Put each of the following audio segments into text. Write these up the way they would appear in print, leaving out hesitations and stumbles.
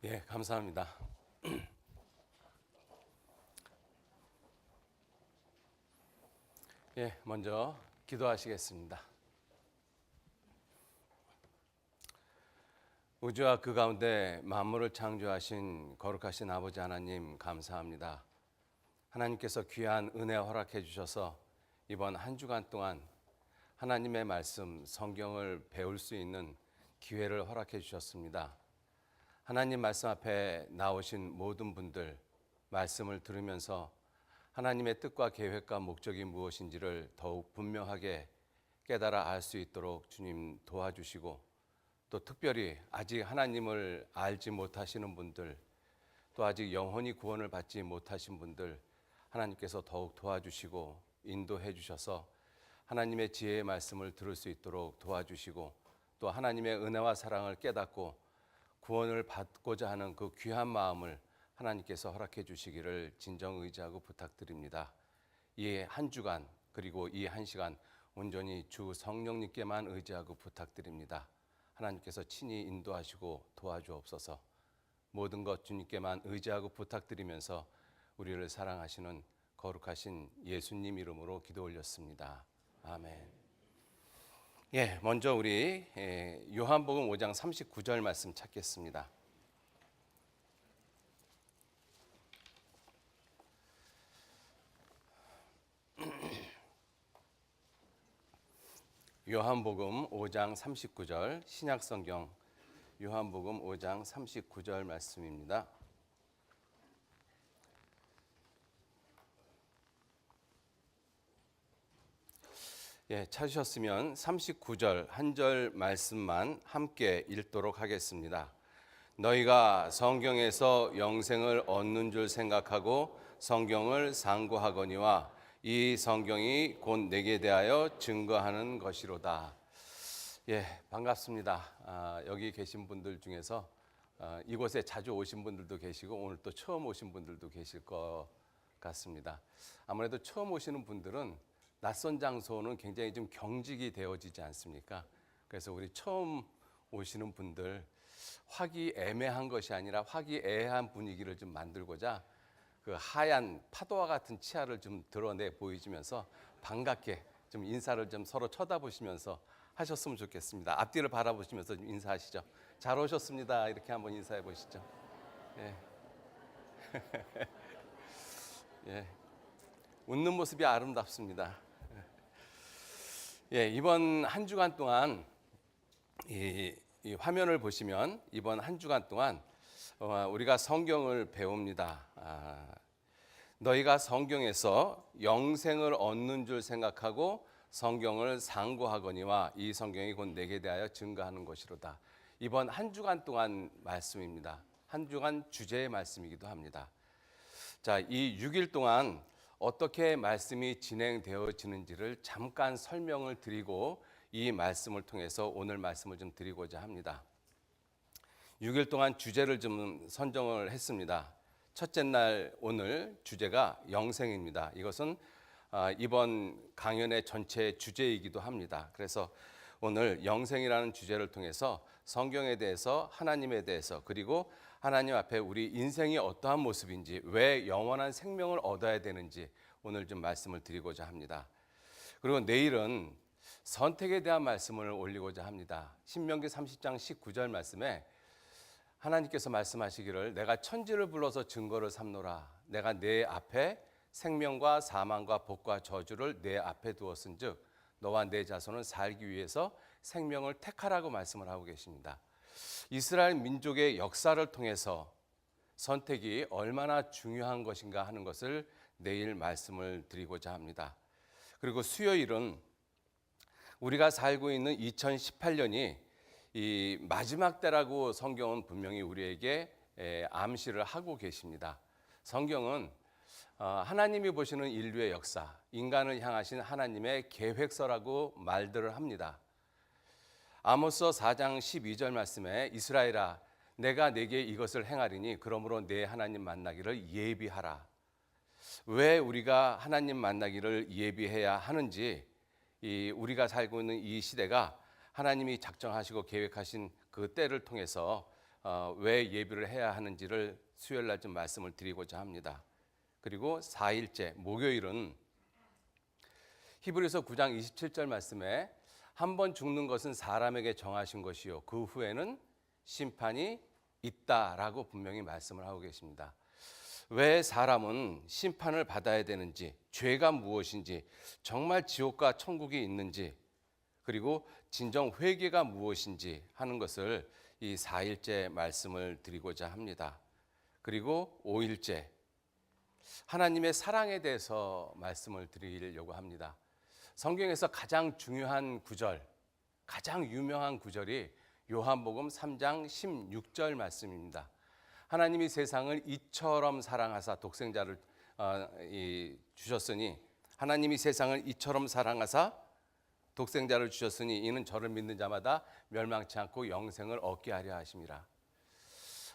예, 감사합니다. 예, 먼저 기도하시겠습니다. 우주와 그 가운데 만물을 창조하신 거룩하신 아버지 하나님 감사합니다. 하나님께서 귀한 은혜 허락해 주셔서 이번 한 주간 동안 하나님의 말씀 성경을 배울 수 있는 기회를 허락해 주셨습니다. 하나님 말씀 앞에 나오신 모든 분들 말씀을 들으면서 하나님의 뜻과 계획과 목적이 무엇인지를 더욱 분명하게 깨달아 알 수 있도록 주님 도와주시고, 또 특별히 아직 하나님을 알지 못하시는 분들, 또 아직 영혼이 구원을 받지 못하신 분들 하나님께서 더욱 도와주시고 인도해 주셔서 하나님의 지혜의 말씀을 들을 수 있도록 도와주시고, 또 하나님의 은혜와 사랑을 깨닫고 구원을 받고자 하는 그 귀한 마음을 하나님께서 허락해 주시기를 진정 의지하고 부탁드립니다. 이 한 주간 그리고 이 한 시간 온전히 주 성령님께만 의지하고 부탁드립니다. 하나님께서 친히 인도하시고 도와주옵소서. 모든 것 주님께만 의지하고 부탁드리면서 우리를 사랑하시는 거룩하신 예수님 이름으로 기도 올렸습니다. 아멘. 예, 먼저 우리 요한복음 5장 39절 말씀 찾겠습니다. 요한복음 5장 39절 신약성경 요한복음 5장 39절 말씀입니다. 예, 찾으셨으면 39절 한 절 말씀만 함께 읽도록 하겠습니다. 너희가 성경에서 영생을 얻는 줄 생각하고 성경을 상고하거니와 이 성경이 곧 내게 대하여 증거하는 것이로다. 예, 반갑습니다. 여기 계신 분들 중에서 이곳에 자주 오신 분들도 계시고 오늘 또 처음 오신 분들도 계실 것 같습니다. 아무래도 처음 오시는 분들은 낯선 장소는 굉장히 좀 경직이 되어지지 않습니까? 그래서 우리 처음 오시는 분들 화기애매한 것이 아니라 화기애애한 분위기를 좀 만들고자 그 하얀 파도와 같은 치아를 좀 드러내 보이시면서 반갑게 좀 인사를 좀 서로 쳐다보시면서 하셨으면 좋겠습니다. 앞뒤를 바라보시면서 좀 인사하시죠. 잘 오셨습니다. 이렇게 한번 인사해 보시죠. 예. 예. 웃는 모습이 아름답습니다. 예, 이번 한 주간 동안 이 화면을 보시면 이번 한 주간 동안 우리가 성경을 배웁니다. 너희가 성경에서 영생을 얻는 줄 생각하고 성경을 상고하거니와 이 성경이 곧 내게 대하여 증거하는 것이로다. 이번 한 주간 동안 말씀입니다. 한 주간 주제의 말씀이기도 합니다. 자, 이 6일 동안 어떻게 말씀이 진행되어지는지를 잠깐 설명을 드리고 이 말씀을 통해서 오늘 말씀을 좀 드리고자 합니다. 6일 동안 주제를 좀 선정을 했습니다. 첫째 날 오늘 주제가 영생입니다. 이것은 이번 강연의 전체 주제이기도 합니다. 그래서 오늘 영생이라는 주제를 통해서 성경에 대해서, 하나님에 대해서, 그리고 하나님 앞에 우리 인생이 어떠한 모습인지, 왜 영원한 생명을 얻어야 되는지 오늘 좀 말씀을 드리고자 합니다. 그리고 내일은 선택에 대한 말씀을 올리고자 합니다. 신명기 30장 19절 말씀에 하나님께서 말씀하시기를 내가 천지를 불러서 증거를 삼노라. 내가 내 앞에 생명과 사망과 복과 저주를 내 앞에 두었은즉 너와 내 자손은 살기 위해서 생명을 택하라고 말씀을 하고 계십니다. 이스라엘 민족의 역사를 통해서 선택이 얼마나 중요한 것인가 하는 것을 내일 말씀을 드리고자 합니다. 그리고 수요일은 우리가 살고 있는 2018년이 이 마지막 때라고 성경은 분명히 우리에게 암시를 하고 계십니다. 성경은 하나님이 보시는 인류의 역사, 인간을 향하신 하나님의 계획서라고 말들을 합니다. 아모스 4장 12절 말씀에 이스라엘아 내가 네게 이것을 행하리니 그러므로 내 하나님 만나기를 예비하라. 왜 우리가 하나님 만나기를 예비해야 하는지, 우리가 살고 있는 이 시대가 하나님이 작정하시고 계획하신 그 때를 통해서 왜 예비를 해야 하는지를 수요일 날 좀 말씀을 드리고자 합니다. 그리고 4일째 목요일은 히브리서 9장 27절 말씀에 한 번 죽는 것은 사람에게 정하신 것이요 그 후에는 심판이 있다라고 분명히 말씀을 하고 계십니다. 왜 사람은 심판을 받아야 되는지, 죄가 무엇인지, 정말 지옥과 천국이 있는지, 그리고 진정 회개가 무엇인지 하는 것을 이 4일째 말씀을 드리고자 합니다. 그리고 5일째 하나님의 사랑에 대해서 말씀을 드리려고 합니다. 성경에서 가장 중요한 구절, 가장 유명한 구절이 요한복음 3장 16절 말씀입니다. 하나님이 세상을 이처럼 사랑하사 독생자를 주셨으니 하나님이 세상을 이처럼 사랑하사 독생자를 주셨으니 이는 저를 믿는 자마다 멸망치 않고 영생을 얻게 하려 하심이라.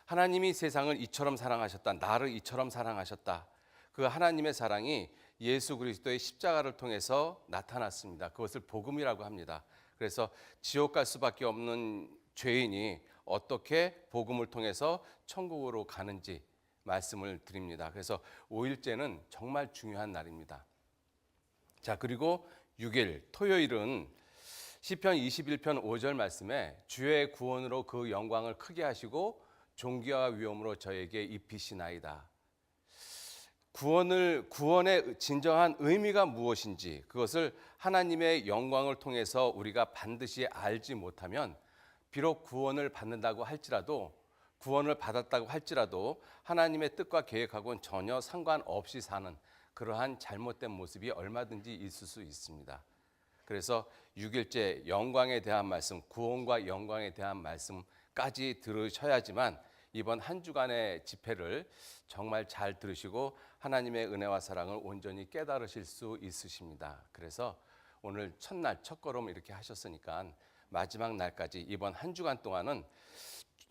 하나님이 세상을 이처럼 사랑하셨다. 나를 이처럼 사랑하셨다. 그 하나님의 사랑이 예수 그리스도의 십자가를 통해서 나타났습니다. 그것을 복음이라고 합니다. 그래서 지옥 갈 수밖에 없는 죄인이 어떻게 복음을 통해서 천국으로 가는지 말씀을 드립니다. 그래서 5일째는 정말 중요한 날입니다. 자, 그리고 6일 토요일은 시편 21편 5절 말씀에 주의 구원으로 그 영광을 크게 하시고 존귀와 위엄으로 저에게 입히시나이다. 구원의 진정한 의미가 무엇인지 그것을 하나님의 영광을 통해서 우리가 반드시 알지 못하면 비록 구원을 받는다고 할지라도 구원을 받았다고 할지라도 하나님의 뜻과 계획하고는 전혀 상관없이 사는 그러한 잘못된 모습이 얼마든지 있을 수 있습니다. 그래서 6일째 영광에 대한 말씀, 구원과 영광에 대한 말씀까지 들으셔야지만 이번 한 주간의 집회를 정말 잘 들으시고 하나님의 은혜와 사랑을 온전히 깨달으실 수 있으십니다. 그래서 오늘 첫날 첫걸음 이렇게 하셨으니까 마지막 날까지 이번 한 주간 동안은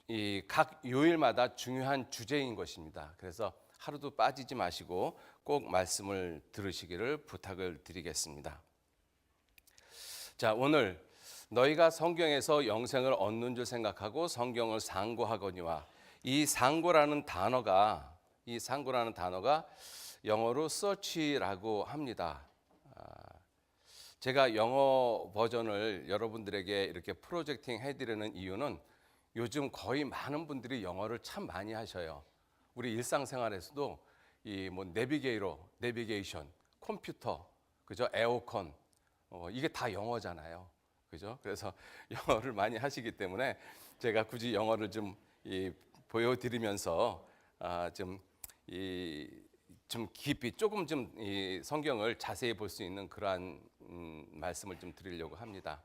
이 각 요일마다 중요한 주제인 것입니다. 그래서 하루도 빠지지 마시고 꼭 말씀을 들으시기를 부탁을 드리겠습니다. 자, 오늘 너희가 성경에서 영생을 얻는 줄 생각하고 성경을 상고하거니와 이 상고라는 단어가 영어로 search라고 합니다. 제가 영어 버전을 여러분들에게 이렇게 프로젝팅 해드리는 이유는 요즘 거의 많은 분들이 영어를 참 많이 하셔요. 우리 일상생활에서도 이 뭐 내비게이션, 컴퓨터, 그죠? 에어컨 이게 다 영어잖아요, 그죠? 그래서 영어를 많이 하시기 때문에 제가 굳이 영어를 좀 보여드리면서 좀 깊이 조금 좀 이 성경을 자세히 볼 수 있는 그러한 말씀을 좀 드리려고 합니다.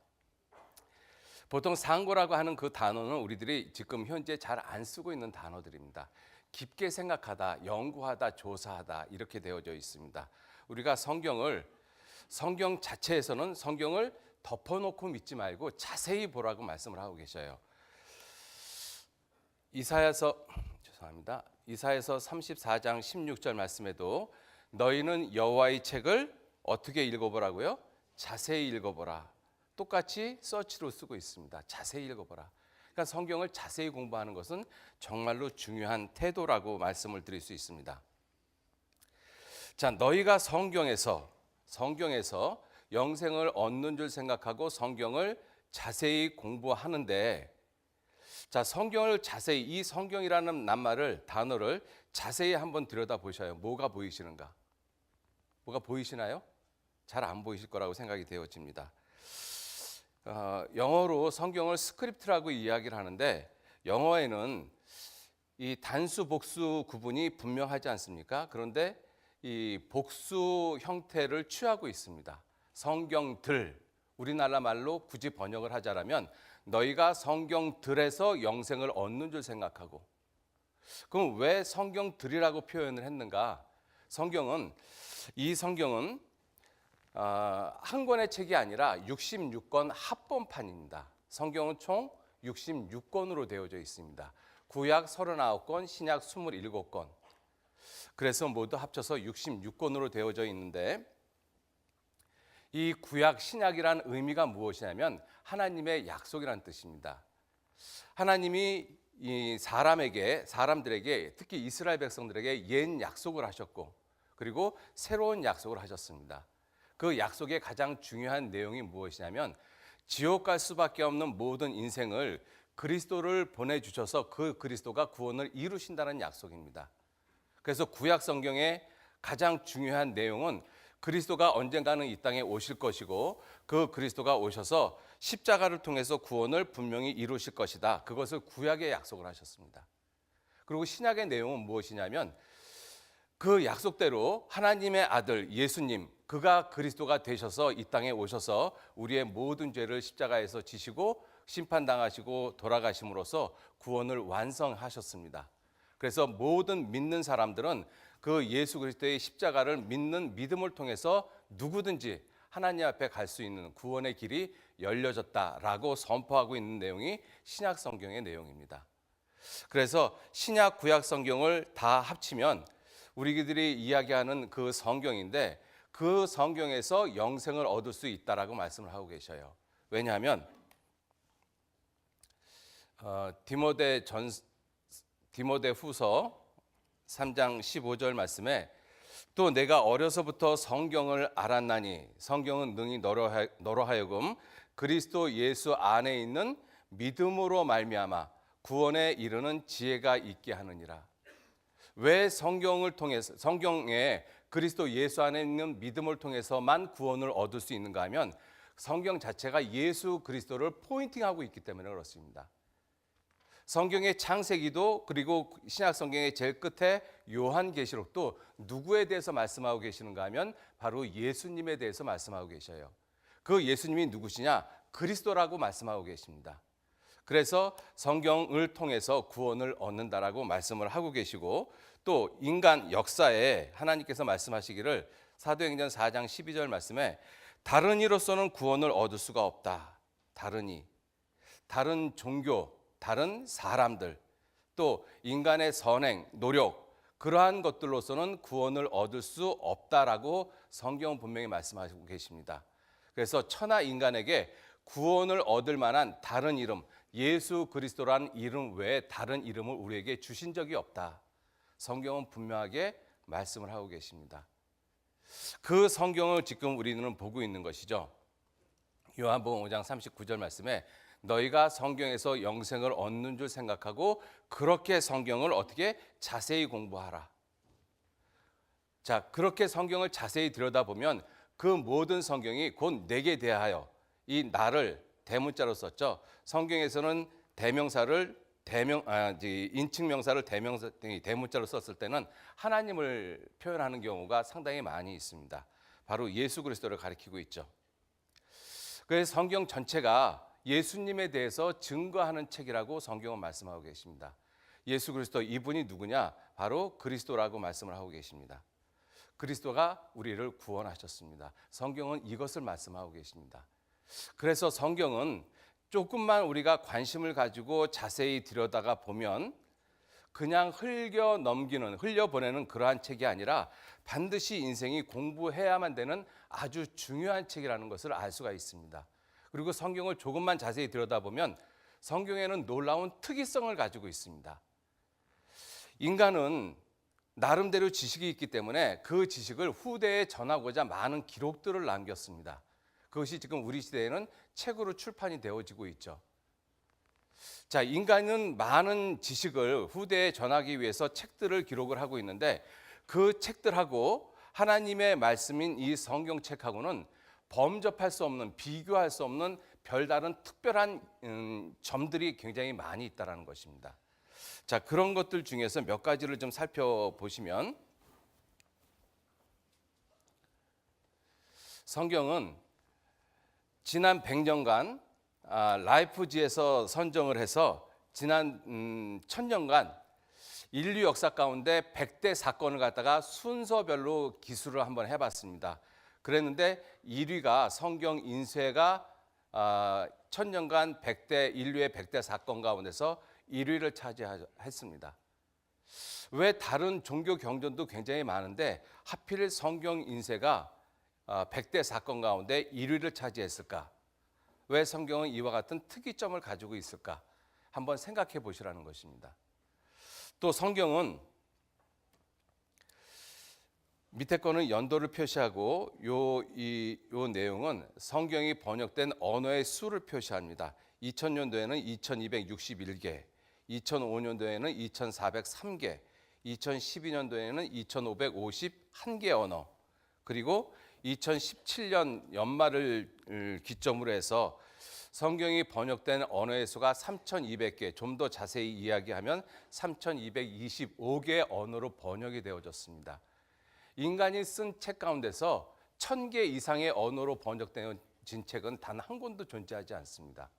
보통 상고라고 하는 그 단어는 우리들이 지금 현재 잘 안 쓰고 있는 단어들입니다. 깊게 생각하다, 연구하다, 조사하다 이렇게 되어져 있습니다. 우리가 성경 자체에서는 성경을 덮어놓고 믿지 말고 자세히 보라고 말씀을 하고 계셔요. 이사야서 34장 16절 말씀에도 너희는 여호와의 책을 어떻게 읽어보라고요? 자세히 읽어보라. 똑같이 서치로 쓰고 있습니다. 자세히 읽어보라. 그러니까 성경을 자세히 공부하는 것은 정말로 중요한 태도라고 말씀을 드릴 수 있습니다. 자, 너희가 성경에서 영생을 얻는 줄 생각하고 성경을 자세히 공부하는데, 자, 성경을 자세히, 이 성경이라는 단어를 자세히 한번 들여다 보셔요. 뭐가 보이시는가? 뭐가 보이시나요? 잘 안 보이실 거라고 생각이 되어집니다. 영어로 성경을 스크립트라고 이야기를 하는데 영어에는 이 단수 복수 구분이 분명하지 않습니까? 그런데 이 복수 형태를 취하고 있습니다. 성경들, 우리나라 말로 굳이 번역을 하자라면 너희가 성경들에서 영생을 얻는 줄 생각하고, 그럼 왜 성경들이라고 표현을 했는가? 이 성경은 한 권의 책이 아니라 66권 합본판입니다. 성경은 총 66권으로 되어져 있습니다. 구약 39권, 신약 27권. 그래서 모두 합쳐서 66권으로 되어져 있는데, 이 구약 신약이란 의미가 무엇이냐면 하나님의 약속이라는 뜻입니다. 하나님이 이 사람들에게 특히 이스라엘 백성들에게 옛 약속을 하셨고 그리고 새로운 약속을 하셨습니다. 그 약속의 가장 중요한 내용이 무엇이냐면 지옥 갈 수밖에 없는 모든 인생을 그리스도를 보내주셔서 그 그리스도가 구원을 이루신다는 약속입니다. 그래서 구약 성경의 가장 중요한 내용은 그리스도가 언젠가는 이 땅에 오실 것이고 그 그리스도가 오셔서 십자가를 통해서 구원을 분명히 이루실 것이다. 그것을 구약의 약속을 하셨습니다. 그리고 신약의 내용은 무엇이냐면 그 약속대로 하나님의 아들 예수님, 그가 그리스도가 되셔서 이 땅에 오셔서 우리의 모든 죄를 십자가에서 지시고 심판당하시고 돌아가심으로써 구원을 완성하셨습니다. 그래서 모든 믿는 사람들은 그 예수 그리스도의 십자가를 믿는 믿음을 통해서 누구든지 하나님 앞에 갈 수 있는 구원의 길이 열려졌다라고 선포하고 있는 내용이 신약 성경의 내용입니다. 그래서 신약 구약 성경을 다 합치면 우리들이 이야기하는 그 성경인데 그 성경에서 영생을 얻을 수 있다라고 말씀을 하고 계셔요. 왜냐하면 디모데후서 3장 15절 말씀에 또 내가 어려서부터 성경을 알았나니 성경은 능히 너로 하여금 그리스도 예수 안에 있는 믿음으로 말미암아 구원에 이르는 지혜가 있게 하느니라. 왜 성경을 통해서 성경에 그리스도 예수 안에 있는 믿음을 통해서만 구원을 얻을 수 있는가 하면 성경 자체가 예수 그리스도를 포인팅하고 있기 때문에 그렇습니다. 성경의 창세기도 그리고 신약 성경의 제일 끝에 요한계시록도 누구에 대해서 말씀하고 계시는가 하면 바로 예수님에 대해서 말씀하고 계셔요. 그 예수님이 누구시냐? 그리스도라고 말씀하고 계십니다. 그래서 성경을 통해서 구원을 얻는다라고 말씀을 하고 계시고 또 인간 역사에 하나님께서 말씀하시기를 사도행전 4장 12절 말씀에 다른 이로서는 구원을 얻을 수가 없다. 다른 종교, 다른 사람들, 또 인간의 선행, 노력 그러한 것들로서는 구원을 얻을 수 없다라고 성경은 분명히 말씀하시고 계십니다. 그래서 천하 인간에게 구원을 얻을 만한 다른 이름, 예수 그리스도라는 이름 외에 다른 이름을 우리에게 주신 적이 없다. 성경은 분명하게 말씀을 하고 계십니다. 그 성경을 지금 우리는 보고 있는 것이죠. 요한복음 5장 39절 말씀에 너희가 성경에서 영생을 얻는 줄 생각하고 그렇게 성경을 어떻게 자세히 공부하라. 자, 그렇게 성경을 자세히 들여다보면 그 모든 성경이 곧 내게 대하여 이 나를 대문자로 썼죠. 성경에서는 인칭명사를 대문자로 썼을 때는 하나님을 표현하는 경우가 상당히 많이 있습니다. 바로 예수 그리스도를 가리키고 있죠. 그래서 성경 전체가 예수님에 대해서 증거하는 책이라고 성경은 말씀하고 계십니다. 예수 그리스도 이분이 누구냐? 바로 그리스도라고 말씀을 하고 계십니다. 그리스도가 우리를 구원하셨습니다. 성경은 이것을 말씀하고 계십니다. 그래서 성경은 조금만 우리가 관심을 가지고 자세히 들여다가 보면 그냥 흘려보내는 그러한 책이 아니라 반드시 인생이 공부해야만 되는 아주 중요한 책이라는 것을 알 수가 있습니다. 그리고 성경을 조금만 자세히 들여다보면 성경에는 놀라운 특이성을 가지고 있습니다. 인간은 나름대로 지식이 있기 때문에 그 지식을 후대에 전하고자 많은 기록들을 남겼습니다. 그것이 지금 우리 시대에는 책으로 출판이 되어지고 있죠. 자, 인간은 많은 지식을 후대에 전하기 위해서 책들을 기록을 하고 있는데 그 책들하고 하나님의 말씀인 이 성경책하고는 범접할 수 없는, 비교할 수 없는 별다른 특별한 점들이 굉장히 많이 있다는 것입니다. 자, 그런 것들 중에서 몇 가지를 좀 살펴보시면 성경은 지난 100년간 라이프지에서 선정을 해서 지난 1000년간 인류 역사 가운데 100대 사건을 갖다가 순서별로 기술을 한번 해봤습니다. 그랬는데 1위가 성경 인쇄가 1000년간 인류의 100대 사건 가운데서 1위를 차지했습니다. 왜 다른 종교 경전도 굉장히 많은데 하필 성경 인쇄가 100대 사건 가운데 1위를 차지했을까? 왜 성경은 이와 같은 특이점을 가지고 있을까? 한번 생각해 보시라는 것입니다. 또 성경은 밑에 거는 연도를 표시하고 요 내용은 성경이 번역된 언어의 수를 표시합니다. 2000년도에는 2261개, 2005년도에는 2403개, 2012년도에는 2551개 언어, 그리고 2017년 연말을 기점으로 해서 성경이 번역된 언어의 수가 3200개, 좀 더 자세히 이야기하면 3225개의 언어로 번역이 되어졌습니다. 인간이 쓴 책 가운데서 1000개 이상의 언어로 번역된 책은 단 한 권도 존재하지 않습니다.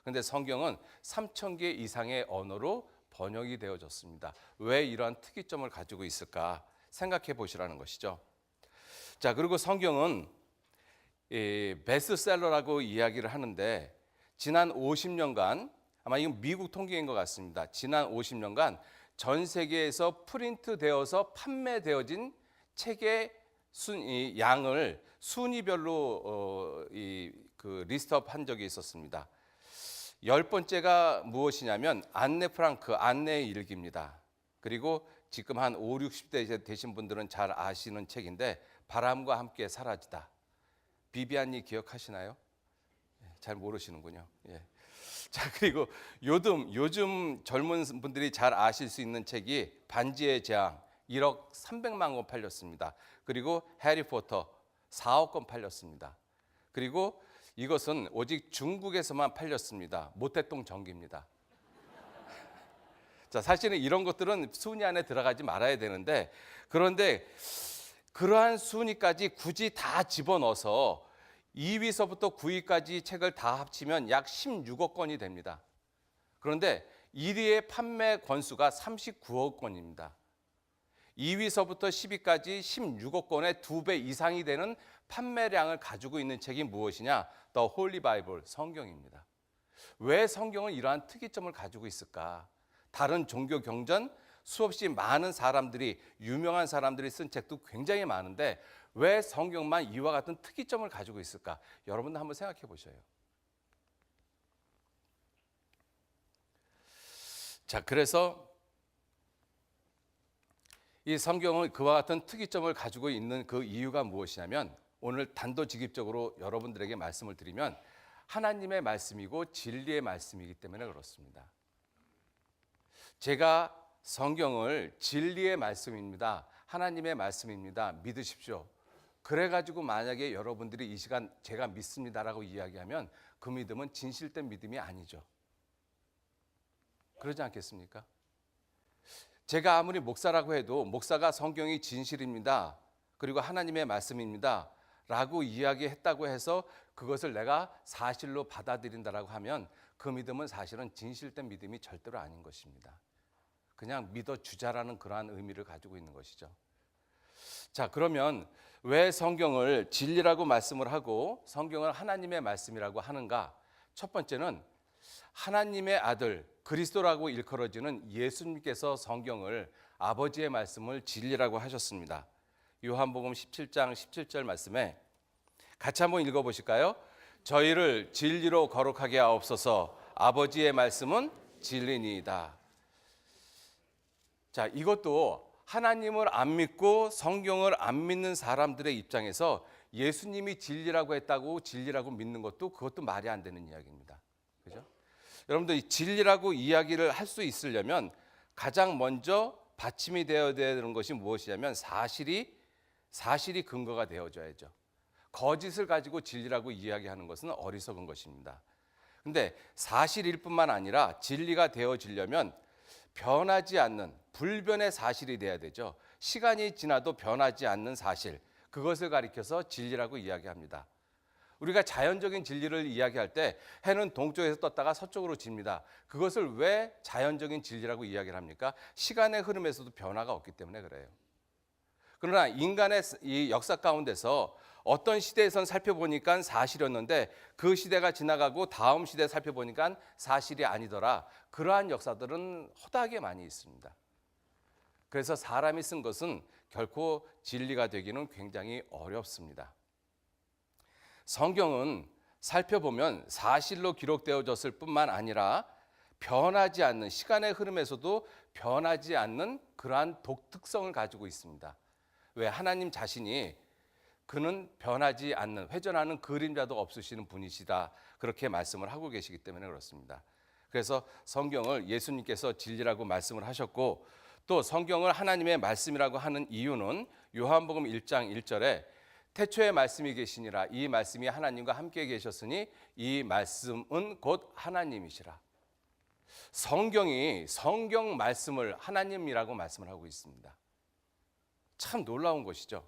그런데 성경은 3000개 이상의 언어로 번역이 되어졌습니다. 왜 이러한 특이점을 가지고 있을까 생각해 보시라는 것이죠. 자, 그리고 성경은 베스트셀러라고 이야기를 하는데 지난 50년간, 아마 이건 미국 통계인 것 같습니다. 지난 50년간 전 세계에서 프린트되어서 판매되어진 책의 양을 순위별로 리스트업 한 적이 있었습니다. 10번째가 무엇이냐면 안네 프랑크, 안네의 일기입니다. 그리고 지금 한 5, 60대 되신 분들은 잘 아시는 책인데 바람과 함께 사라지다. 비비안이 기억하시나요? 잘 모르시는군요. 예. 자, 그리고 요즘 젊은 분들이 잘 아실 수 있는 책이 반지의 제왕, 1억 300만 권 팔렸습니다. 그리고 해리포터 4억 권 팔렸습니다. 그리고 이것은 오직 중국에서만 팔렸습니다. 모태똥 전기입니다. 자, 사실은 이런 것들은 순위 안에 들어가지 말아야 되는데, 그런데 그러한 순위까지 굳이 다 집어넣어서 2위서부터 9위까지 책을 다 합치면 약 16억 권이 됩니다. 그런데 1위의 판매 권수가 39억 권입니다. 2위서부터 10위까지 16억 권의 2배 이상이 되는 판매량을 가지고 있는 책이 무엇이냐? The Holy Bible, 성경입니다. 왜 성경은 이러한 특이점을 가지고 있을까? 다른 종교 경전, 수없이 많은 사람들이, 유명한 사람들이 쓴 책도 굉장히 많은데 왜 성경만 이와 같은 특이점을 가지고 있을까? 여러분도 한번 생각해 보셔요. 자, 그래서 이 성경은 그와 같은 특이점을 가지고 있는 그 이유가 무엇이냐면, 오늘 단도직입적으로 여러분들에게 말씀을 드리면 하나님의 말씀이고 진리의 말씀이기 때문에 그렇습니다. 제가 성경을 진리의 말씀입니다, 하나님의 말씀입니다, 믿으십시오. 그래가지고 만약에 여러분들이 이 시간 제가 믿습니다라고 이야기하면 그 믿음은 진실된 믿음이 아니죠. 그러지 않겠습니까? 제가 아무리 목사라고 해도 목사가 성경이 진실입니다, 그리고 하나님의 말씀입니다 라고 이야기했다고 해서 그것을 내가 사실로 받아들인다라고 하면 그 믿음은 사실은 진실된 믿음이 절대로 아닌 것입니다. 그냥 믿어주자라는 그러한 의미를 가지고 있는 것이죠. 자, 그러면 왜 성경을 진리라고 말씀을 하고 성경을 하나님의 말씀이라고 하는가? 첫 번째는 하나님의 아들 그리스도라고 일컬어지는 예수님께서 성경을, 아버지의 말씀을 진리라고 하셨습니다. 요한복음 17장 17절 말씀에 같이 한번 읽어보실까요? 저희를 진리로 거룩하게 하옵소서, 아버지의 말씀은 진리니이다. 자, 이것도 하나님을 안 믿고 성경을 안 믿는 사람들의 입장에서 예수님이 진리라고 했다고 진리라고 믿는 것도 그것도 말이 안 되는 이야기입니다. 그죠? 여러분들 이 진리라고 이야기를 할 수 있으려면 가장 먼저 받침이 되어야 되는 것이 무엇이냐면 사실이 근거가 되어져야죠. 거짓을 가지고 진리라고 이야기하는 것은 어리석은 것입니다. 근데 사실일 뿐만 아니라 진리가 되어지려면 변하지 않는 불변의 사실이 돼야 되죠. 시간이 지나도 변하지 않는 사실, 그것을 가리켜서 진리라고 이야기합니다. 우리가 자연적인 진리를 이야기할 때 해는 동쪽에서 떴다가 서쪽으로 집니다. 그것을 왜 자연적인 진리라고 이야기를 합니까? 시간의 흐름에서도 변화가 없기 때문에 그래요. 그러나 인간의 이 역사 가운데서 어떤 시대에선 살펴보니까 사실이었는데 그 시대가 지나가고 다음 시대에 살펴보니까 사실이 아니더라. 그러한 역사들은 허다하게 많이 있습니다. 그래서 사람이 쓴 것은 결코 진리가 되기는 굉장히 어렵습니다. 성경은 살펴보면 사실로 기록되어졌을 뿐만 아니라 변하지 않는, 시간의 흐름에서도 변하지 않는 그러한 독특성을 가지고 있습니다. 왜? 하나님 자신이 그는 변하지 않는, 회전하는 그림자도 없으시는 분이시다, 그렇게 말씀을 하고 계시기 때문에 그렇습니다. 그래서 성경을 예수님께서 진리라고 말씀을 하셨고, 또 성경을 하나님의 말씀이라고 하는 이유는 요한복음 1장 1절에 태초에 말씀이 계시니라, 이 말씀이 하나님과 함께 계셨으니 이 말씀은 곧 하나님이시라. 성경이 성경 말씀을 하나님이라고 말씀을 하고 있습니다. 참 놀라운 것이죠.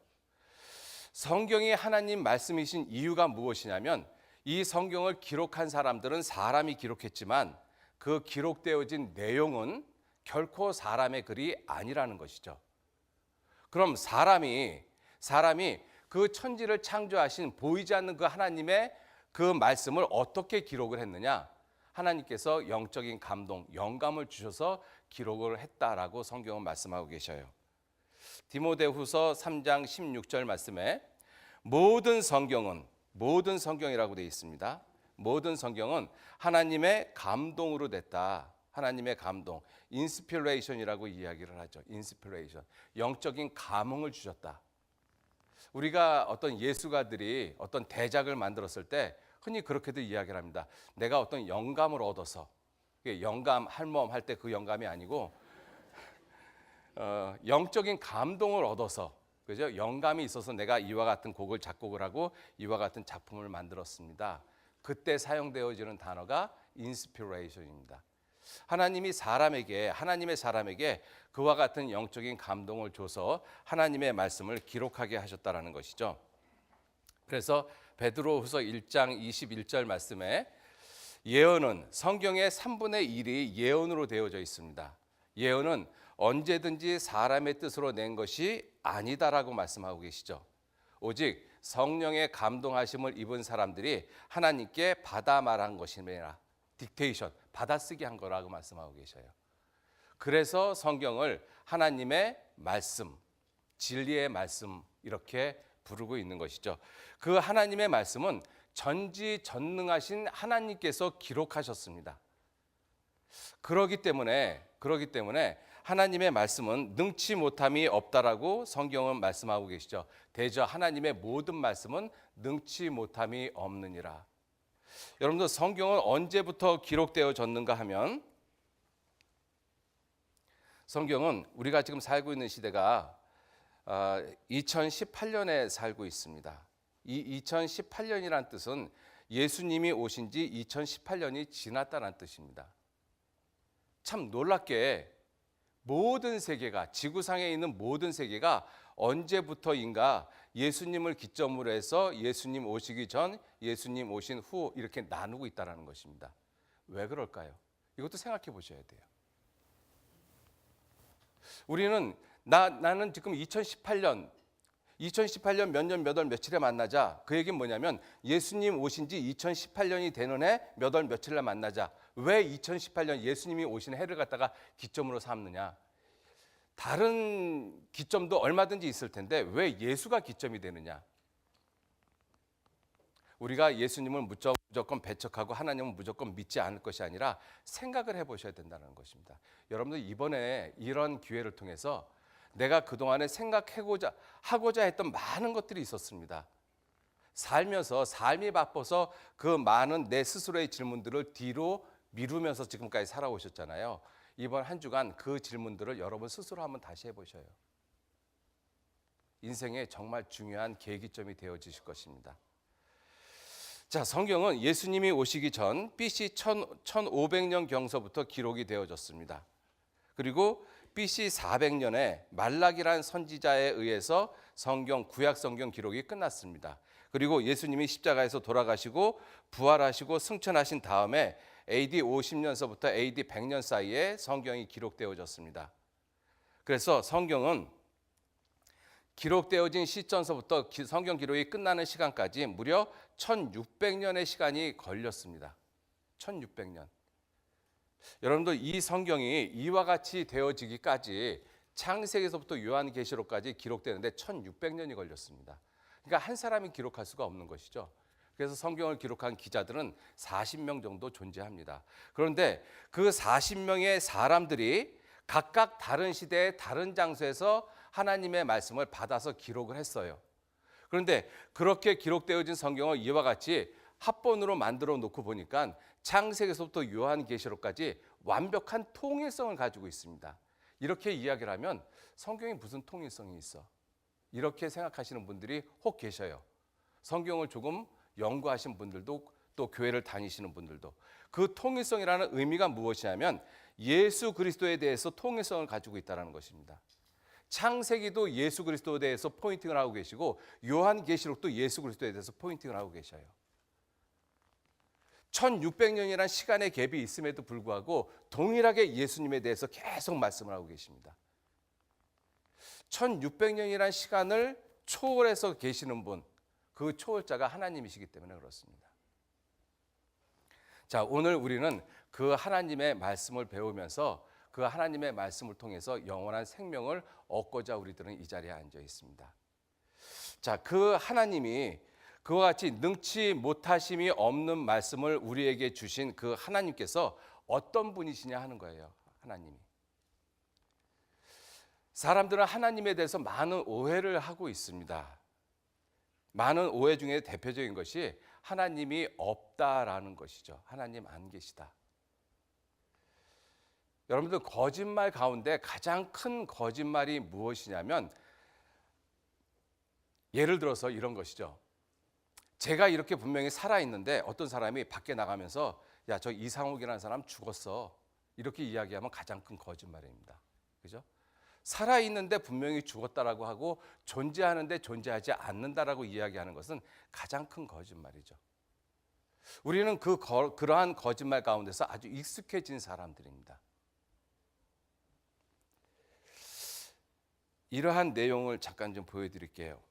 성경이 하나님 말씀이신 이유가 무엇이냐면, 이 성경을 기록한 사람들은 사람이 기록했지만 그 기록되어진 내용은 결코 사람의 글이 아니라는 것이죠. 그럼 사람이 그 천지를 창조하신 보이지 않는 그 하나님의 그 말씀을 어떻게 기록을 했느냐? 하나님께서 영적인 감동, 영감을 주셔서 기록을 했다라고 성경은 말씀하고 계셔요. 디모데후서 3장 16절 말씀에 모든 성경이라고 되어 있습니다. 모든 성경은 하나님의 감동으로 됐다. 하나님의 감동, 인스피레이션이라고 이야기를 하죠. 인스피레이션, 영적인 감흥을 주셨다. 우리가 어떤 예술가들이 어떤 대작을 만들었을 때 흔히 그렇게도 이야기를 합니다. 내가 어떤 영감을 얻어서, 영감, 할멈 할 때 그 영감이 아니고 영적인 감동을 얻어서, 그죠? 영감이 있어서 내가 이와 같은 곡을 작곡을 하고 이와 같은 작품을 만들었습니다. 그때 사용되어지는 단어가 인스피레이션입니다. 하나님의 사람에게 그와 같은 영적인 감동을 줘서 하나님의 말씀을 기록하게 하셨다라는 것이죠. 그래서 베드로후서 1장 21절 말씀에 예언은, 성경의 3분의 1이 예언으로 되어져 있습니다. 예언은 언제든지 사람의 뜻으로 낸 것이 아니다라고 말씀하고 계시죠. 오직 성령의 감동하심을 입은 사람들이 하나님께 받아 말한 것이니라. 딕테이션, 받아쓰기 한 거라고 말씀하고 계셔요. 그래서 성경을 하나님의 말씀, 진리의 말씀, 이렇게 부르고 있는 것이죠. 그 하나님의 말씀은 전지전능하신 하나님께서 기록하셨습니다. 그렇기 때문에 하나님의 말씀은 능치 못함이 없다라고 성경은 말씀하고 계시죠. 대저 하나님의 모든 말씀은 능치 못함이 없느니라. 여러분들, 성경은 언제부터 기록되어졌는가 하면, 성경은 우리가 지금 살고 있는 시대가 2018년에 살고 있습니다. 이 2018년이란 뜻은 예수님이 오신 지 2018년이 지났다는 뜻입니다. 참 놀랍게 모든 세계가, 지구상에 있는 모든 세계가 언제부터인가 예수님을 기점으로 해서 예수님 오시기 전, 예수님 오신 후 이렇게 나누고 있다는 것입니다. 왜 그럴까요? 이것도 생각해 보셔야 돼요. 우리는 나는 지금 2018년 몇 년 몇 월 며칠에 만나자, 그 얘기는 뭐냐면 예수님 오신 지 2018년이 되는 해 몇 월 며칠에 만나자. 왜 2018년 예수님이 오신 해를 갖다가 기점으로 삼느냐? 다른 기점도 얼마든지 있을 텐데 왜 예수가 기점이 되느냐? 우리가 예수님을 무조건 배척하고 하나님을 무조건 믿지 않을 것이 아니라 생각을 해보셔야 된다는 것입니다. 여러분들, 이번에 이런 기회를 통해서 내가 그동안에 하고자 했던 많은 것들이 있었습니다. 살면서, 삶이 바빠서 그 많은 내 스스로의 질문들을 뒤로 미루면서 지금까지 살아오셨잖아요. 이번 한 주간 그 질문들을 여러분 스스로 한번 다시 해보셔요. 인생의 정말 중요한 계기점이 되어지실 것입니다. 자, 성경은 예수님이 오시기 전 BC 1500년 경서부터 기록이 되어졌습니다. 그리고 BC 400년에 말라기란 선지자에 의해서 구약 성경 기록이 끝났습니다. 그리고 예수님이 십자가에서 돌아가시고 부활하시고 승천하신 다음에 AD 50년서부터 AD 100년 사이에 성경이 기록되어졌습니다. 그래서 성경은 기록되어진 시점서부터 성경 기록이 끝나는 시간까지 무려 1600년의 시간이 걸렸습니다. 1600년. 여러분들, 이 성경이 이와 같이 되어지기까지 창세기에서부터 요한계시록까지 기록되는데 1600년이 걸렸습니다. 그러니까 한 사람이 기록할 수가 없는 것이죠. 그래서 성경을 기록한 기자들은 40명 정도 존재합니다. 그런데 그 40명의 사람들이 각각 다른 시대에 다른 장소에서 하나님의 말씀을 받아서 기록을 했어요. 그런데 그렇게 기록되어진 성경을 이와 같이 합본으로 만들어 놓고 보니까 창세기에서부터 요한계시록까지 완벽한 통일성을 가지고 있습니다. 이렇게 이야기를 하면 성경이 무슨 통일성이 있어? 이렇게 생각하시는 분들이 혹 계셔요. 성경을 조금 연구하신 분들도 또 교회를 다니시는 분들도. 그 통일성이라는 의미가 무엇이냐면 예수 그리스도에 대해서 통일성을 가지고 있다는 것입니다. 창세기도 예수 그리스도에 대해서 포인팅을 하고 계시고 요한계시록도 예수 그리스도에 대해서 포인팅을 하고 계셔요. 1600년이라는 시간의 갭이 있음에도 불구하고 동일하게 예수님에 대해서 계속 말씀을 하고 계십니다. 1600년이라는 시간을 초월해서 계시는 분, 그 초월자가 하나님이시기 때문에 그렇습니다. 자, 오늘 우리는 그 하나님의 말씀을 배우면서 그 하나님의 말씀을 통해서 영원한 생명을 얻고자 우리들은 이 자리에 앉아 있습니다. 자, 그 하나님이 그와 같이 능치 못하심이 없는 말씀을 우리에게 주신 그 하나님께서 어떤 분이시냐 하는 거예요. 하나님이. 사람들은 하나님에 대해서 많은 오해를 하고 있습니다. 많은 오해 중에 대표적인 것이 하나님이 없다라는 것이죠. 하나님 안 계시다. 여러분들 거짓말 가운데 가장 큰 거짓말이 무엇이냐면 예를 들어서 이런 것이죠. 제가 이렇게 분명히 살아있는데 어떤 사람이 밖에 나가면서 야, 저 이상욱이라는 사람 죽었어. 이렇게 이야기하면 가장 큰 거짓말입니다. 그죠? 살아있는데 분명히 죽었다라고 하고 존재하는데 존재하지 않는다라고 이야기하는 것은 가장 큰 거짓말이죠. 우리는 그러한 거짓말 가운데서 아주 익숙해진 사람들입니다. 이러한 내용을 잠깐 좀 보여드릴게요.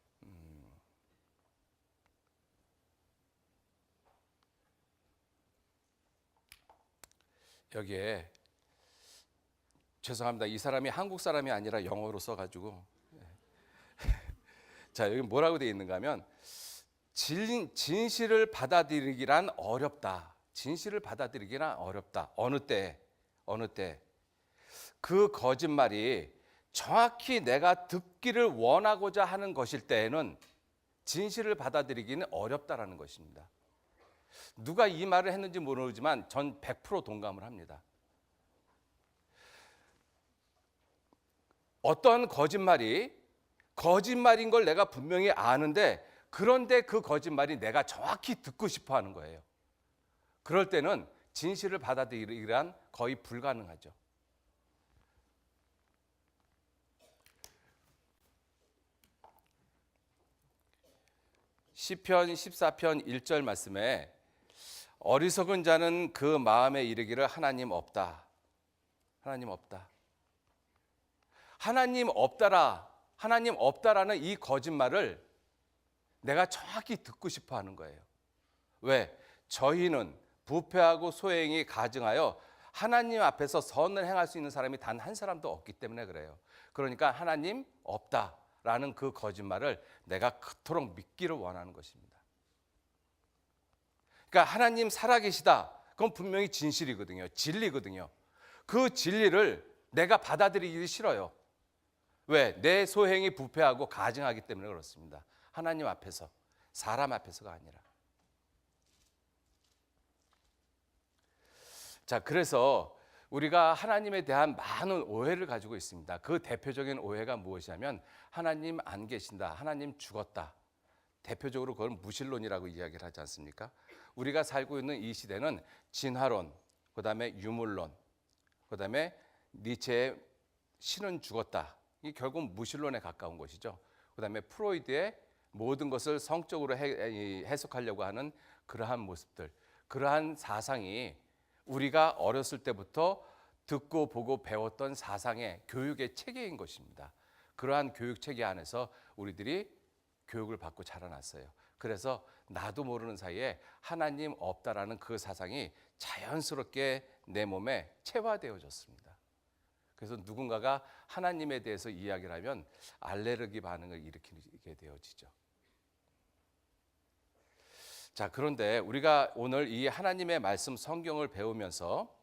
여기에 죄송합니다. 이 사람이 한국 사람이 아니라 영어로 써가지고 자, 여기 뭐라고 되어 있는가 하면 진실을 받아들이기란 어렵다. 진실을 받아들이기란 어렵다. 어느 때 그 거짓말이 정확히 내가 듣기를 원하고자 하는 것일 때에는 진실을 받아들이기는 어렵다라는 것입니다. 누가 이 말을 했는지 모르지만 전 100% 동감을 합니다. 어떤 거짓말이 거짓말인 걸 내가 분명히 아는데 그런데 그 거짓말이 내가 정확히 듣고 싶어 하는 거예요. 그럴 때는 진실을 받아들이기란 거의 불가능하죠. 시편 14편 1절 말씀에 어리석은 자는 그 마음에 이르기를 하나님 없다. 하나님 없다. 하나님 없다라는 이 거짓말을 내가 정확히 듣고 싶어 하는 거예요. 왜? 저희는 부패하고 소행이 가증하여 하나님 앞에서 선을 행할 수 있는 사람이 단 한 사람도 없기 때문에 그래요. 그러니까 하나님 없다라는 그 거짓말을 내가 그토록 믿기를 원하는 것입니다. 그러니까 하나님 살아계시다. 그건 분명히 진실이거든요. 진리거든요. 그 진리를 내가 받아들이기 싫어요. 왜? 내 소행이 부패하고 가증하기 때문에 그렇습니다. 하나님 앞에서, 사람 앞에서가 아니라. 자, 그래서 우리가 하나님에 대한 많은 오해를 가지고 있습니다. 그 대표적인 오해가 무엇이냐면 하나님 안 계신다, 하나님 죽었다. 대표적으로 그걸 무신론이라고 이야기를 하지 않습니까? 우리가 살고 있는 이 시대는 진화론, 그다음에 유물론, 그다음에 니체의 신은 죽었다. 이 결국 무신론에 가까운 것이죠. 그다음에 프로이드의 모든 것을 성적으로 해석하려고 하는 그러한 모습들, 그러한 사상이 우리가 어렸을 때부터 듣고 보고 배웠던 사상의 교육의 체계인 것입니다. 그러한 교육 체계 안에서 우리들이 교육을 받고 자라났어요. 그래서 나도 모르는 사이에 하나님 없다라는 그 사상이 자연스럽게 내 몸에 체화되어졌습니다. 그래서 누군가가 하나님에 대해서 이야기를 하면 알레르기 반응을 일으키게 되어지죠. 자, 그런데 우리가 오늘 이 하나님의 말씀 성경을 배우면서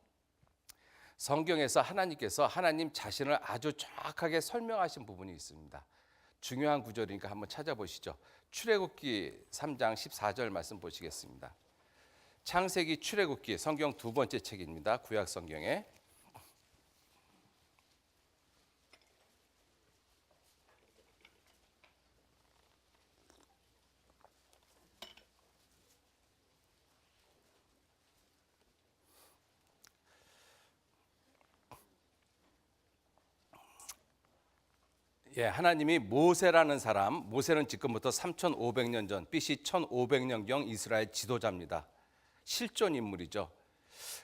성경에서 하나님께서 하나님 자신을 아주 정확하게 설명하신 부분이 있습니다. 중요한 구절이니까 한번 찾아보시죠. 출애굽기 3장 14절 말씀 보시겠습니다. 창세기 출애굽기 성경 두 번째 책입니다. 구약 성경에. 예, 하나님이 모세라는 사람, 모세는 지금부터 3,500년 전, BC 1,500년경 이스라엘 지도자입니다. 실존 인물이죠.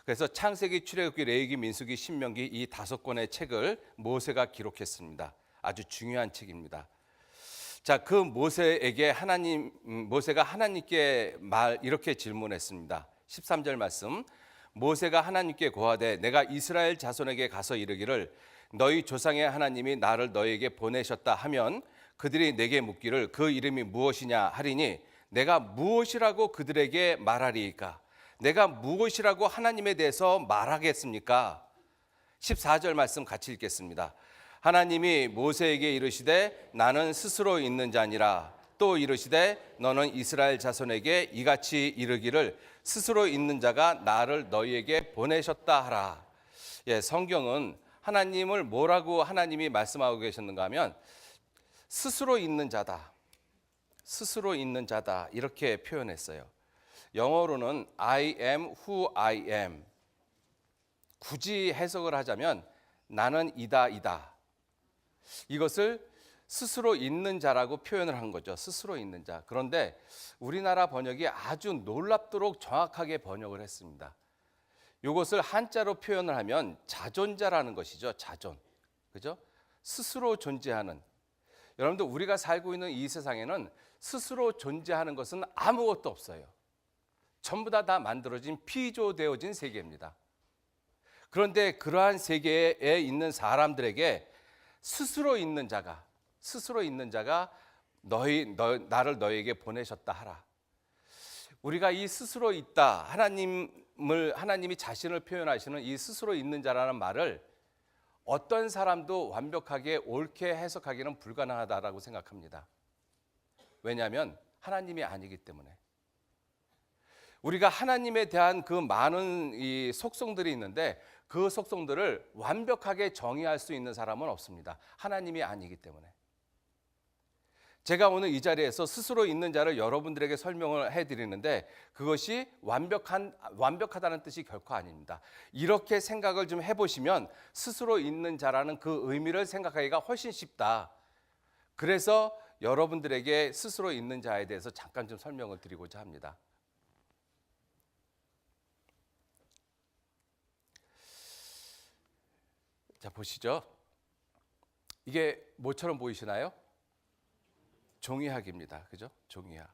그래서 창세기, 출애굽기, 레위기, 민수기, 신명기 이 5권의 책을 모세가 기록했습니다. 아주 중요한 책입니다. 자, 그 모세에게 모세가 하나님께 이렇게 질문했습니다. 13절 말씀. 모세가 하나님께 고하되 내가 이스라엘 자손에게 가서 이르기를 너희 조상의 하나님이 나를 너희에게 보내셨다 하면 그들이 내게 묻기를 그 이름이 무엇이냐 하리니 내가 무엇이라고 그들에게 말하리이까? 내가 무엇이라고 하나님에 대해서 말하겠습니까? 14절 말씀 같이 읽겠습니다. 하나님이 모세에게 이르시되 나는 스스로 있는 자니라. 또 이르시되 너는 이스라엘 자손에게 이같이 이르기를 스스로 있는 자가 나를 너희에게 보내셨다 하라. 예, 성경은 하나님을 뭐라고 하나님이 말씀하고 계셨는가 하면 스스로 있는 자다. 스스로 있는 자다. 이렇게 표현했어요. 영어로는 I am who I am. 굳이 해석을 하자면 나는 이다. 이것을 스스로 있는 자라고 표현을 한 거죠. 스스로 있는 자. 그런데 우리나라 번역이 아주 놀랍도록 정확하게 번역을 했습니다. 이것을 한자로 표현을 하면 자존자라는 것이죠. 자존. 그죠? 스스로 존재하는. 여러분들 우리가 살고 있는 이 세상에는 스스로 존재하는 것은 아무것도 없어요. 전부 다 만들어진 피조되어진 세계입니다. 그런데 그러한 세계에 있는 사람들에게 스스로 있는 자가 나를 너에게 보내셨다 하라. 우리가 이 스스로 있다, 하나님이 자신을 표현하시는 이 스스로 있는 자라는 말을 어떤 사람도 완벽하게 옳게 해석하기는 불가능하다라고 생각합니다. 왜냐하면 하나님이 아니기 때문에. 우리가 하나님에 대한 그 많은 이 속성들이 있는데 그 속성들을 완벽하게 정의할 수 있는 사람은 없습니다. 하나님이 아니기 때문에. 제가 오늘 이 자리에서 스스로 있는 자를 여러분들에게 설명을 해드리는데 그것이 완벽하다는 뜻이 결코 아닙니다. 이렇게 생각을 좀 해보시면 스스로 있는 자라는 그 의미를 생각하기가 훨씬 쉽다. 그래서 여러분들에게 스스로 있는 자에 대해서 잠깐 좀 설명을 드리고자 합니다. 자, 보시죠. 이게 뭐처럼 보이시나요? 종이학입니다. 그죠? 종이학.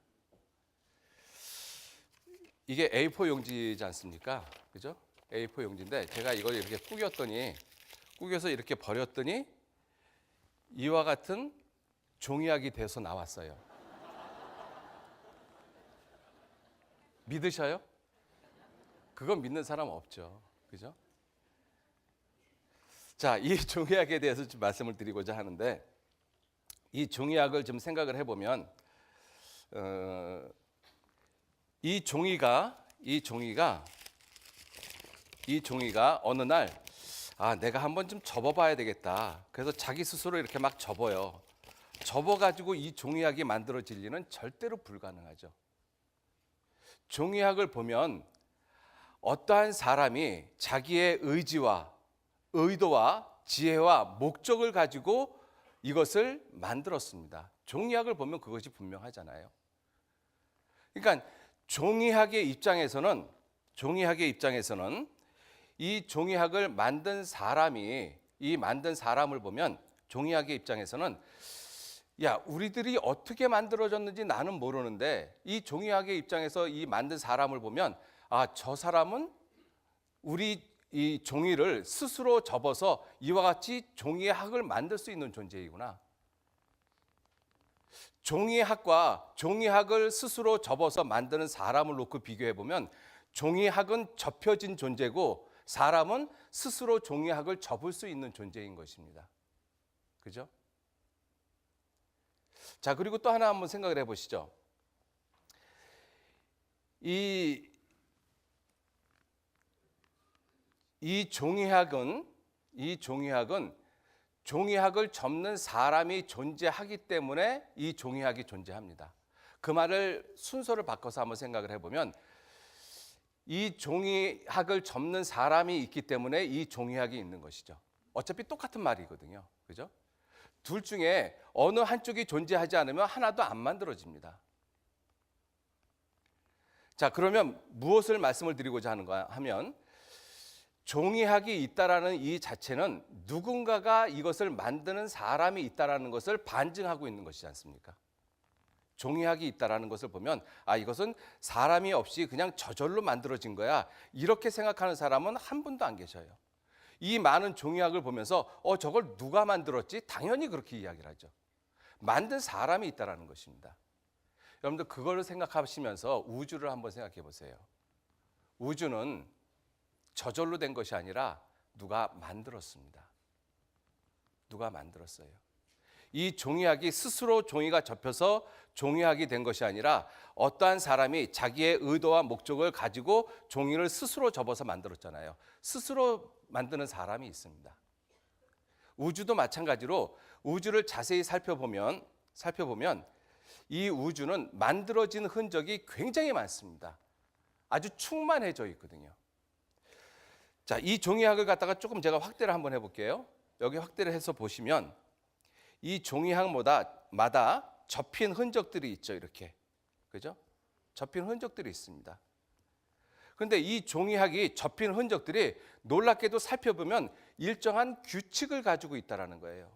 이게 A4 용지지 않습니까? 그죠? A4 용지인데 제가 이걸 이렇게 구겨서 이렇게 버렸더니 이와 같은 종이학이 돼서 나왔어요. 믿으셔요? 그건 믿는 사람 없죠. 그죠? 자, 이 종이학에 대해서 좀 말씀을 드리고자 하는데 이 종이학을 좀 생각을 해보면 이 종이가 어느 날 내가 한번 좀 접어봐야 되겠다. 그래서 자기 스스로 이렇게 막 접어요. 접어가지고 이 종이학이 만들어질 리는 절대로 불가능하죠. 종이학을 보면 어떠한 사람이 자기의 의지와 의도와 지혜와 목적을 가지고 이것을 만들었습니다. 종이학을 보면 그것이 분명하잖아요. 그러니까 종이학의 입장에서는 이 종이학을 만든 사람을 보면 종이학의 입장에서는 우리들이 어떻게 만들어졌는지 나는 모르는데 이 종이학의 입장에서 이 만든 사람을 보면 저 사람은 우리 이 종이를 스스로 접어서 이와 같이 종이학을 만들 수 있는 존재이구나. 종이학과 종이학을 스스로 접어서 만드는 사람을 놓고 비교해 보면 종이학은 접혀진 존재고 사람은 스스로 종이학을 접을 수 있는 존재인 것입니다. 그죠? 자, 그리고 또 하나 한번 생각을 해 보시죠. 이 종이학은 종이학을 접는 사람이 존재하기 때문에 이 종이학이 존재합니다. 그 말을 순서를 바꿔서 한번 생각을 해보면 이 종이학을 접는 사람이 있기 때문에 이 종이학이 있는 것이죠. 어차피 똑같은 말이거든요. 그죠? 둘 중에 어느 한쪽이 존재하지 않으면 하나도 안 만들어집니다. 자, 그러면 무엇을 말씀을 드리고자 하는가 하면 종이학이 있다라는 이 자체는 누군가가 이것을 만드는 사람이 있다라는 것을 반증하고 있는 것이지 않습니까? 종이학이 있다라는 것을 보면 이것은 사람이 없이 그냥 저절로 만들어진 거야. 이렇게 생각하는 사람은 한 분도 안 계셔요. 이 많은 종이학을 보면서 저걸 누가 만들었지? 당연히 그렇게 이야기를 하죠. 만든 사람이 있다라는 것입니다. 여러분들 그걸 생각하시면서 우주를 한번 생각해 보세요. 우주는 저절로 된 것이 아니라 누가 만들었습니다. 누가 만들었어요. 이 종이학이 스스로 종이가 접혀서 종이학이 된 것이 아니라 어떠한 사람이 자기의 의도와 목적을 가지고 종이를 스스로 접어서 만들었잖아요. 스스로 만드는 사람이 있습니다. 우주도 마찬가지로 우주를 자세히 살펴보면 이 우주는 만들어진 흔적이 굉장히 많습니다. 아주 충만해져 있거든요. 자, 이 종이학을 갖다가 조금 제가 확대를 한번 해볼게요. 여기 확대를 해서 보시면 이 종이학마다 접힌 흔적들이 있죠. 이렇게. 그죠? 접힌 흔적들이 있습니다. 그런데 이 종이학이 접힌 흔적들이 놀랍게도 살펴보면 일정한 규칙을 가지고 있다는 거예요.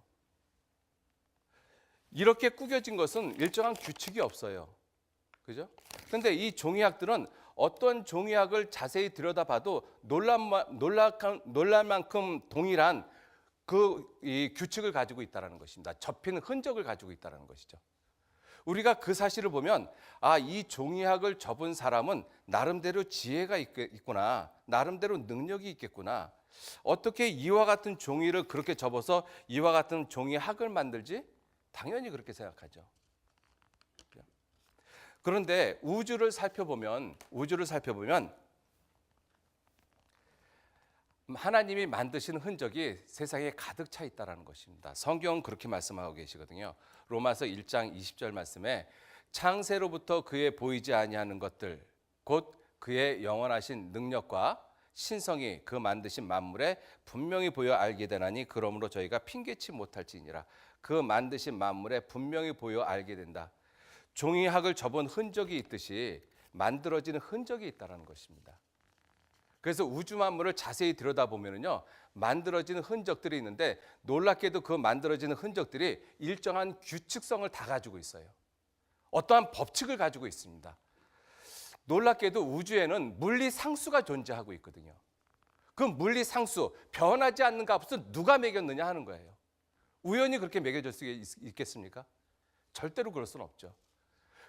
이렇게 꾸겨진 것은 일정한 규칙이 없어요. 그죠? 그런데 이 종이학들은 어떤 종이학을 자세히 들여다봐도 놀랄 만큼 동일한 이 규칙을 가지고 있다는 것입니다. 접히는 흔적을 가지고 있다는 것이죠. 우리가 그 사실을 보면 이 종이학을 접은 사람은 나름대로 지혜가 있구나. 나름대로 능력이 있겠구나. 어떻게 이와 같은 종이를 그렇게 접어서 이와 같은 종이학을 만들지? 당연히 그렇게 생각하죠. 그런데 우주를 살펴보면 하나님이 만드신 흔적이 세상에 가득 차 있다는 것입니다. 성경은 그렇게 말씀하고 계시거든요. 로마서 1장 20절 말씀에 창세로부터 그의 보이지 아니하는 것들 곧 그의 영원하신 능력과 신성이 그 만드신 만물에 분명히 보여 알게 되나니 그러므로 저희가 핑계치 못할지니라. 그 만드신 만물에 분명히 보여 알게 된다. 종이학을 접은 흔적이 있듯이 만들어지는 흔적이 있다는 것입니다. 그래서 우주 만물을 자세히 들여다보면요, 만들어지는 흔적들이 있는데 놀랍게도 그 만들어지는 흔적들이 일정한 규칙성을 다 가지고 있어요. 어떠한 법칙을 가지고 있습니다. 놀랍게도 우주에는 물리 상수가 존재하고 있거든요. 그 물리 상수, 변하지 않는 값은 누가 매겼느냐 하는 거예요. 우연히 그렇게 매겨질 수 있겠습니까? 절대로 그럴 수는 없죠.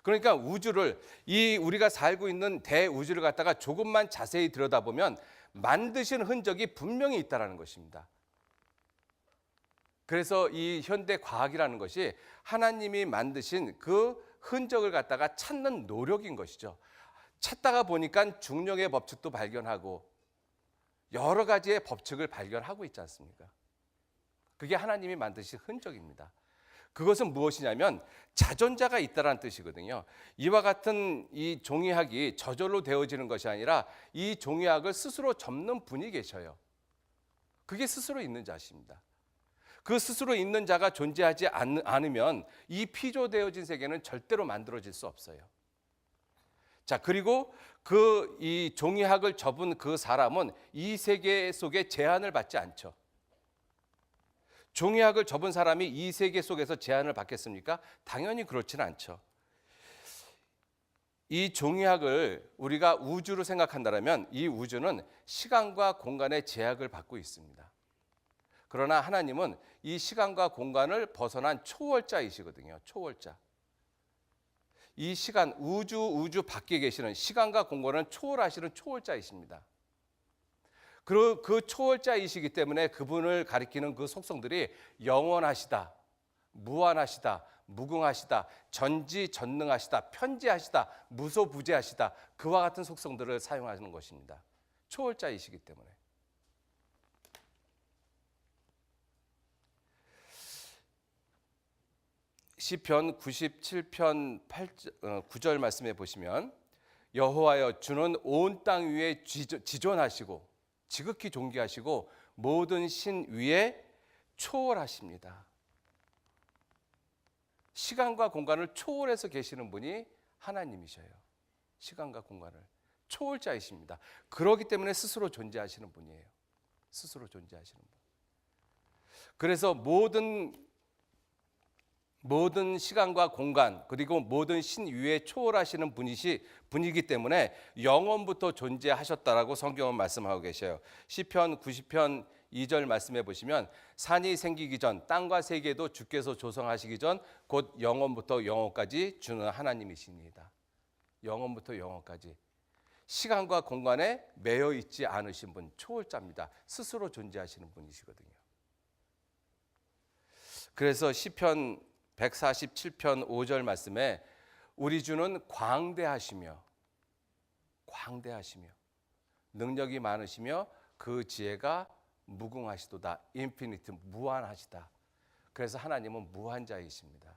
그러니까 우주를 우리가 살고 있는 대우주를 갖다가 조금만 자세히 들여다보면 만드신 흔적이 분명히 있다는 것입니다. 그래서 이 현대 과학이라는 것이 하나님이 만드신 그 흔적을 갖다가 찾는 노력인 것이죠. 찾다가 보니까 중력의 법칙도 발견하고 여러 가지의 법칙을 발견하고 있지 않습니까? 그게 하나님이 만드신 흔적입니다. 그것은 무엇이냐면 자존자가 있다라는 뜻이거든요. 이와 같은 이 종이학이 저절로 되어지는 것이 아니라 이 종이학을 스스로 접는 분이 계셔요. 그게 스스로 있는 자십니다. 그 스스로 있는 자가 존재하지 않으면 이 피조되어진 세계는 절대로 만들어질 수 없어요. 자, 그리고 이 종이학을 접은 그 사람은 이 세계 속에 제한을 받지 않죠. 종이학을 접은 사람이 이 세계 속에서 제한을 받겠습니까? 당연히 그렇지는 않죠. 이 종이학을 우리가 우주로 생각한다면 이 우주는 시간과 공간의 제약을 받고 있습니다. 그러나 하나님은 이 시간과 공간을 벗어난 초월자이시거든요. 초월자. 이 시간 우주 밖에 계시는 시간과 공간을 초월하시는 초월자이십니다. 그 초월자이시기 때문에 그분을 가리키는 그 속성들이 영원하시다, 무한하시다, 무궁하시다, 전지전능하시다, 편지하시다, 무소부재하시다, 그와 같은 속성들을 사용하는 것입니다. 초월자이시기 때문에. 시편 97편 9절 말씀에 보시면 여호와여 주는 온 땅 위에 지존하시고 지극히 존귀하시고 모든 신 위에 초월하십니다. 시간과 공간을 초월해서 계시는 분이 하나님이셔요. 시간과 공간을 초월자이십니다. 그렇기 때문에 스스로 존재하시는 분이에요. 스스로 존재하시는 분. 그래서 모든 시간과 공간 그리고 모든 신 위에 초월하시는 분이기 때문에 영원부터 존재하셨다라고 성경은 말씀하고 계셔요. 시편 90편 2절 말씀해 보시면 산이 생기기 전 땅과 세계도 주께서 조성하시기 전 곧 영원부터 영원까지 주는 하나님이십니다. 영원부터 영원까지 시간과 공간에 매여 있지 않으신 분, 초월자입니다. 스스로 존재하시는 분이시거든요. 그래서 시편 147편 5절 말씀에 우리 주는 광대하시며 능력이 많으시며 그 지혜가 무궁하시도다. 인피니트, 무한하시다. 그래서 하나님은 무한자이십니다.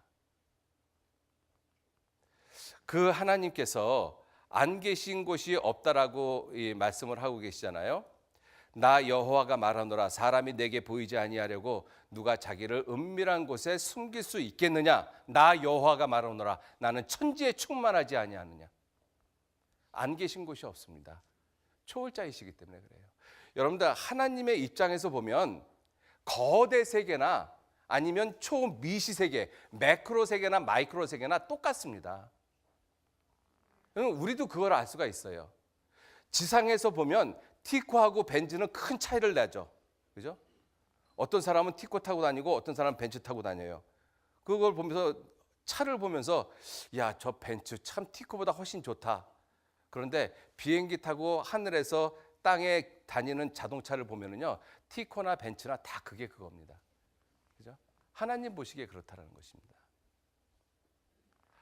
그 하나님께서 안 계신 곳이 없다라고 말씀을 하고 계시잖아요. 나 여호와가 말하노라 사람이 내게 보이지 아니하려고 누가 자기를 은밀한 곳에 숨길 수 있겠느냐. 나 여호와가 말하노라 나는 천지에 충만하지 아니하느냐. 안 계신 곳이 없습니다. 초월자이시기 때문에 그래요. 여러분들 하나님의 입장에서 보면 거대 세계나 아니면 초미시 세계, 매크로 세계나 마이크로 세계나 똑같습니다. 우리도 그걸 알 수가 있어요. 지상에서 보면 티코하고 벤츠는 큰 차이를 내죠. 그죠? 어떤 사람은 티코 타고 다니고 어떤 사람은 벤츠 타고 다녀요. 그걸 보면서 차를 보면서 야, 저 벤츠 참 티코보다 훨씬 좋다. 그런데 비행기 타고 하늘에서 땅에 다니는 자동차를 보면은요. 티코나 벤츠나 다 그게 그겁니다. 그죠? 하나님 보시기에 그렇다는 것입니다.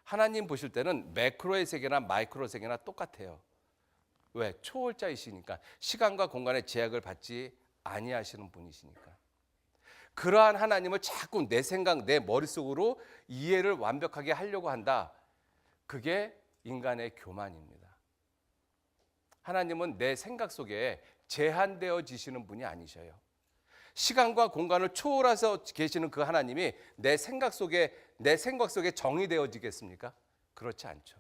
하나님 보실 때는 매크로의 세계나 마이크로 세계나 똑같아요. 왜? 초월자이시니까. 시간과 공간의 제약을 받지 아니하시는 분이시니까. 그러한 하나님을 자꾸 내 생각, 내 머릿속으로 이해를 완벽하게 하려고 한다. 그게 인간의 교만입니다. 하나님은 내 생각 속에 제한되어지시는 분이 아니셔요. 시간과 공간을 초월해서 계시는 그 하나님이 내 생각 속에 정의되어지겠습니까? 그렇지 않죠.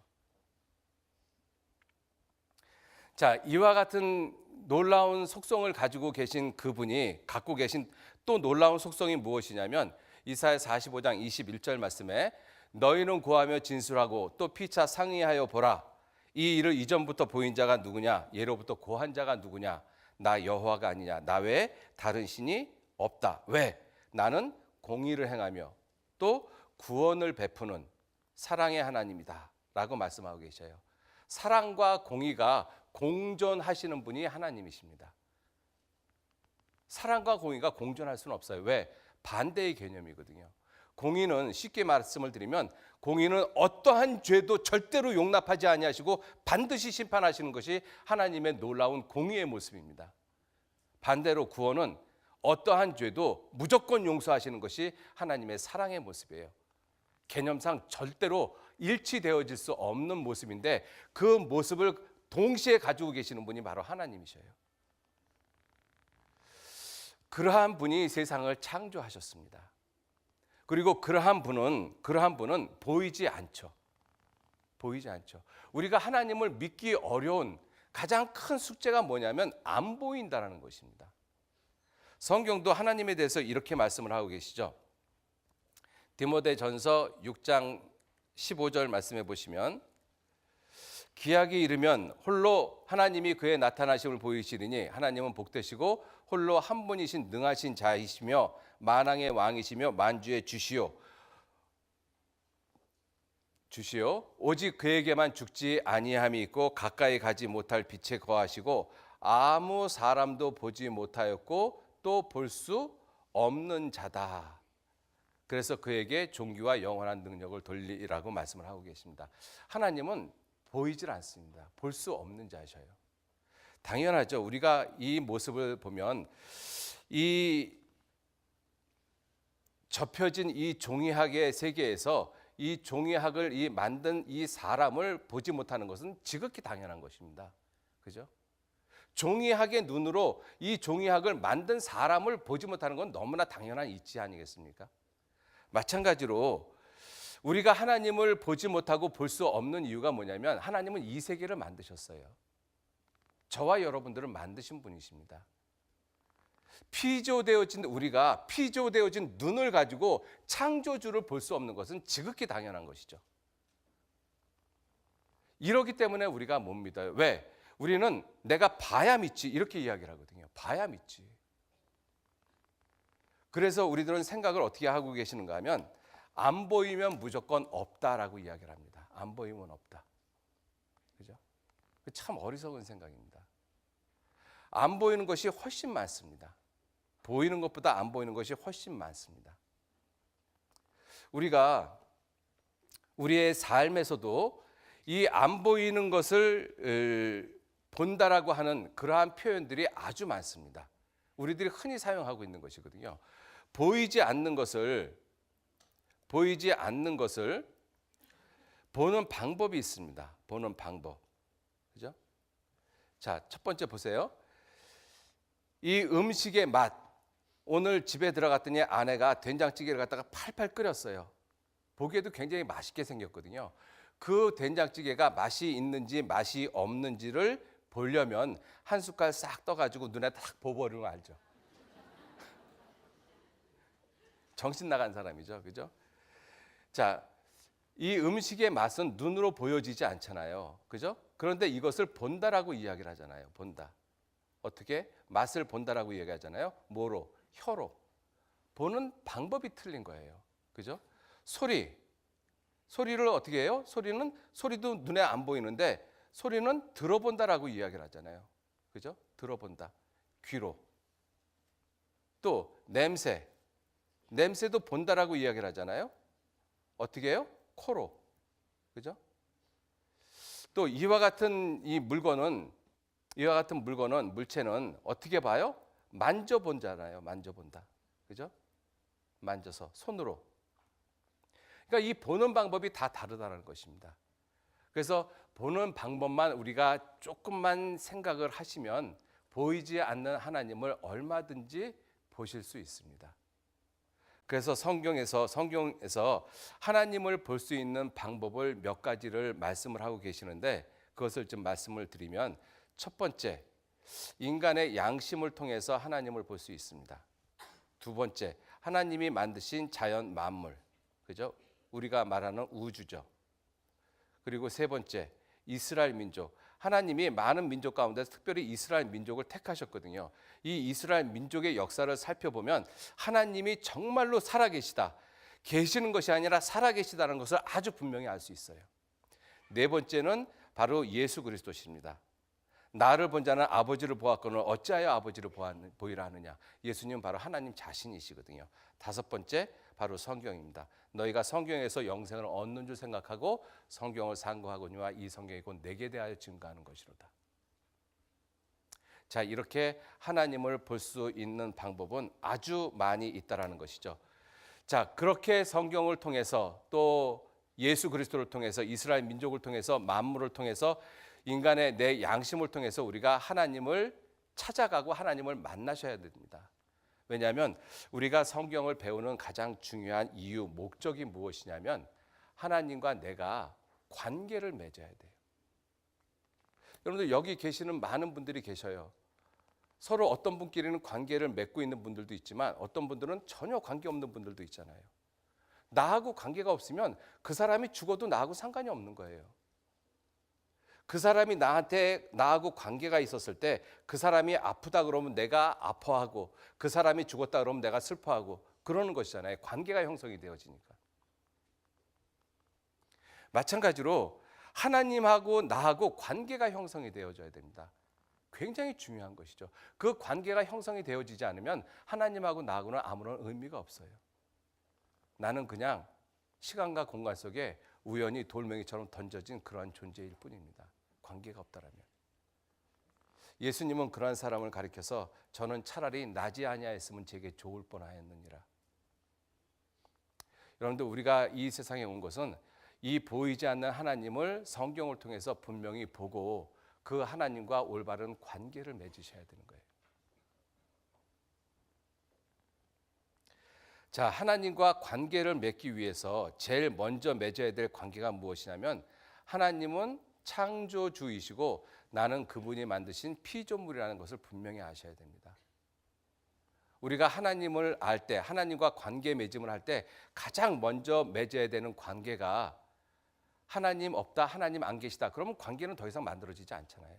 자, 이와 같은 놀라운 속성을 가지고 계신 그분이 갖고 계신 또 놀라운 속성이 무엇이냐면 이사야 45장 21절 말씀에 너희는 고하며 진술하고 또 피차 상의하여 보라. 이 일을 이전부터 보인 자가 누구냐? 예로부터 고한 자가 누구냐? 나 여호와가 아니냐? 나 외에 다른 신이 없다. 왜? 나는 공의를 행하며 또 구원을 베푸는 사랑의 하나님이다 라고 말씀하고 계셔요. 사랑과 공의가 공존하시는 분이 하나님이십니다. 사랑과 공의가 공존할 수는 없어요. 왜? 반대의 개념이거든요. 공의는 쉽게 말씀을 드리면 공의는 어떠한 죄도 절대로 용납하지 아니하시고 반드시 심판하시는 것이 하나님의 놀라운 공의의 모습입니다. 반대로 구원은 어떠한 죄도 무조건 용서하시는 것이 하나님의 사랑의 모습이에요. 개념상 절대로 일치되어질 수 없는 모습인데 그 모습을 동시에 가지고 계시는 분이 바로 하나님이셔요. 그러한 분이 세상을 창조하셨습니다. 그리고 그러한 분은 보이지 않죠. 보이지 않죠. 우리가 하나님을 믿기 어려운 가장 큰 숙제가 뭐냐면 안 보인다라는 것입니다. 성경도 하나님에 대해서 이렇게 말씀을 하고 계시죠. 디모데전서 6장 15절 말씀해 보시면 기약이 이르면 홀로 하나님이 그의 나타나심을 보이시리니 하나님은 복되시고 홀로 한 분이신 능하신 자이시며 만왕의 왕이시며 만주의 주시오 주시오 오직 그에게만 죽지 아니함이 있고 가까이 가지 못할 빛에 거하시고 아무 사람도 보지 못하였고 또 볼 수 없는 자다. 그래서 그에게 존귀와 영원한 능력을 돌리라고 말씀을 하고 계십니다. 하나님은 보이질 않습니다. 볼 수 없는 자셔요. 당연하죠. 우리가 이 모습을 보면 이 접혀진 이 종이학의 세계에서 이 종이학을 만든 이 사람을 보지 못하는 것은 지극히 당연한 것입니다. 그죠? 종이학의 눈으로 이 종이학을 만든 사람을 보지 못하는 건 너무나 당연한 이치 아니겠습니까? 마찬가지로 우리가 하나님을 보지 못하고 볼 수 없는 이유가 뭐냐면 하나님은 이 세계를 만드셨어요. 저와 여러분들을 만드신 분이십니다. 피조되어진 우리가 피조되어진 눈을 가지고 창조주를 볼 수 없는 것은 지극히 당연한 것이죠. 이러기 때문에 우리가 못 믿어요. 왜? 우리는 내가 봐야 믿지 이렇게 이야기를 하거든요. 봐야 믿지. 그래서 우리들은 생각을 어떻게 하고 계시는가 하면 안 보이면 무조건 없다라고 이야기를 합니다. 안 보이면 없다. 그죠? 참 어리석은 생각입니다. 안 보이는 것이 훨씬 많습니다. 보이는 것보다 안 보이는 것이 훨씬 많습니다. 우리가 우리의 삶에서도 이 안 보이는 것을 본다라고 하는 그러한 표현들이 아주 많습니다. 우리들이 흔히 사용하고 있는 것이거든요. 보이지 않는 것을 보는 방법이 있습니다. 보는 방법. 그죠? 자, 첫 번째 보세요. 이 음식의 맛. 오늘 집에 들어갔더니 아내가 된장찌개를 갖다가 팔팔 끓였어요. 보기에도 굉장히 맛있게 생겼거든요. 그 된장찌개가 맛이 있는지 맛이 없는지를 보려면 한 숟갈 싹 떠가지고 눈에 딱 보버리는 거 알죠? 정신 나간 사람이죠, 그죠? 자, 이 음식의 맛은 눈으로 보여지지 않잖아요, 그죠? 그런데 이것을 본다라고 이야기를 하잖아요, 본다. 어떻게? 맛을 본다라고 이야기하잖아요. 뭐로? 혀로. 보는 방법이 틀린 거예요, 그죠? 소리를 어떻게 해요? 소리도 눈에 안 보이는데 소리는 들어본다라고 이야기를 하잖아요, 그죠? 들어본다. 귀로. 또 냄새도 본다라고 이야기를 하잖아요. 어떻게 해요? 코로. 그죠? 또 이와 같은 물체는 어떻게 봐요? 만져본잖아요. 만져본다. 그죠? 만져서 손으로. 그러니까 이 보는 방법이 다 다르다는 것입니다. 그래서 보는 방법만 우리가 조금만 생각을 하시면 보이지 않는 하나님을 얼마든지 보실 수 있습니다. 그래서 성경에서 하나님을 볼 수 있는 방법을 몇 가지를 말씀을 하고 계시는데 그것을 좀 말씀을 드리면 첫 번째, 인간의 양심을 통해서 하나님을 볼 수 있습니다. 두 번째, 하나님이 만드신 자연 만물, 그죠? 우리가 말하는 우주죠. 그리고 세 번째, 이스라엘 민족. 하나님이 많은 민족 가운데 특별히 이스라엘 민족을 택하셨거든요. 이 이스라엘 민족의 역사를 살펴보면 하나님이 정말로 살아계시다. 계시는 것이 아니라 살아계시다는 것을 아주 분명히 알 수 있어요. 네 번째는 바로 예수 그리스도십니다. 나를 본 자는 아버지를 보았거늘 어찌하여 아버지를 보이라 하느냐. 예수님은 바로 하나님 자신이시거든요. 다섯 번째, 바로 성경입니다. 너희가 성경에서 영생을 얻는 줄 생각하고 성경을 상고하거니와 이 성경이 곧 내게 대하여 증거하는 것이로다. 자, 이렇게 하나님을 볼 수 있는 방법은 아주 많이 있다라는 것이죠. 자, 그렇게 성경을 통해서 또 예수 그리스도를 통해서 이스라엘 민족을 통해서 만물을 통해서 인간의 내 양심을 통해서 우리가 하나님을 찾아가고 하나님을 만나셔야 됩니다. 왜냐하면 우리가 성경을 배우는 가장 중요한 이유, 목적이 무엇이냐면 하나님과 내가 관계를 맺어야 돼요. 여러분들 여기 계시는 많은 분들이 계셔요. 서로 어떤 분끼리는 관계를 맺고 있는 분들도 있지만 어떤 분들은 전혀 관계 없는 분들도 있잖아요. 나하고 관계가 없으면 그 사람이 죽어도 나하고 상관이 없는 거예요. 그 사람이 나하고 관계가 있었을 때 그 사람이 아프다 그러면 내가 아파하고 그 사람이 죽었다 그러면 내가 슬퍼하고 그러는 것이잖아요. 관계가 형성이 되어지니까. 마찬가지로 하나님하고 나하고 관계가 형성이 되어져야 됩니다. 굉장히 중요한 것이죠. 그 관계가 형성이 되어지지 않으면 하나님하고 나하고는 아무런 의미가 없어요. 나는 그냥 시간과 공간 속에 우연히 돌멩이처럼 던져진 그러한 존재일 뿐입니다. 관계가 없다라면. 예수님은 그러한 사람을 가리켜서 저는 차라리 나지 아니하였으면 제게 좋을 뻔하였느니라. 여러분들, 우리가 이 세상에 온 것은 이 보이지 않는 하나님을 성경을 통해서 분명히 보고 그 하나님과 올바른 관계를 맺으셔야 되는 거예요. 자, 하나님과 관계를 맺기 위해서 제일 먼저 맺어야 될 관계가 무엇이냐면, 하나님은 창조주이시고 나는 그분이 만드신 피조물이라는 것을 분명히 아셔야 됩니다. 우리가 하나님을 알 때, 하나님과 관계 맺음을 할 때 가장 먼저 맺어야 되는 관계가 하나님 없다, 하나님 안 계시다. 그러면 관계는 더 이상 만들어지지 않잖아요.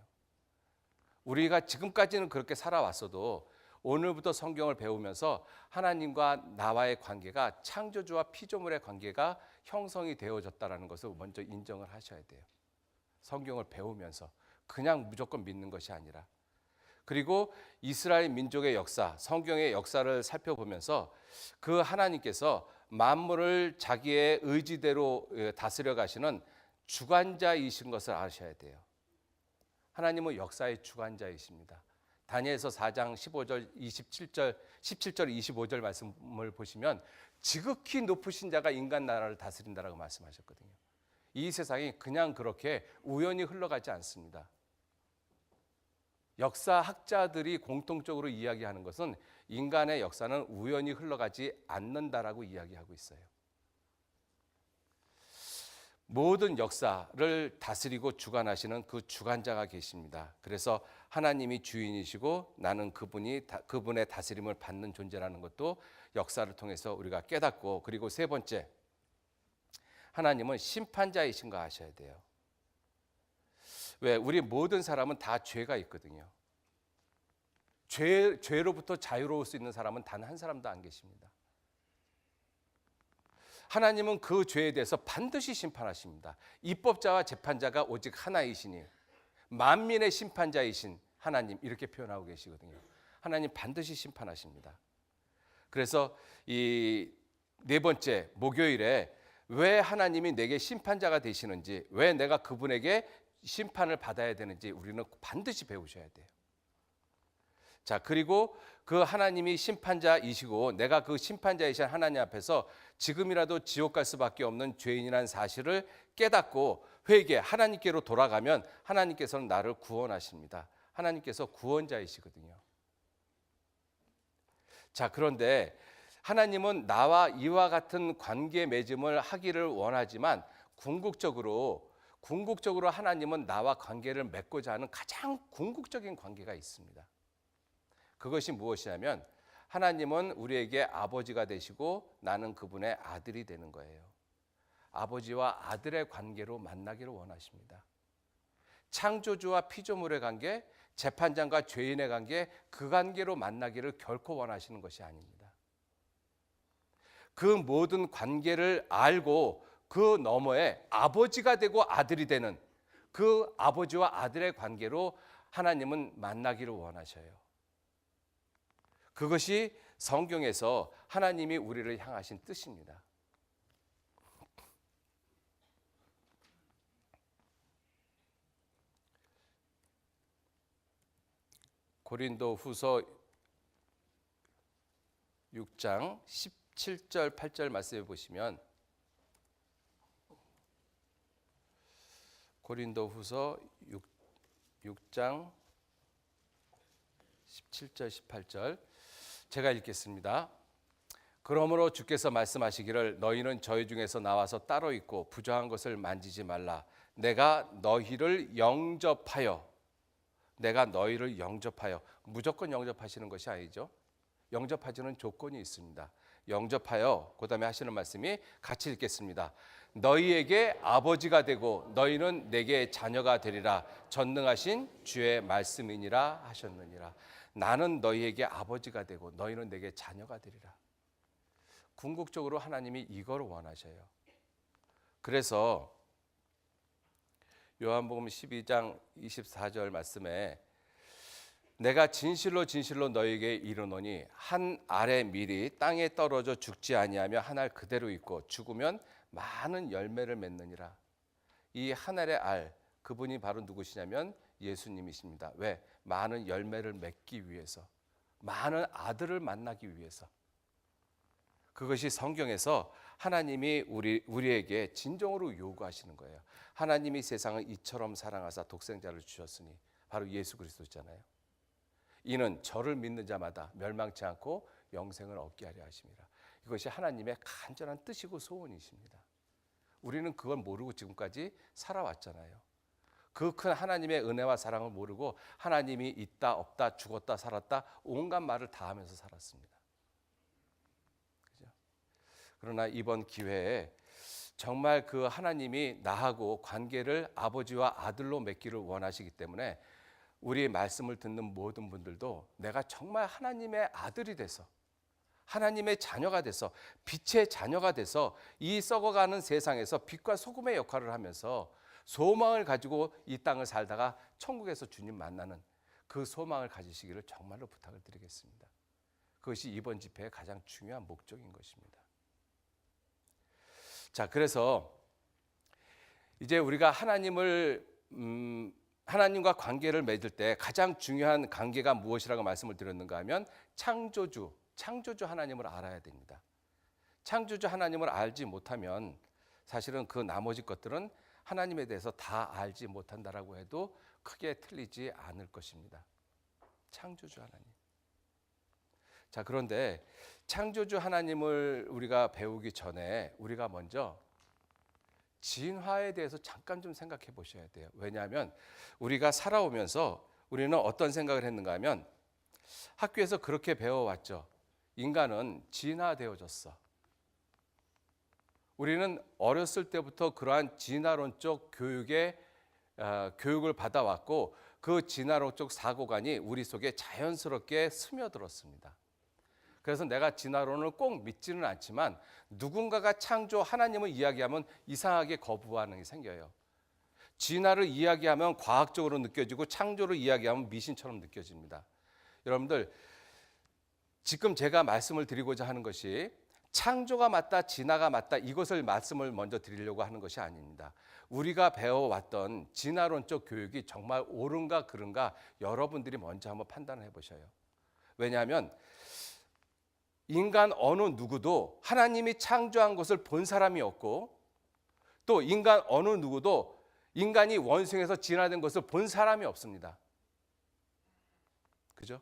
우리가 지금까지는 그렇게 살아왔어도 오늘부터 성경을 배우면서 하나님과 나와의 관계가 창조주와 피조물의 관계가 형성이 되어졌다는 것을 먼저 인정을 하셔야 돼요. 성경을 배우면서 그냥 무조건 믿는 것이 아니라. 그리고 이스라엘 민족의 역사, 성경의 역사를 살펴보면서 그 하나님께서 만물을 자기의 의지대로 다스려 가시는 주관자이신 것을 아셔야 돼요. 하나님은 역사의 주관자이십니다. 다니엘서 4장 15절, 17절 25절 말씀을 보시면 지극히 높으신 자가 인간 나라를 다스린다라고 말씀하셨거든요. 이 세상이 그냥 그렇게 우연히 흘러가지 않습니다. 역사학자들이 공통적으로 이야기하는 것은 인간의 역사는 우연히 흘러가지 않는다라고 이야기하고 있어요. 모든 역사를 다스리고 주관하시는 그 주관자가 계십니다. 그래서 하나님이 주인이시고 나는 그분의 다스림을 받는 존재라는 것도 역사를 통해서 우리가 깨닫고, 그리고 세 번째, 하나님은 심판자이신 거 아셔야 돼요. 왜? 우리 모든 사람은 다 죄가 있거든요. 죄로부터 자유로울 수 있는 사람은 단 한 사람도 안 계십니다. 하나님은 그 죄에 대해서 반드시 심판하십니다. 입법자와 재판자가 오직 하나이시니 만민의 심판자이신 하나님, 이렇게 표현하고 계시거든요. 하나님 반드시 심판하십니다. 그래서 이 네 번째 목요일에 왜 하나님이 내게 심판자가 되시는지, 왜 내가 그분에게 심판을 받아야 되는지 우리는 반드시 배우셔야 돼요. 자, 그리고 그 하나님이 심판자이시고 내가 그 심판자이신 하나님 앞에서 지금이라도 지옥 갈 수밖에 없는 죄인이라는 사실을 깨닫고 회개, 하나님께로 돌아가면 하나님께서는 나를 구원하십니다. 하나님께서 구원자이시거든요. 자, 그런데 하나님은 나와 이와 같은 관계 맺음을 하기를 원하지만 궁극적으로 하나님은 나와 관계를 맺고자 하는 가장 궁극적인 관계가 있습니다. 그것이 무엇이냐면 하나님은 우리에게 아버지가 되시고 나는 그분의 아들이 되는 거예요. 아버지와 아들의 관계로 만나기를 원하십니다. 창조주와 피조물의 관계, 재판장과 죄인의 관계, 그 관계로 만나기를 결코 원하시는 것이 아닙니다. 그 모든 관계를 알고 그 너머에 아버지가 되고 아들이 되는 그 아버지와 아들의 관계로 하나님은 만나기를 원하셔요. 그것이 성경에서 하나님이 우리를 향하신 뜻입니다. 고린도후서 6장 17절 8절 말씀해 보시면, 고린도후서 6장 17절 18절 제가 읽겠습니다. 그러므로 주께서 말씀하시기를 너희는 저희 중에서 나와서 따로 있고 부정한 것을 만지지 말라. 내가 너희를 영접하여, 무조건 영접하시는 것이 아니죠. 영접하지는 조건이 있습니다. 영접하여, 그 다음에 하시는 말씀이 같이 읽겠습니다. 너희에게 아버지가 되고 너희는 내게 자녀가 되리라. 전능하신 주의 말씀이니라 하셨느니라. 나는 너희에게 아버지가 되고 너희는 내게 자녀가 되리라. 궁극적으로 하나님이 이걸 원하셔요. 그래서 요한복음 12장 24절 말씀에 내가 진실로 진실로 너에게 이르노니 한 알의 밀이 땅에 떨어져 죽지 아니하며 한 알 그대로 있고 죽으면 많은 열매를 맺느니라. 이 한 알의 알, 그분이 바로 누구시냐면 예수님이십니다. 왜? 많은 열매를 맺기 위해서, 많은 아들을 만나기 위해서. 그것이 성경에서 하나님이 우리에게 진정으로 요구하시는 거예요. 하나님이 세상을 이처럼 사랑하사 독생자를 주셨으니 바로 예수 그리스도잖아요. 이는 저를 믿는 자마다 멸망치 않고 영생을 얻게 하려 하심이라. 이것이 하나님의 간절한 뜻이고 소원이십니다. 우리는 그걸 모르고 지금까지 살아왔잖아요. 그 큰 하나님의 은혜와 사랑을 모르고 하나님이 있다 없다 죽었다 살았다 온갖 말을 다 하면서 살았습니다. 그죠? 그러나 이번 기회에 정말 그 하나님이 나하고 관계를 아버지와 아들로 맺기를 원하시기 때문에 우리의 말씀을 듣는 모든 분들도 내가 정말 하나님의 아들이 돼서 하나님의 자녀가 돼서 빛의 자녀가 돼서 이 썩어가는 세상에서 빛과 소금의 역할을 하면서 소망을 가지고 이 땅을 살다가 천국에서 주님 만나는 그 소망을 가지시기를 정말로 부탁을 드리겠습니다. 그것이 이번 집회의 가장 중요한 목적인 것입니다. 자, 그래서 이제 우리가 하나님과 관계를 맺을 때 가장 중요한 관계가 무엇이라고 말씀을 드렸는가 하면 창조주 하나님을 알아야 됩니다. 창조주 하나님을 알지 못하면 사실은 그 나머지 것들은 하나님에 대해서 다 알지 못한다라고 해도 크게 틀리지 않을 것입니다. 창조주 하나님. 자, 그런데 창조주 하나님을 우리가 배우기 전에 우리가 먼저 진화에 대해서 잠깐 좀 생각해 보셔야 돼요. 왜냐하면 우리가 살아오면서 우리는 어떤 생각을 했는가 하면 학교에서 그렇게 배워왔죠. 인간은 진화되어졌어. 우리는 어렸을 때부터 그러한 진화론적 교육을 받아왔고 그 진화론적 사고관이 우리 속에 자연스럽게 스며들었습니다. 그래서 내가 진화론을 꼭 믿지는 않지만 누군가가 창조 하나님을 이야기하면 이상하게 거부 반응이 생겨요. 진화를 이야기하면 과학적으로 느껴지고 창조를 이야기하면 미신처럼 느껴집니다. 여러분들, 지금 제가 말씀을 드리고자 하는 것이 창조가 맞다, 진화가 맞다 이것을 말씀을 먼저 드리려고 하는 것이 아닙니다. 우리가 배워왔던 진화론적 교육이 정말 옳은가 그른가 여러분들이 먼저 한번 판단을 해보셔요. 왜냐하면 인간 어느 누구도 하나님이 창조한 것을 본 사람이 없고 또 인간 어느 누구도 인간이 원숭이에서 진화된 것을 본 사람이 없습니다. 그죠?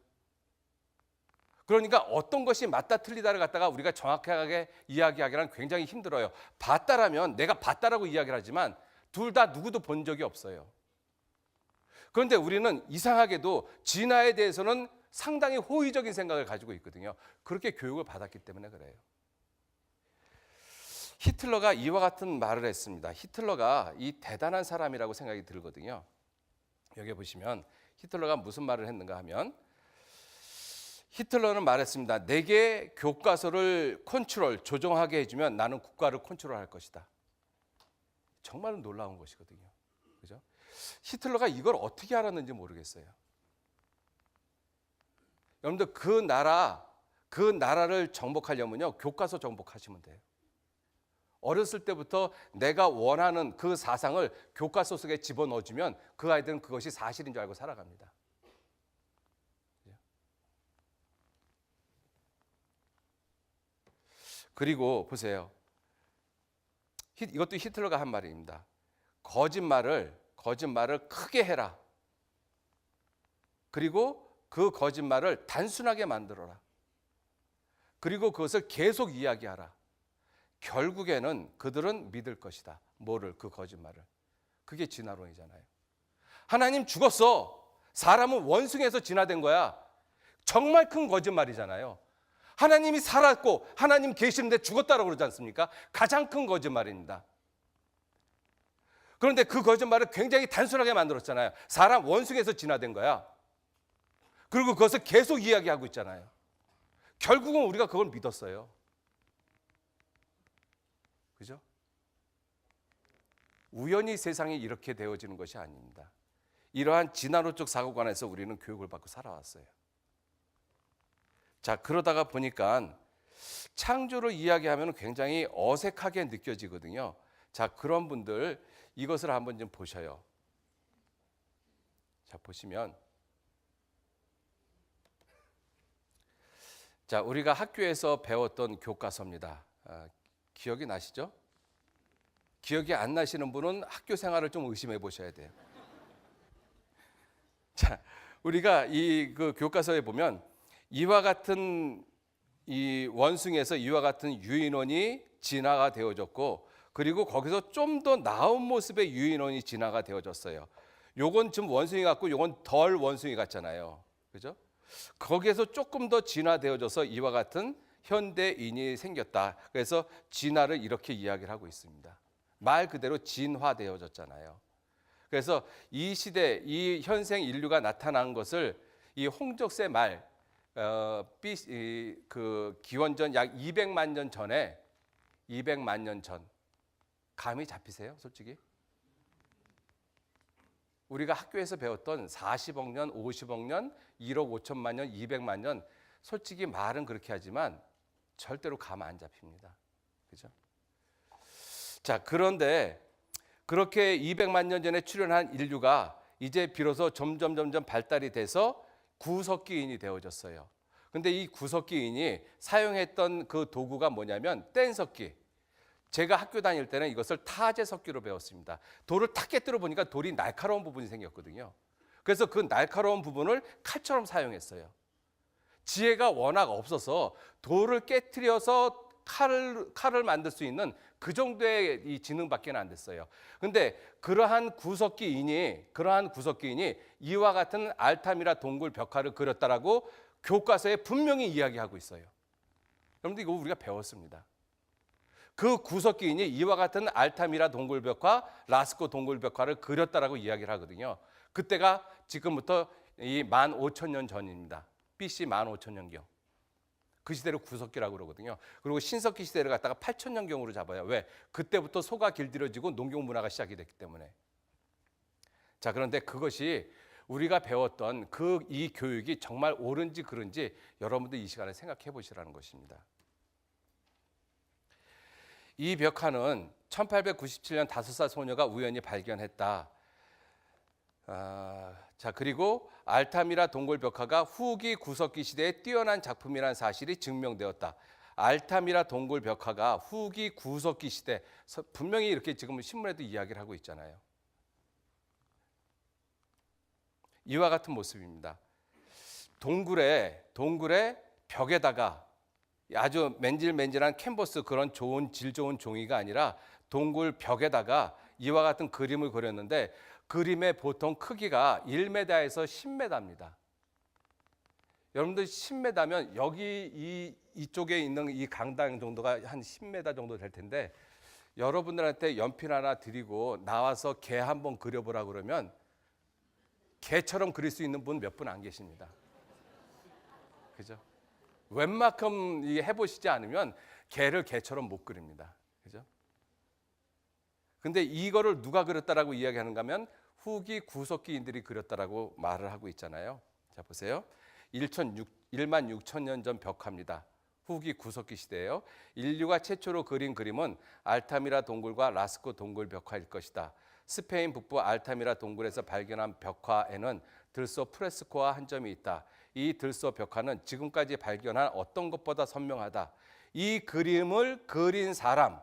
그러니까 어떤 것이 맞다 틀리다를 갖다가 우리가 정확하게 이야기하기란 굉장히 힘들어요. 봤다라면 내가 봤다라고 이야기를 하지만 둘 다 누구도 본 적이 없어요. 그런데 우리는 이상하게도 진화에 대해서는 상당히 호의적인 생각을 가지고 있거든요. 그렇게 교육을 받았기 때문에 그래요. 히틀러가 이와 같은 말을 했습니다. 히틀러가 이 대단한 사람이라고 생각이 들거든요. 여기 보시면 히틀러가 무슨 말을 했는가 하면 히틀러는 말했습니다. 내게 교과서를 조정하게 해주면 나는 국가를 컨트롤할 것이다. 정말 놀라운 것이거든요. 그죠? 히틀러가 이걸 어떻게 알았는지 모르겠어요. 여러분들 그 나라를 정복하려면요 교과서 정복하시면 돼요. 어렸을 때부터 내가 원하는 그 사상을 교과서 속에 집어넣어주면 그 아이들은 그것이 사실인 줄 알고 살아갑니다. 그리고 보세요. 이것도 히틀러가 한 말입니다. 거짓말을 크게 해라. 그리고 그 거짓말을 단순하게 만들어라. 그리고 그것을 계속 이야기하라. 결국에는 그들은 믿을 것이다. 뭐를? 그 거짓말을. 그게 진화론이잖아요. 하나님 죽었어. 사람은 원숭이에서 진화된 거야. 정말 큰 거짓말이잖아요. 하나님이 살았고 하나님 계시는데 죽었다라고 그러지 않습니까? 가장 큰 거짓말입니다. 그런데 그 거짓말을 굉장히 단순하게 만들었잖아요. 사람 원숭이에서 진화된 거야. 그리고 그것을 계속 이야기하고 있잖아요. 결국은 우리가 그걸 믿었어요. 그죠? 우연히 세상이 이렇게 되어지는 것이 아닙니다. 이러한 진화론적 사고관에서 우리는 교육을 받고 살아왔어요. 자, 그러다가 보니까 창조를 이야기하면 굉장히 어색하게 느껴지거든요. 자, 그런 분들 이것을 한번 좀 보셔요. 자, 보시면 자, 우리가 학교에서 배웠던 교과서입니다. 기억이 나시죠? 기억이 안 나시는 분은 학교 생활을 좀 의심해 보셔야 돼요. 자, 우리가 그 교과서에 보면 이와 같은 이 원숭이에서 이와 같은 유인원이 진화가 되어졌고, 그리고 거기서 좀 더 나은 모습의 유인원이 진화가 되어졌어요. 요건 좀 원숭이 같고 요건 덜 원숭이 같잖아요. 그죠? 거기에서 조금 더 진화되어져서 이와 같은 현대인이 생겼다. 그래서 진화를 이렇게 이야기를 하고 있습니다. 말 그대로 진화되어졌잖아요. 그래서 이 시대, 이 현생 인류가 나타난 것을 이 홍적세 말, 그 기원전 약 200만 년 전에 200만 년 전 감이 잡히세요? 솔직히 우리가 학교에서 배웠던 40억 년, 50억 년, 1억 5천만 년, 200만 년 솔직히 말은 그렇게 하지만 절대로 감 안 잡힙니다. 그죠? 자, 그런데 그렇게 200만 년 전에 출현한 인류가 이제 비로소 점점 발달이 돼서 구석기인이 되어졌어요. 근데 이 구석기인이 사용했던 그 도구가 뭐냐면 뗀석기. 제가 학교 다닐 때는 이것을 타제석기로 배웠습니다. 돌을 탁 깨뜨려 보니까 돌이 날카로운 부분이 생겼거든요. 그래서 그 날카로운 부분을 칼처럼 사용했어요. 지혜가 워낙 없어서 돌을 깨뜨려서 칼을 만들 수 있는 그 정도의 이 지능밖에 안 됐어요. 근데 그러한 구석기인이 이와 같은 알타미라 동굴 벽화를 그렸다라고 교과서에 분명히 이야기하고 있어요. 여러분들 이거 우리가 배웠습니다. 그 구석기인이 이와 같은 알타미라 동굴벽화, 라스코 동굴벽화를 그렸다라고 이야기를 하거든요. 그때가 지금부터 이 15,000년 전입니다. BC 15,000년경. 그 시대를 구석기라고 그러거든요. 그리고 신석기 시대를 갖다가 8,000년경으로 잡아요. 왜? 그때부터 소가 길들여지고 농경 문화가 시작이 됐기 때문에. 자, 그런데 그것이 우리가 배웠던 이 교육이 정말 옳은지 그른지 여러분들 이 시간에 생각해 보시라는 것입니다. 이 벽화는 1897년 5살 소녀가 우연히 발견했다. 자, 그리고 알타미라 동굴 벽화가 후기 구석기 시대에 뛰어난 작품이라는 사실이 증명되었다. 알타미라 동굴 벽화가 후기 구석기 시대, 분명히 이렇게 지금 신문에도 이야기를 하고 있잖아요. 이와 같은 모습입니다. 동굴의 벽에다가 아주 맨질맨질한 캔버스, 그런 질 좋은 종이가 아니라 동굴 벽에다가 이와 같은 그림을 그렸는데 그림의 보통 크기가 1m에서 10m입니다. 여러분들 10m면 여기 이쪽에 있는 이 강당 정도가 한 10m 정도 될 텐데, 여러분들한테 연필 하나 드리고 나와서 개 한번 그려보라 그러면 개처럼 그릴 수 있는 분 몇 분 안 계십니다. 그죠? 웬만큼 해보시지 않으면 개를 개처럼 못 그립니다. 그죠? 근데 이거를 누가 그렸다라고 이야기하는가 하면 후기 구석기인들이 그렸다라고 말을 하고 있잖아요. 자, 보세요. 16,000년 전 벽화입니다. 후기 구석기 시대예요. 인류가 최초로 그린 그림은 알타미라 동굴과 라스코 동굴 벽화일 것이다. 스페인 북부 알타미라 동굴에서 발견한 벽화에는 들소 프레스코와 한 점이 있다. 이 들소 벽화는 지금까지 발견한 어떤 것보다 선명하다. 이 그림을 그린 사람,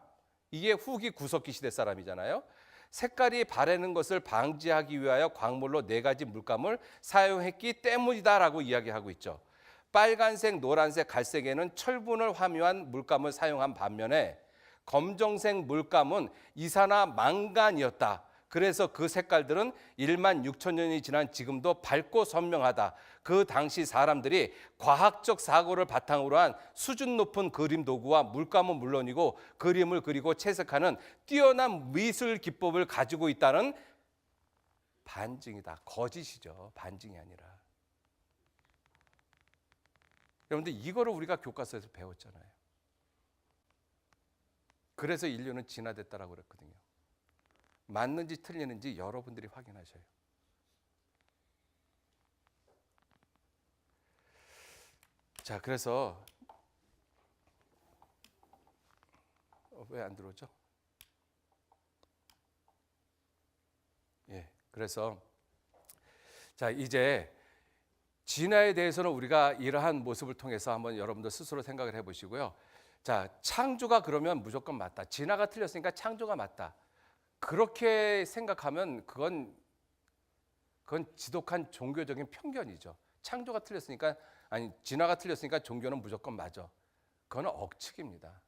이게 후기 구석기 시대 사람이잖아요. 색깔이 바래는 것을 방지하기 위하여 광물로 4가지 물감을 사용했기 때문이다라고 이야기하고 있죠. 빨간색, 노란색, 갈색에는 철분을 함유한 물감을 사용한 반면에 검정색 물감은 이산화망간이었다. 그래서 그 색깔들은 16,000년이 지난 지금도 밝고 선명하다. 그 당시 사람들이 과학적 사고를 바탕으로 한 수준 높은 그림 도구와 물감은 물론이고 그림을 그리고 채색하는 뛰어난 미술 기법을 가지고 있다는 반증이다. 거짓이죠. 반증이 아니라. 여러분들 이거를 우리가 교과서에서 배웠잖아요. 그래서 인류는 진화됐다라고 그랬거든요. 맞는지 틀리는지 여러분들이 확인하셔요. 자, 그래서 왜 안 들어오죠? 예, 그래서 자, 이제 진화에 대해서는 우리가 이러한 모습을 통해서 한번 여러분들 스스로 생각을 해보시고요. 자, 창조가 그러면 무조건 맞다. 진화가 틀렸으니까 창조가 맞다. 그렇게 생각하면 그건 지독한 종교적인 편견이죠. 창조가 틀렸으니까, 아니 진화가 틀렸으니까 종교는 무조건 맞아. 그건 억측입니다.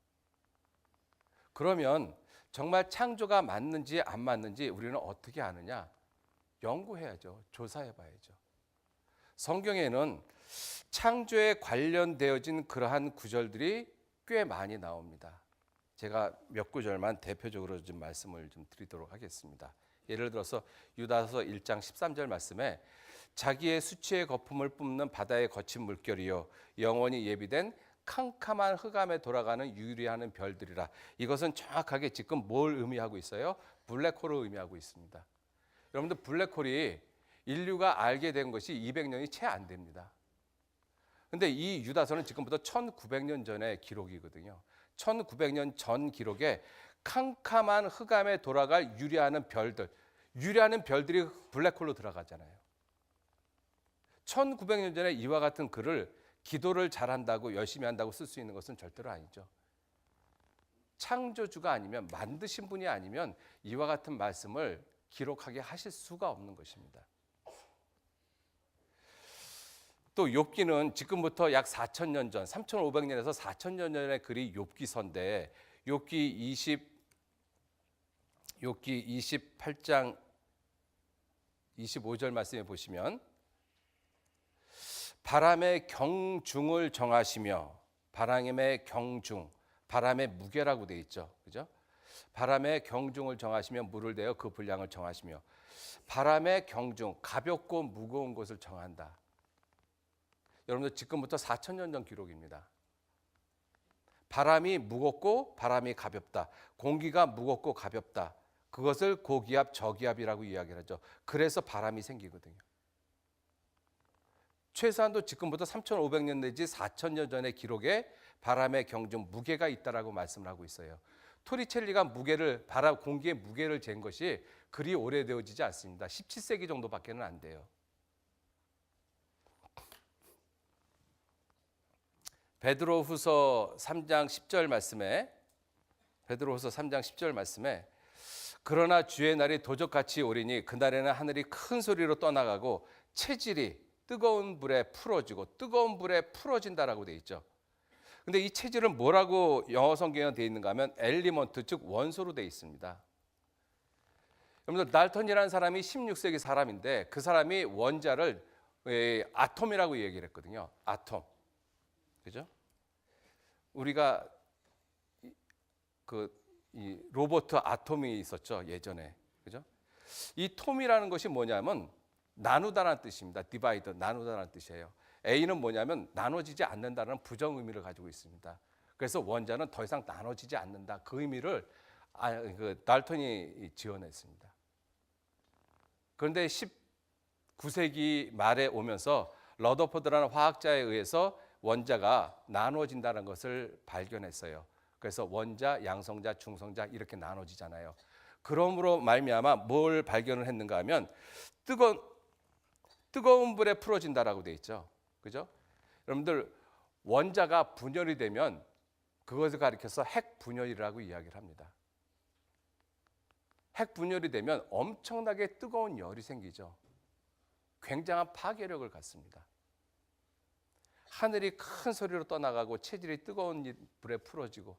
그러면 정말 창조가 맞는지 안 맞는지 우리는 어떻게 아느냐? 연구해야죠. 조사해봐야죠. 성경에는 창조에 관련되어진 그러한 구절들이 꽤 많이 나옵니다. 제가 몇 구절만 대표적으로 좀 말씀을 좀 드리도록 하겠습니다. 예를 들어서 유다서 1장 13절 말씀에 자기의 수치의 거품을 뿜는 바다의 거친 물결이요 영원히 예비된 캄캄한 흑암에 돌아가는 유리하는 별들이라. 이것은 정확하게 지금 뭘 의미하고 있어요? 블랙홀을 의미하고 있습니다. 여러분들 블랙홀이 인류가 알게 된 것이 200년이 채 안 됩니다. 근데 이 유다서는 지금부터 1900년 전의 기록이거든요. 1900년 전 기록에 캄캄한 흑암에 돌아갈 유리하는 별들이 블랙홀로 들어가잖아요. 1900년 전에 이와 같은 글을 기도를 잘한다고 열심히 한다고 쓸 수 있는 것은 절대로 아니죠. 창조주가 아니면, 만드신 분이 아니면 이와 같은 말씀을 기록하게 하실 수가 없는 것입니다. 또 욥기는 지금부터 약 4,000년 전, 3,500년에서 4,000년 전의 글이 욥기서인데 욥기 28장 25절 말씀에 보시면 바람의 경중을 정하시며, 바람의 경중, 바람의 무게라고 되어 있죠. 그죠? 바람의 경중을 정하시며 물을 대어 그 분량을 정하시며, 바람의 경중, 가볍고 무거운 것을 정한다. 여러분들 지금부터 4,000년 전 기록입니다. 바람이 무겁고 바람이 가볍다. 공기가 무겁고 가볍다. 그것을 고기압, 저기압이라고 이야기를 하죠. 그래서 바람이 생기거든요. 최소한도 지금부터 3,500년 내지 4,000년 전의 기록에 바람의 경중, 무게가 있다라고 말씀을 하고 있어요. 토리첼리가 공기의 무게를 잰 것이 그리 오래되어지지 않습니다. 17세기 정도밖에는 안 돼요. 베드로후서 3장 10절 말씀에 그러나 주의 날이 도적같이 오리니 그날에는 하늘이 큰 소리로 떠나가고 체질이 뜨거운 불에 풀어진다라고 돼 있죠. 근데 이 체질은 뭐라고 영어 성경에 돼 있는가 하면 엘리먼트, 즉 원소로 돼 있습니다. 여러분들 달턴이라는 사람이 16세기 사람인데 그 사람이 원자를 아톰이라고 얘기를 했거든요. 아톰. 그죠? 우리가 이 로버트 아톰이 있었죠, 예전에. 그죠? 이 톰이라는 것이 뭐냐면 나누다라는 뜻입니다. 디바이더, 나누다라는 뜻이에요. A는 뭐냐면 나눠지지 않는다는 부정 의미를 가지고 있습니다. 그래서 원자는 더 이상 나눠지지 않는다. 그 의미를 달턴이 지어냈습니다. 그런데 19세기 말에 오면서 러더포드라는 화학자에 의해서 원자가 나눠진다는 것을 발견했어요. 그래서 원자, 양성자, 중성자 이렇게 나눠지잖아요. 그러므로 말미암아 뭘 발견을 했는가 하면 뜨거운 불에 풀어진다라고 돼 있죠. 그죠? 여러분들 원자가 분열이 되면 그것을 가리켜서 핵 분열이라고 이야기를 합니다. 핵 분열이 되면 엄청나게 뜨거운 열이 생기죠. 굉장한 파괴력을 갖습니다. 하늘이 큰 소리로 떠나가고 체질이 뜨거운 불에 풀어지고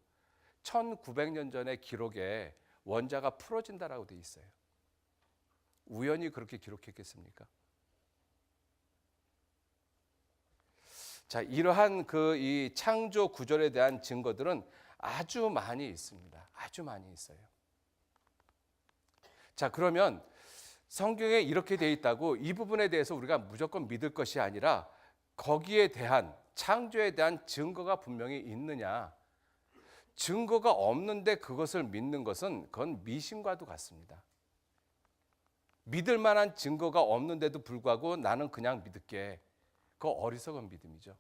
1900년 전의 기록에 원자가 풀어진다라고 돼 있어요. 우연히 그렇게 기록했겠습니까? 자, 이러한 이 창조 구절에 대한 증거들은 아주 많이 있습니다. 아주 많이 있어요. 자, 그러면 성경에 이렇게 돼 있다고 이 부분에 대해서 우리가 무조건 믿을 것이 아니라 거기에 대한 창조에 대한 증거가 분명히 있느냐? 증거가 없는데 그것을 믿는 것은 그건 미신과도 같습니다. 믿을 만한 증거가 없는데도 불구하고 나는 그냥 믿을게. 그거 어리석은 믿음이죠.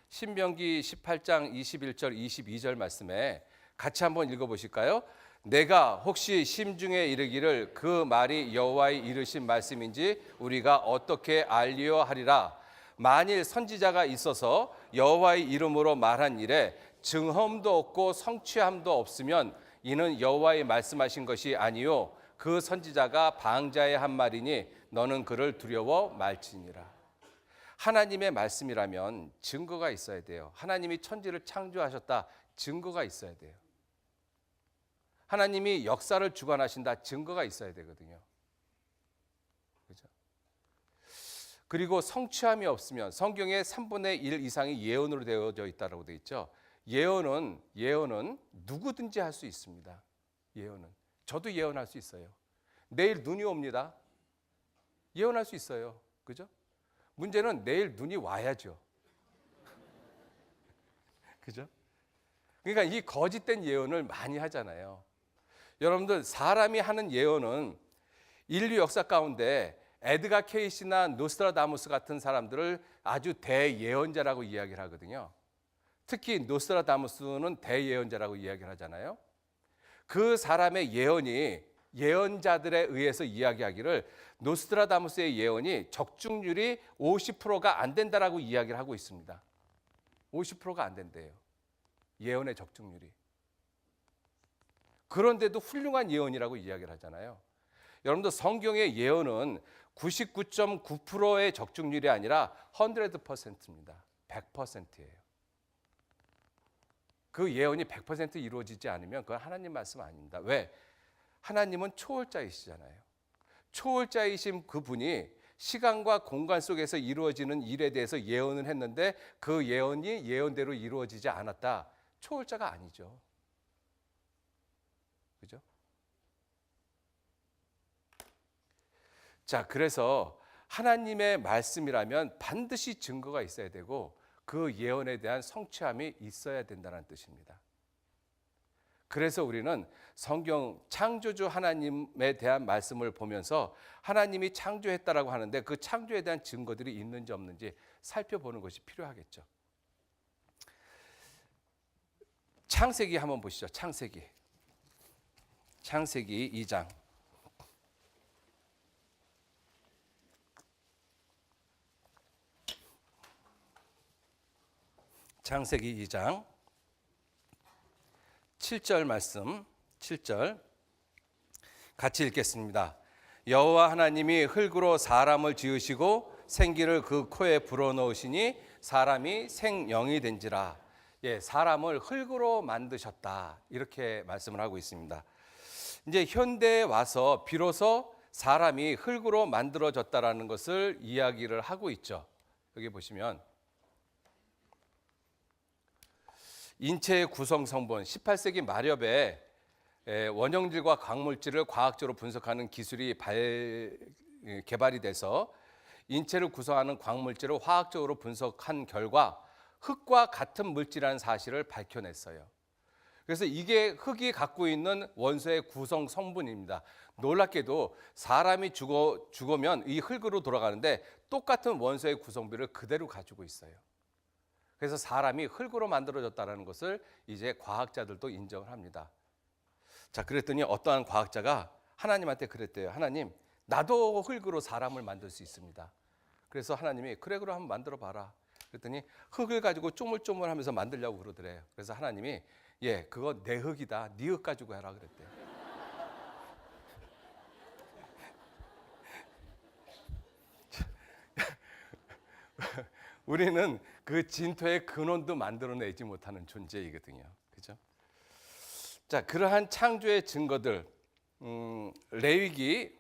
신명기 18장 21절 22절 말씀에 같이 한번 읽어보실까요? 내가 혹시 심중에 이르기를 그 말이 여호와의 이르신 말씀인지 우리가 어떻게 알리어 하리라. 만일 선지자가 있어서 여호와의 이름으로 말한 일에 증험도 없고 성취함도 없으면 이는 여호와의 말씀하신 것이 아니요 그 선지자가 방자의 한 말이니 너는 그를 두려워 말지니라. 하나님의 말씀이라면 증거가 있어야 돼요. 하나님이 천지를 창조하셨다, 증거가 있어야 돼요. 하나님이 역사를 주관하신다, 증거가 있어야 되거든요. 그렇죠? 그리고 성취함이 없으면 성경에 3분의 1 이상이 예언으로 되어져 있다고 되어 있죠. 예언은 누구든지 할 수 있습니다. 예언은 저도 예언할 수 있어요. 내일 눈이 옵니다. 예언할 수 있어요. 그죠? 문제는 내일 눈이 와야죠. 그죠? 그러니까 이 거짓된 예언을 많이 하잖아요. 여러분들, 사람이 하는 예언은 인류 역사 가운데 에드가 케이시나 노스트라다무스 같은 사람들을 아주 대예언자라고 이야기를 하거든요. 특히 노스트라다무스는 대예언자라고 이야기를 하잖아요. 그 사람의 예언이 예언자들에 의해서 이야기하기를 노스트라다무스의 예언이 적중률이 50%가 안 된다라고 이야기를 하고 있습니다. 50%가 안 된대요. 예언의 적중률이. 그런데도 훌륭한 예언이라고 이야기를 하잖아요. 여러분들, 성경의 예언은 99.9%의 적중률이 아니라 100%입니다. 100%예요. 그 예언이 100% 이루어지지 않으면 그건 하나님 말씀 아닙니다. 왜? 하나님은 초월자이시잖아요. 초월자이신 그분이 시간과 공간 속에서 이루어지는 일에 대해서 예언을 했는데 그 예언이 예언대로 이루어지지 않았다. 초월자가 아니죠. 그죠? 자, 그래서 하나님의 말씀이라면 반드시 증거가 있어야 되고 그 예언에 대한 성취함이 있어야 된다는 뜻입니다. 그래서 우리는 성경 창조주 하나님에 대한 말씀을 보면서 하나님이 창조했다라고 하는데 그 창조에 대한 증거들이 있는지 없는지 살펴보는 것이 필요하겠죠. 창세기 한번 보시죠. 창세기 2장. 창세기 2장 7절 말씀, 7절 같이 읽겠습니다. 여호와 하나님이 흙으로 사람을 지으시고 생기를 그 코에 불어넣으시니 사람이 생명이 된지라. 예, 사람을 흙으로 만드셨다, 이렇게 말씀을 하고 있습니다. 이제 현대에 와서 비로소 사람이 흙으로 만들어졌다라는 것을 이야기를 하고 있죠. 여기 보시면 인체의 구성 성분, 18세기 말엽에 원형질과 광물질을 과학적으로 분석하는 기술이 개발이 돼서 인체를 구성하는 광물질을 화학적으로 분석한 결과 흙과 같은 물질이라는 사실을 밝혀냈어요. 그래서 이게 흙이 갖고 있는 원소의 구성 성분입니다. 놀랍게도 사람이 죽으면 이 흙으로 돌아가는데 똑같은 원소의 구성비를 그대로 가지고 있어요. 그래서 사람이 흙으로 만들어졌다는 것을 이제 과학자들도 인정을 합니다. 자, 그랬더니 어떠한 과학자가 하나님한테 그랬대요. 하나님, 나도 흙으로 사람을 만들 수 있습니다. 그래서 하나님이 그래, 그럼 한번 만들어 봐라. 그랬더니 흙을 가지고 쪼물쪼물하면서 만들려고 그러더래요. 그래서 하나님이 예, 그거 내 흙이다. 네 흙 가지고 해라 그랬대요. 우리는 그 진토의 근원도 만들어내지 못하는 존재이거든요. 그죠? 자, 그러한 창조의 증거들, 레위기,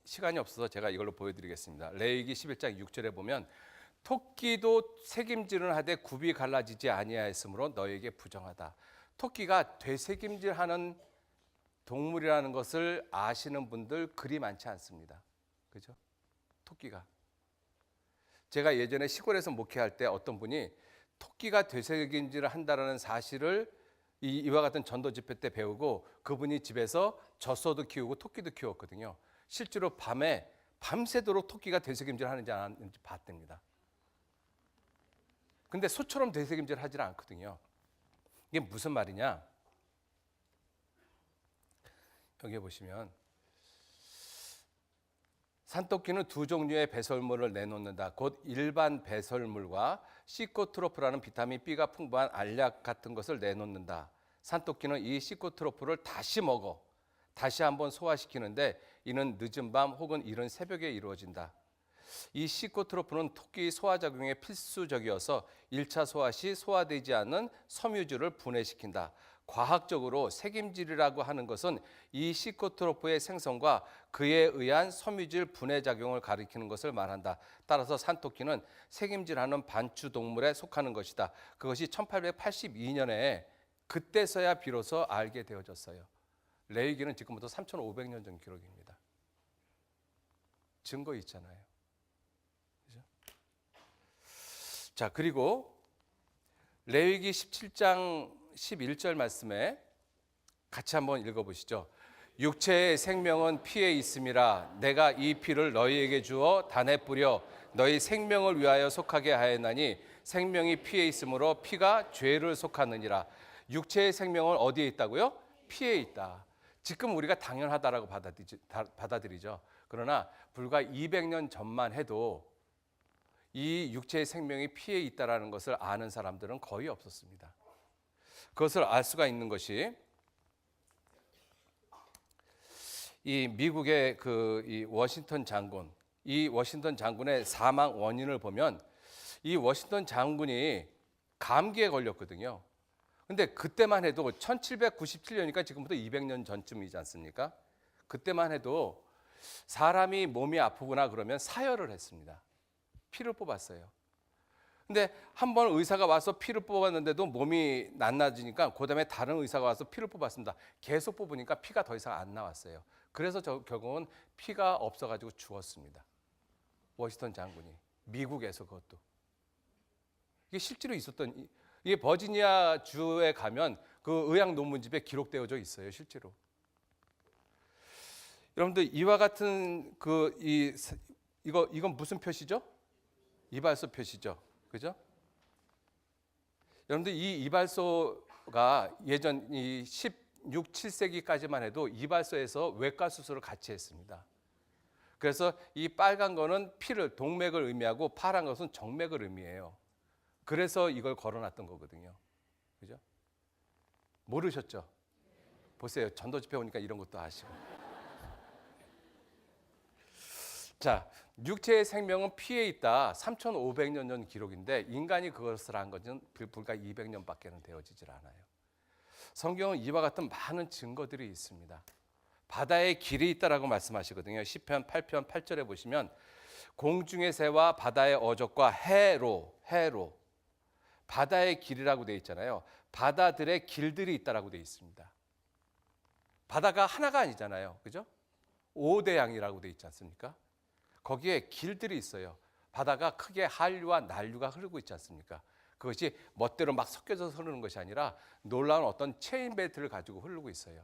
시간이 없어서 제가 이걸로 보여드리겠습니다. 레위기 11장 6절에 보면 토끼도 새김질을 하되 굽이 갈라지지 아니하였으므로 너에게 부정하다. 토끼가 되새김질하는 동물이라는 것을 아시는 분들 그리 많지 않습니다. 그죠? 토끼가. 제가 예전에 시골에서 목회할 때 어떤 분이 토끼가 되새김질을 한다는 사실을 이와 같은 전도 집회 때 배우고 그분이 집에서 젖소도 키우고 토끼도 키웠거든요. 실제로 밤에 밤새도록 토끼가 되새김질 하는지 안 하는지 봤답니다. 근데 소처럼 되새김질 하질 않거든요. 이게 무슨 말이냐? 여기 보시면 산토끼는 두 종류의 배설물을 내놓는다. 곧 일반 배설물과 시코트로프라는 비타민 B가 풍부한 알약 같은 것을 내놓는다. 산토끼는 이 시코트로프를 다시 먹어 다시 한번 소화시키는데 이는 늦은 밤 혹은 이른 새벽에 이루어진다. 이 시코트로프는 토끼 소화작용에 필수적이어서 1차 소화 시 소화되지 않는 섬유질을 분해시킨다. 과학적으로 색임질이라고 하는 것은 이 시코트로프의 생성과 그에 의한 섬유질 분해 작용을 가리키는 것을 말한다. 따라서 산토끼는 색임질하는 반추 동물에 속하는 것이다. 그것이 1882년에 그때서야 비로소 알게 되어졌어요. 레위기는 지금부터 3,500년 전 기록입니다. 증거 있잖아요. 그죠? 자, 그리고 레위기 17장 11절 말씀에 같이 한번 읽어보시죠. 육체의 생명은 피에 있음이라 내가 이 피를 너희에게 주어 단에 뿌려 너희 생명을 위하여 속하게 하였나니 생명이 피에 있으므로 피가 죄를 속하느니라. 육체의 생명은 어디에 있다고요? 피에 있다. 지금 우리가 당연하다라고 받아들이죠. 그러나 불과 200년 전만 해도 이 육체의 생명이 피에 있다라는 것을 아는 사람들은 거의 없었습니다. 그것을 알 수가 있는 것이 이 미국의 이 워싱턴 장군, 이 워싱턴 장군의 사망 원인을 보면 이 워싱턴 장군이 감기에 걸렸거든요. 근데 그때만 해도 1797년이니까 지금부터 200년 전쯤이지 않습니까? 그때만 해도 사람이 몸이 아프거나 그러면 사혈을 했습니다. 피를 뽑았어요. 근데 한 번 의사가 와서 피를 뽑았는데도 몸이 낫나지니까 그다음에 다른 의사가 와서 피를 뽑았습니다. 계속 뽑으니까 피가 더 이상 안 나왔어요. 그래서 결국은 피가 없어가지고 죽었습니다. 워싱턴 장군이 미국에서 그것도 이게 실제로 있었던 이게 버지니아 주에 가면 그 의학 논문집에 기록되어져 있어요. 실제로. 여러분들 이와 같은 이건 무슨 표시죠? 이발소 표시죠. 그죠? 여러분들 이 이발소가 예전 이 16, 7세기까지만 해도 이발소에서 외과 수술을 같이 했습니다. 그래서 이 빨간 거는 피를 동맥을 의미하고 파란 것은 정맥을 의미해요. 그래서 이걸 걸어놨던 거거든요. 그죠? 모르셨죠? 보세요. 전도 집회 오니까 이런 것도 아시고. 자, 육체의 생명은 피에 있다. 3,500년 전 기록인데 인간이 그것을 한 것은 불과 200년밖에는 되어지질 않아요. 성경은 이와 같은 많은 증거들이 있습니다. 바다에 길이 있다라고 말씀하시거든요. 시편 8편 8절에 보시면 공중의 새와 바다의 어족과 해로 바다의 길이라고 되어 있잖아요. 바다들의 길들이 있다라고 되어 있습니다. 바다가 하나가 아니잖아요. 그죠? 5대양이라고 되어 있지 않습니까? 거기에 길들이 있어요. 바다가 크게 한류와 난류가 흐르고 있지 않습니까? 그것이 멋대로 막 섞여져서 흐르는 것이 아니라 놀라운 어떤 체인 벨트를 가지고 흐르고 있어요.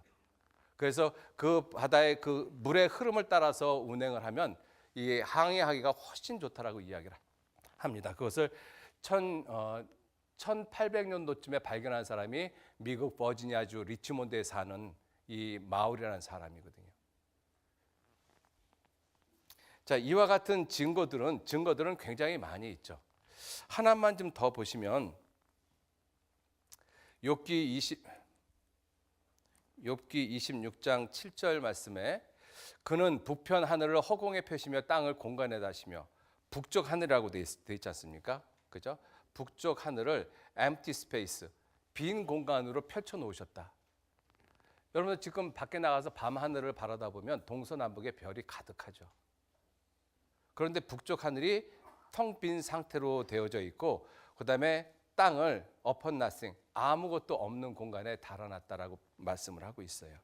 그래서 그 바다의 그 물의 흐름을 따라서 운행을 하면 이 항해하기가 훨씬 좋다라고 이야기를 합니다. 그것을 1800년도쯤에 발견한 사람이 미국 버지니아주 리치몬드에 사는 이 마울이라는 사람이거든요. 자, 이와 같은 증거들은 굉장히 많이 있죠. 하나만 좀 더 보시면 욥기 26장 7절 말씀에 그는 북편 하늘을 허공에 펴시며 땅을 공간에 다시며 북쪽 하늘이라고 돼 있지 않습니까? 그죠? 북쪽 하늘을 empty space, 빈 공간으로 펼쳐 놓으셨다. 여러분 지금 밖에 나가서 밤 하늘을 바라다 보면 동서남북에 별이 가득하죠. 그런데 북쪽 하늘이 텅 빈 상태로 되어져 있고 그다음에 땅을 upon nothing, 아무것도 없는 공간에 달아놨다라고 말씀을 하고 있어요.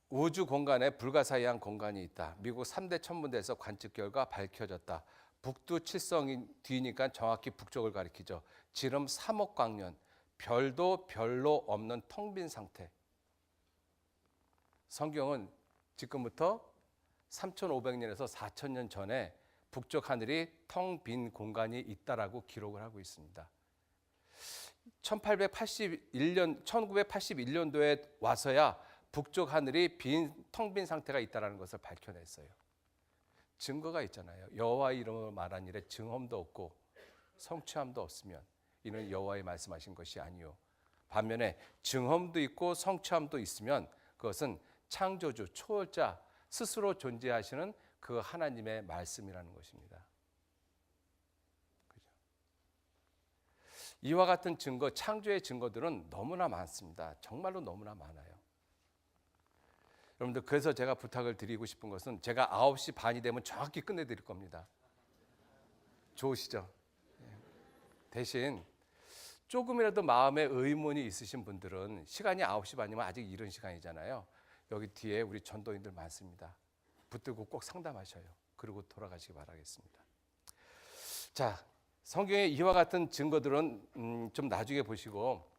우주 공간에 불가사의한 공간이 있다. 미국 3대 천문대에서 관측 결과 밝혀졌다. 북두 칠성이 뒤니까 정확히 북쪽을 가리키죠. 지름 3억 광년, 별도 별로 없는 텅 빈 상태. 성경은 지금부터 3,500년에서 4,000년 전에 북쪽 하늘이 텅 빈 공간이 있다라고 기록을 하고 있습니다. 1981년도에 와서야 북쪽 하늘이 텅 빈 상태가 있다라는 것을 밝혀냈어요. 증거가 있잖아요. 여호와의 이름으로 말한 일에 증언도 없고 성취함도 없으면 이는 여호와의 말씀하신 것이 아니요. 반면에 증언도 있고 성취함도 있으면 그것은 창조주, 초월자 스스로 존재하시는 그 하나님의 말씀이라는 것입니다. 그죠? 이와 같은 증거, 창조의 증거들은 너무나 많습니다. 정말로 너무나 많아요. 여러분들, 그래서 제가 부탁을 드리고 싶은 것은 제가 9시 반이 되면 정확히 끝내드릴 겁니다. 좋으시죠? 대신 조금이라도 마음에 의문이 있으신 분들은 시간이 9시 반이면 아직 이른 시간이잖아요. 여기 뒤에 우리 전도인들 많습니다. 붙들고 꼭 상담하셔요. 그리고 돌아가시기 바라겠습니다. 자, 성경의 이와 같은 증거들은 좀 나중에 보시고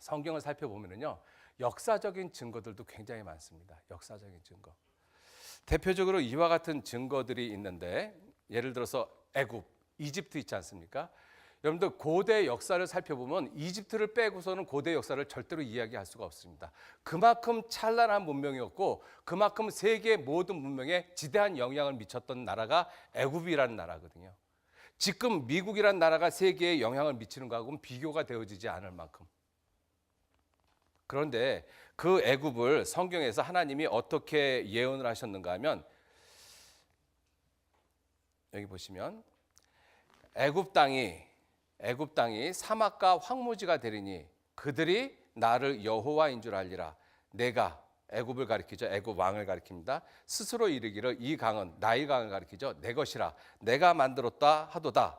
성경을 살펴보면요, 역사적인 증거들도 굉장히 많습니다. 역사적인 증거. 대표적으로 이와 같은 증거들이 있는데, 예를 들어서 애굽, 이집트 있지 않습니까? 여러분들, 고대 역사를 살펴보면 이집트를 빼고서는 고대 역사를 절대로 이야기할 수가 없습니다. 그만큼 찬란한 문명이었고 그만큼 세계 모든 문명에 지대한 영향을 미쳤던 나라가 애굽이라는 나라거든요. 지금 미국이라는 나라가 세계에 영향을 미치는 것하고는 비교가 되어지지 않을 만큼. 그런데 그 애굽을 성경에서 하나님이 어떻게 예언을 하셨는가 하면, 여기 보시면 애굽 땅이 사막과 황무지가 되리니 그들이 나를 여호와인 줄 알리라. 내가, 애굽을 가리키죠. 애굽 왕을 가리킵니다. 스스로 이르기를 이 강은, 나의 강을 가리키죠. 내 것이라. 내가 만들었다 하도다.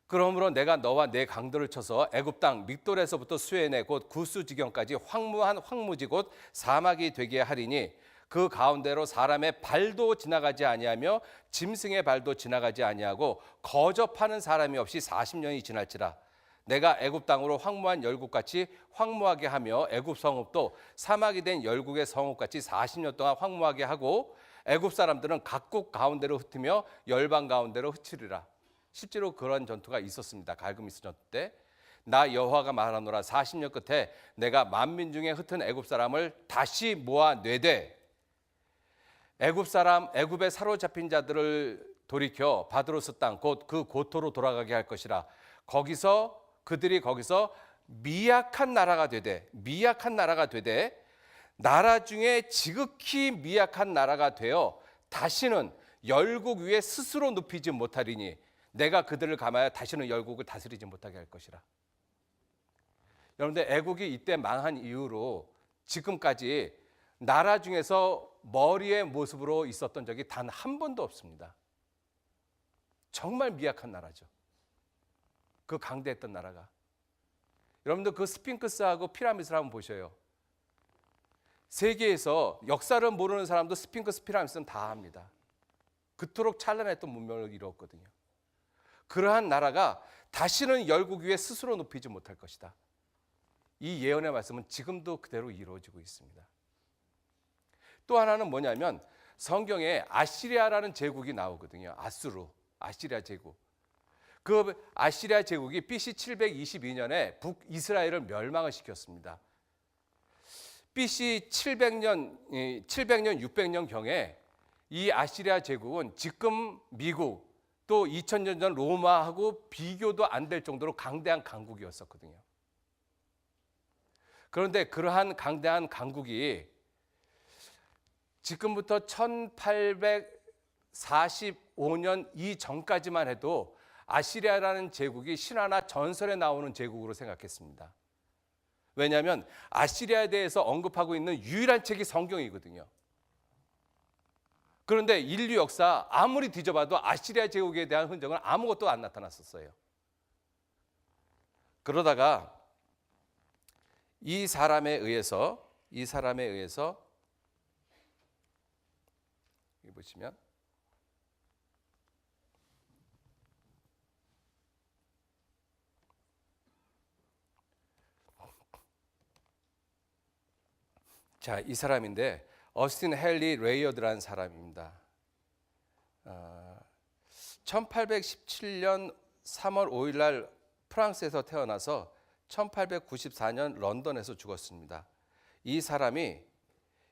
그러므로 내가 너와 내 강들을 쳐서 애굽 땅 믹돌에서부터 수에네 곧 구스 지경까지 황무한 황무지 곧 사막이 되게 하리니 그 가운데로 사람의 발도 지나가지 아니하며 짐승의 발도 지나가지 아니하고 거접하는 사람이 없이 40년이 지날지라. 내가 애굽 땅으로 황무한 열국같이 황무하게 하며 애굽 성읍도 사막이 된 열국의 성읍같이 40년 동안 황무하게 하고 애굽 사람들은 각국 가운데로 흩으며 열방 가운데로 흩으리라. 실제로 그런 전투가 있었습니다. 갈그미스 전투 때. 나 여호와가 말하노라. 40년 끝에 내가 만민 중에 흩은 애굽 사람을 다시 모아내되 애굽에 사로잡힌 자들을 돌이켜 바드로스 땅 곧 그 고토로 돌아가게 할 것이라. 그들이 거기서 미약한 나라가 되되 나라 중에 지극히 미약한 나라가 되어 다시는 열국 위에 스스로 눕히지 못하리니 내가 그들을 감하여 다시는 열국을 다스리지 못하게 할 것이라. 여러분들, 애국이 이때 망한 이후로 지금까지 나라 중에서 머리의 모습으로 있었던 적이 단 한 번도 없습니다. 정말 미약한 나라죠. 그 강대했던 나라가. 여러분들, 그 스핑크스하고 피라미드를 한번 보셔요. 세계에서 역사를 모르는 사람도 스핑크스, 피라미드는 다 압니다. 그토록 찬란했던 문명을 이루었거든요. 그러한 나라가 다시는 열국 위에 스스로 눕히지 못할 것이다. 이 예언의 말씀은 지금도 그대로 이루어지고 있습니다. 또 하나는 뭐냐면 성경에 아시리아라는 제국이 나오거든요. 아시리아 제국. 그 아시리아 제국이 BC 722년에 북이스라엘을 멸망을 시켰습니다. BC 700년, 600년 경에 이 아시리아 제국은 지금 미국 또 2000년 전 로마하고 비교도 안 될 정도로 강대한 강국이었었거든요. 그런데 그러한 강대한 강국이 지금부터 1845년 이전까지만 해도 아시리아라는 제국이 신화나 전설에 나오는 제국으로 생각했습니다. 왜냐하면 아시리아에 대해서 언급하고 있는 유일한 책이 성경이거든요. 그런데 인류 역사 아무리 뒤져봐도 아시리아 제국에 대한 흔적은 아무것도 안 나타났었어요. 그러다가 이 사람에 의해서 여기 보시면 자, 이 사람인데 어스틴 헨리 레이어드라는 사람입니다. 1817년 3월 5일 날 프랑스에서 태어나서 1894년 런던에서 죽었습니다. 이 사람이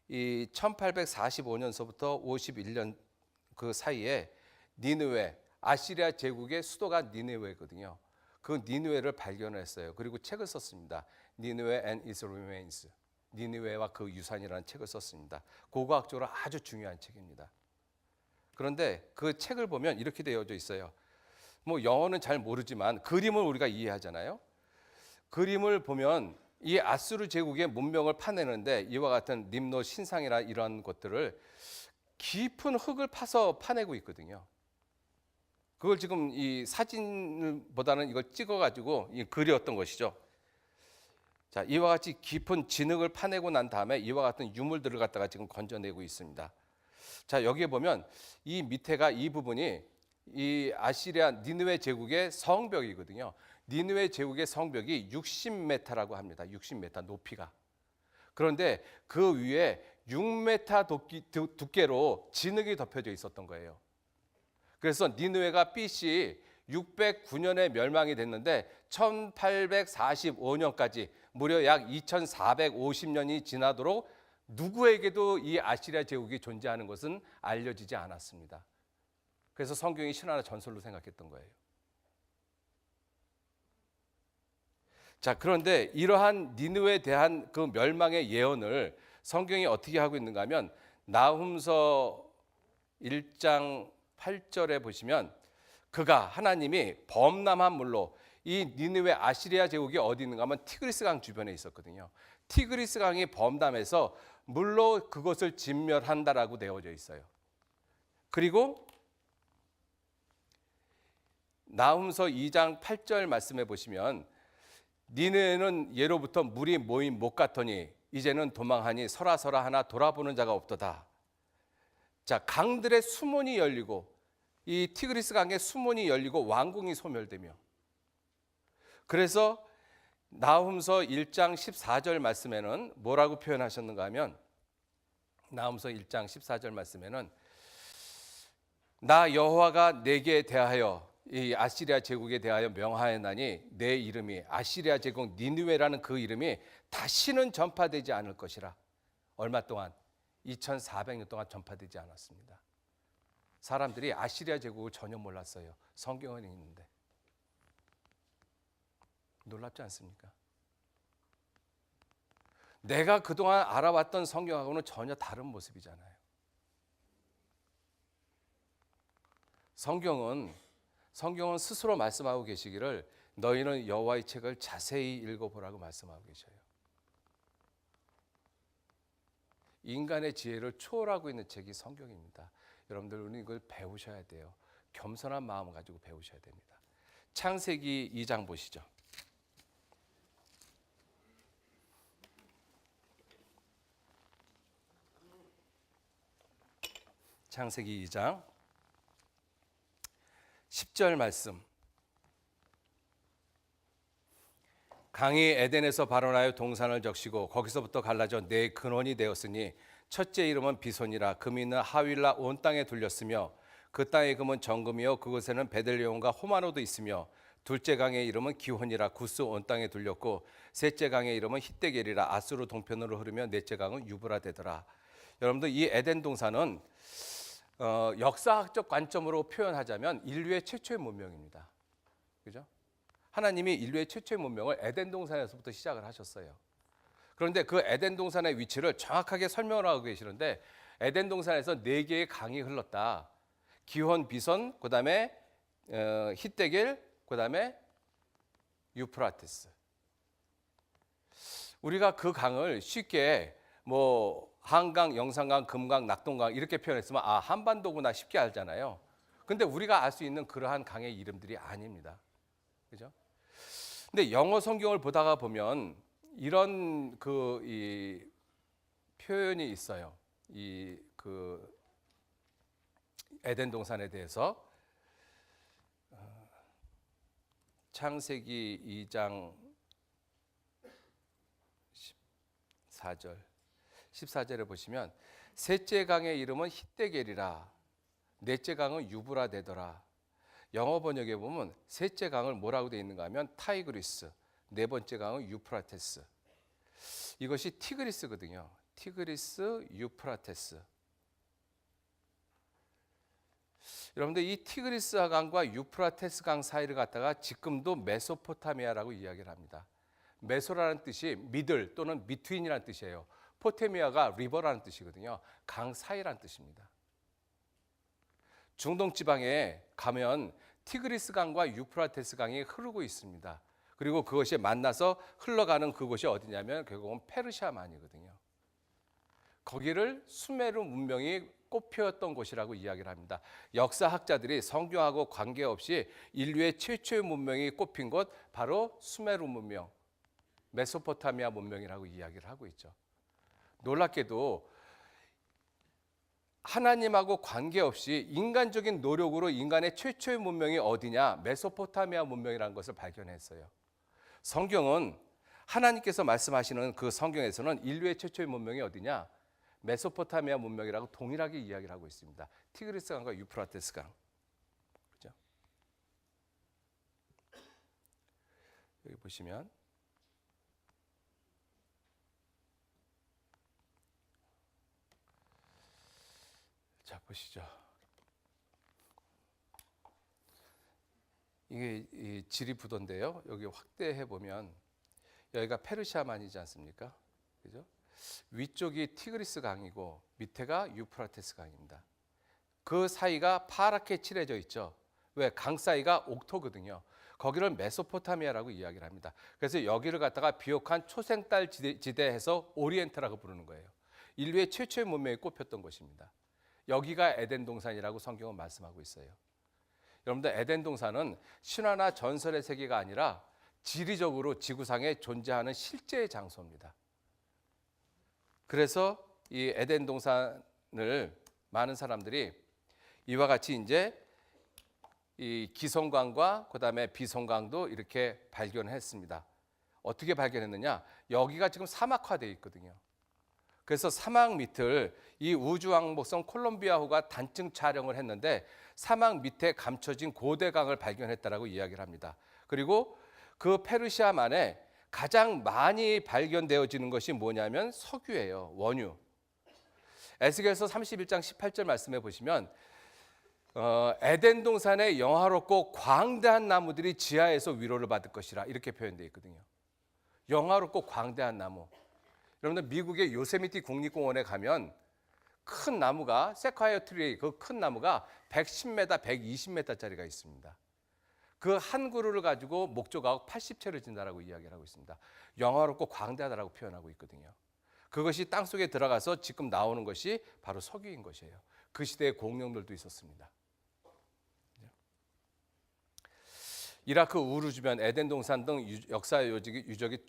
이 1845년서부터 51년 그 사이에 니느웨, 아시리아 제국의 수도가 니느웨거든요. 그 니느웨를 발견했어요. 그리고 책을 썼습니다. 니느웨 and its remains. 니느웨와 그 유산이라는 책을 썼습니다. 고고학적으로 아주 중요한 책입니다. 그런데 그 책을 보면 이렇게 되어져 있어요. 뭐 영어는 잘 모르지만 그림을 우리가 이해하잖아요. 그림을 보면 이 아수르 제국의 문명을 파내는데 이와 같은 림노 신상이나 이런 것들을 깊은 흙을 파서 파내고 있거든요. 그걸 지금 이 사진보다는 이걸 찍어가지고 그렸던 것이죠. 자, 이와 같이 깊은 진흙을 파내고 난 다음에 이와 같은 유물들을 갖다가 지금 건져내고 있습니다. 자, 여기에 보면 이 밑에가 이 부분이 이 아시리아 니느웨 제국의 성벽이거든요. 니느웨 제국의 성벽이 60m라고 합니다. 60m 높이가. 그런데 그 위에 6m 두께로 진흙이 덮여져 있었던 거예요. 그래서 니느웨가 BC 609년에 멸망이 됐는데 1845년까지 무려 약 2450년이 지나도록 누구에게도 이 아시리아 제국이 존재하는 것은 알려지지 않았습니다. 그래서 성경이 신화나 전설로 생각했던 거예요. 자, 그런데 이러한 니느웨에 대한 그 멸망의 예언을 성경이 어떻게 하고 있는가 하면 나훔서 1장 8절에 보시면 그가 하나님이 범람한 물로 이 니느웨 아시리아 제국이 어디 있는가 하면 티그리스 강 주변에 있었거든요. 티그리스 강이 범람해서 물로 그것을 진멸한다라고 되어져 있어요. 그리고 나훔서 2장 8절 말씀해 보시면 니느웨는 예로부터 물이 모인 못 같더니 이제는 도망하니 설하설하 하나 돌아보는 자가 없도다. 자, 강들의 수문이 열리고 이 티그리스 강의 수문이 열리고 왕궁이 소멸되며, 그래서 나훔서 1장 14절 말씀에는 뭐라고 표현하셨는가 하면 나훔서 1장 14절 말씀에는 나 여호와가 내게 대하여 이 아시리아 제국에 대하여 명하였나니 내 이름이 아시리아 제국 니느웨라는 그 이름이 다시는 전파되지 않을 것이라. 얼마 동안? 2400년 동안 전파되지 않았습니다. 사람들이 아시리아 제국을 전혀 몰랐어요. 성경은 있는데. 놀랍지 않습니까? 내가 그동안 알아왔던 성경하고는 전혀 다른 모습이잖아요. 성경은 스스로 말씀하고 계시기를 너희는 여호와의 책을 자세히 읽어보라고 말씀하고 계셔요. 인간의 지혜를 초월하고 있는 책이 성경입니다. 여러분들은 이걸 배우셔야 돼요. 겸손한 마음을 가지고 배우셔야 됩니다. 창세기 2장 보시죠. 창세기 2장 10절 말씀. 강이 에덴에서 발원하여 동산을 적시고 거기서부터 갈라져 네 근원이 되었으니 첫째 이름은 비손이라 금이 있는 하윌라 온 땅에 둘렸으며 그 땅의 금은 정금이요 그곳에는 베들레헴과 호마노도 있으며 둘째 강의 이름은 기혼이라 구스 온 땅에 둘렸고 셋째 강의 이름은 히데겔이라 아수르 동편으로 흐르며 넷째 강은 유브라데더라. 여러분들 이 에덴 동산은 역사학적 관점으로 표현하자면 인류의 최초의 문명입니다. 그죠? 하나님이 인류의 최초의 문명을 에덴 동산에서부터 시작을 하셨어요. 그런데 그 에덴 동산의 위치를 정확하게 설명을 하고 계시는데 에덴 동산에서 4개의 강이 흘렀다. 기혼, 비손, 그다음에 히데겔, 그다음에 유프라테스. 우리가 그 강을 쉽게 뭐 한강, 영산강, 금강, 낙동강 이렇게 표현했으면 아, 한반도구나 쉽게 알잖아요. 근데 우리가 알 수 있는 그러한 강의 이름들이 아닙니다. 그죠? 근데 영어 성경을 보다가 보면 이런 이 표현이 있어요. 그 에덴 동산에 대해서 창세기 2장 14절 14절에 보시면 셋째 강의 이름은 히데겔이라 넷째 강은 유브라 되더라. 영어 번역에 보면 셋째 강을 뭐라고 되어 있는가 하면 타이그리스, 네 번째 강은 유프라테스. 이것이 티그리스거든요. 티그리스, 유프라테스. 여러분들 이 티그리스 강과 유프라테스 강 사이를 갖다가 지금도 메소포타미아라고 이야기를 합니다. 메소라는 뜻이 미들 또는 비트윈이라는 뜻이에요. 포테미아가 리버라는 뜻이거든요. 강 사이라는 뜻입니다. 중동 지방에 가면 티그리스 강과 유프라테스 강이 흐르고 있습니다. 그리고 그것이 만나서 흘러가는 그곳이 어디냐면 결국은 페르시아만이거든요. 거기를 수메르 문명이 꽃피웠던 곳이라고 이야기를 합니다. 역사학자들이 성경하고 관계없이 인류의 최초의 문명이 꽃핀 곳 바로 수메르 문명, 메소포타미아 문명이라고 이야기를 하고 있죠. 놀랍게도 하나님하고 관계없이 인간적인 노력으로 인간의 최초의 문명이 어디냐? 메소포타미아 문명이라는 것을 발견했어요. 성경은 하나님께서 말씀하시는 그 성경에서는 인류의 최초의 문명이 어디냐? 메소포타미아 문명이라고 동일하게 이야기를 하고 있습니다. 티그리스 강과 유프라테스 강. 그렇죠? 여기 보시면 자, 보시죠. 이게 이 지리부도인데요. 여기 확대해 보면 여기가 페르시아만이지 않습니까? 그죠? 위쪽이 티그리스 강이고 밑에가 유프라테스 강입니다. 그 사이가 파랗게 칠해져 있죠. 왜? 강 사이가 옥토거든요. 거기를 메소포타미아라고 이야기를 합니다. 그래서 여기를 갖다가 비옥한 초생딸 지대에서 오리엔트라고 부르는 거예요. 인류의 최초의 문명이 꼽혔던 곳입니다. 여기가 에덴 동산이라고 성경은 말씀하고 있어요. 여러분들 에덴 동산은 신화나 전설의 세계가 아니라 지리적으로 지구상에 존재하는 실제의 장소입니다. 그래서 이 에덴 동산을 많은 사람들이 이와 같이 이제 이 기성강과 그다음에 비성강도 이렇게 발견했습니다. 어떻게 발견했느냐? 여기가 지금 사막화되어 있거든요. 그래서 사막 밑을 이 우주왕복선 콜롬비아호가 단층 촬영을 했는데 사막 밑에 감춰진 고대강을 발견했다라고 이야기를 합니다. 그리고 그 페르시아만에 가장 많이 발견되어지는 것이 뭐냐면 석유예요. 원유. 에스겔서 31장 18절 말씀해 보시면 에덴 동산의 영화롭고 광대한 나무들이 지하에서 위로를 받을 것이라 이렇게 표현되어 있거든요. 영화롭고 광대한 나무. 여러분들 미국의 요세미티 국립공원에 가면 큰 나무가 세콰이어 트리 그 큰 나무가 110m, 120m짜리가 있습니다. 그 한 그루를 가지고 목조가옥 80채를 진다라고 이야기를 하고 있습니다. 영화롭고 광대하다라고 표현하고 있거든요. 그것이 땅속에 들어가서 지금 나오는 것이 바로 석유인 것이에요. 그 시대에 공룡들도 있었습니다. 이라크 우루 주변 에덴 동산 등 역사 유적이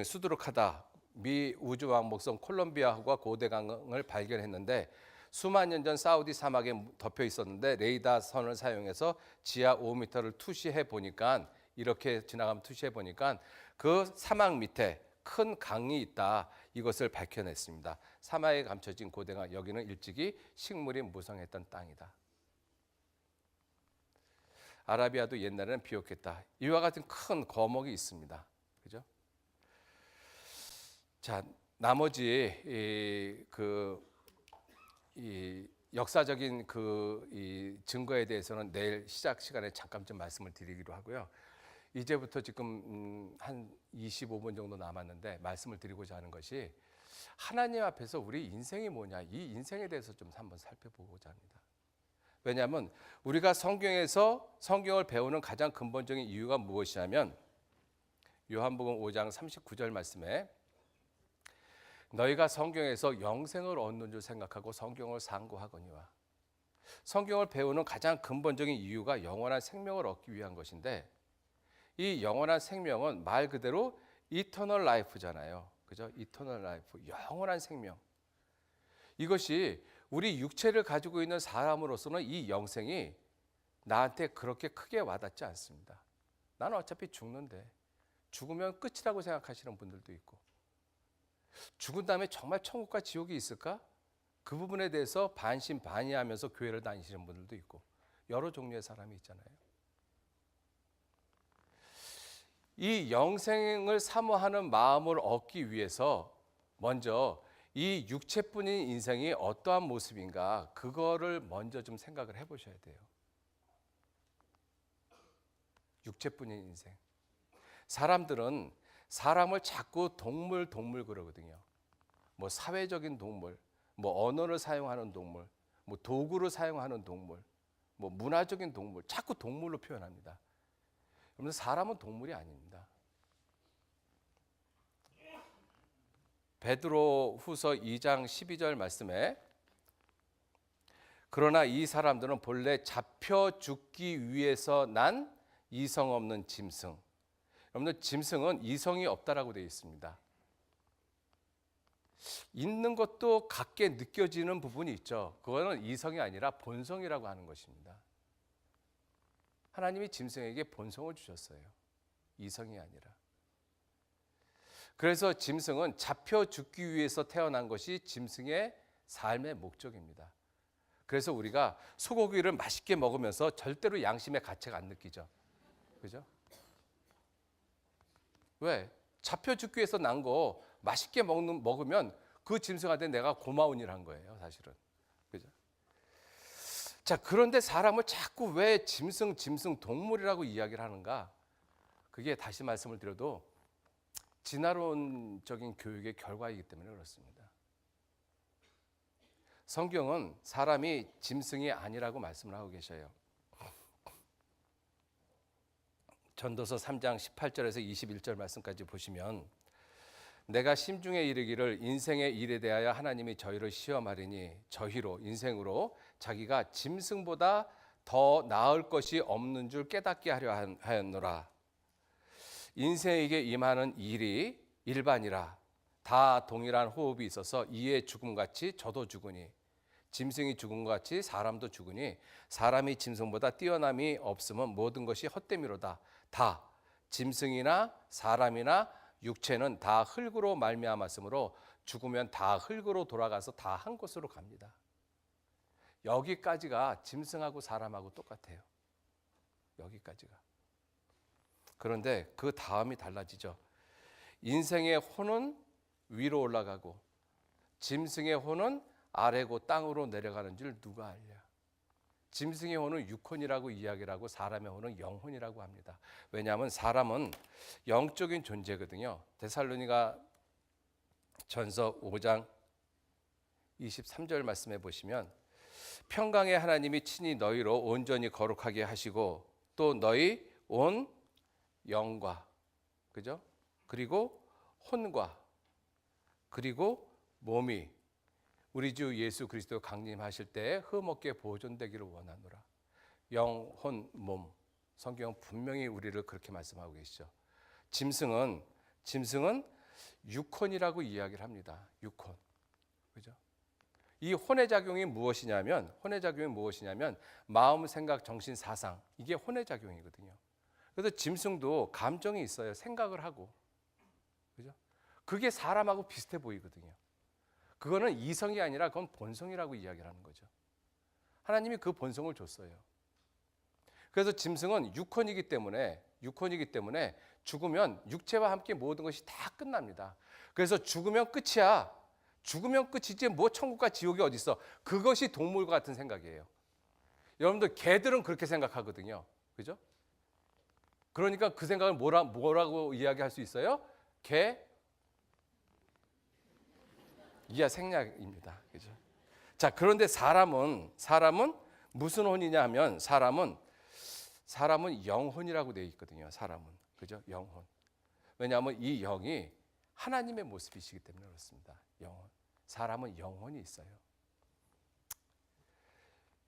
수두룩하다. 미 우주왕복선 콜롬비아호가 고대강을 발견했는데 수만 년 전 사우디 사막에 덮여 있었는데 레이더 선을 사용해서 지하 5m를 투시해 보니까 이렇게 지나가면 투시해 보니까 그 사막 밑에 큰 강이 있다. 이것을 밝혀냈습니다. 사막에 감춰진 고대강 여기는 일찍이 식물이 무성했던 땅이다. 아라비아도 옛날에는 비옥했다. 이와 같은 큰 거목이 있습니다. 그죠? 자, 나머지 이 역사적인 이 증거에 대해서는 내일 시작 시간에 잠깐 좀 말씀을 드리기로 하고요. 이제부터 지금 한 25분 정도 남았는데 말씀을 드리고자 하는 것이 하나님 앞에서 우리 인생이 뭐냐, 이 인생에 대해서 좀 한번 살펴보고자 합니다. 왜냐하면 우리가 성경에서 성경을 배우는 가장 근본적인 이유가 무엇이냐면 요한복음 5장 39절 말씀에 너희가 성경에서 영생을 얻는 줄 생각하고 성경을 상고하거니와. 성경을 배우는 가장 근본적인 이유가 영원한 생명을 얻기 위한 것인데 이 영원한 생명은 말 그대로 이터널 라이프잖아요. 그죠? 이터널 라이프, 영원한 생명. 이것이 우리 육체를 가지고 있는 사람으로서는 이 영생이 나한테 그렇게 크게 와닿지 않습니다. 나는 어차피 죽는데 죽으면 끝이라고 생각하시는 분들도 있고 죽은 다음에 정말 천국과 지옥이 있을까? 그 부분에 대해서 반신반의하면서 교회를 다니시는 분들도 있고 여러 종류의 사람이 있잖아요. 이 영생을 사모하는 마음을 얻기 위해서 먼저 이 육체뿐인 인생이 어떠한 모습인가 그거를 먼저 좀 생각을 해보셔야 돼요. 육체뿐인 인생. 사람들은 사람을 자꾸 동물 그러거든요. 뭐 사회적인 동물, 뭐 언어를 사용하는 동물, 뭐 도구를 사용하는 동물, 뭐 문화적인 동물, 자꾸 동물로 표현합니다. 그러면 사람은 동물이 아닙니다. 베드로 후서 2장 12절 말씀에 그러나 이 사람들은 본래 잡혀 죽기 위해서 난 이성 없는 짐승. 여러분들 짐승은 이성이 없다라고 되어 있습니다. 있는 것도 같게 느껴지는 부분이 있죠. 그거는 이성이 아니라 본성이라고 하는 것입니다. 하나님이 짐승에게 본성을 주셨어요. 이성이 아니라. 그래서 짐승은 잡혀 죽기 위해서 태어난 것이 짐승의 삶의 목적입니다. 그래서 우리가 소고기를 맛있게 먹으면서 절대로 양심의 가책을 안 느끼죠. 그죠? 왜? 잡혀 죽기 위해서 난 거 맛있게 먹으면 그 짐승한테 내가 고마운 일 한 거예요, 사실은. 그죠? 자, 그런데 사람을 자꾸 왜 짐승 동물이라고 이야기를 하는가? 그게 다시 말씀을 드려도 진화론적인 교육의 결과이기 때문에 그렇습니다. 성경은 사람이 짐승이 아니라고 말씀을 하고 계셔요. 전도서 3장 18절에서 21절 말씀까지 보시면 내가 심중에 이르기를 인생의 일에 대하여 하나님이 저희를 시험하리니 저희로 인생으로 자기가 짐승보다 더 나을 것이 없는 줄 깨닫게 하려 하였노라. 인생에게 임하는 일이 일반이라 다 동일한 호흡이 있어서 이에 죽음같이 저도 죽으니 짐승이 죽은 것 같이 사람도 죽으니 사람이 짐승보다 뛰어남이 없으면 모든 것이 헛됨이로다. 다 짐승이나 사람이나 육체는 다 흙으로 말미암았으므로 죽으면 다 흙으로 돌아가서 다 한 곳으로 갑니다. 여기까지가 짐승하고 사람하고 똑같아요. 여기까지가. 그런데 그 다음이 달라지죠. 인생의 혼은 위로 올라가고 짐승의 혼은 아래고 땅으로 내려가는 줄 누가 알랴. 짐승의 혼은 육혼이라고 이야기를 하고 사람의 혼은 영혼이라고 합니다. 왜냐하면 사람은 영적인 존재거든요. 데살로니가 전서 5장 23절 말씀해 보시면 평강의 하나님이 친히 너희로 온전히 거룩하게 하시고 또 너희 온 영과 그죠? 그리고 혼과 그리고 몸이 우리 주 예수 그리스도 강림하실 때에 흠없게 보존되기를 원하노라. 영, 혼, 몸. 성경은 분명히 우리를 그렇게 말씀하고 계시죠. 짐승은 육혼이라고 이야기를 합니다. 육혼. 그죠? 이 혼의 작용이 무엇이냐면 마음, 생각, 정신, 사상. 이게 혼의 작용이거든요. 그래서 짐승도 감정이 있어요. 생각을 하고. 그죠? 그게 사람하고 비슷해 보이거든요. 그거는 이성이 아니라 그건 본성이라고 이야기를 하는 거죠. 하나님이 그 본성을 줬어요. 그래서 짐승은 육혼이기 때문에 죽으면 육체와 함께 모든 것이 다 끝납니다. 그래서 죽으면 끝이야. 죽으면 끝이지 뭐 천국과 지옥이 어디 있어. 그것이 동물과 같은 생각이에요. 여러분들 개들은 그렇게 생각하거든요. 그죠? 그러니까 그 생각을 뭐라고 이야기할 수 있어요? 이하 생략입니다. 그죠? 자, 그런데 사람은 무슨 혼이냐 하면 사람은 영혼이라고 되어 있거든요. 사람은. 그죠? 영혼. 왜냐하면 이 영이 하나님의 모습이시기 때문에 그렇습니다. 영혼. 사람은 영혼이 있어요.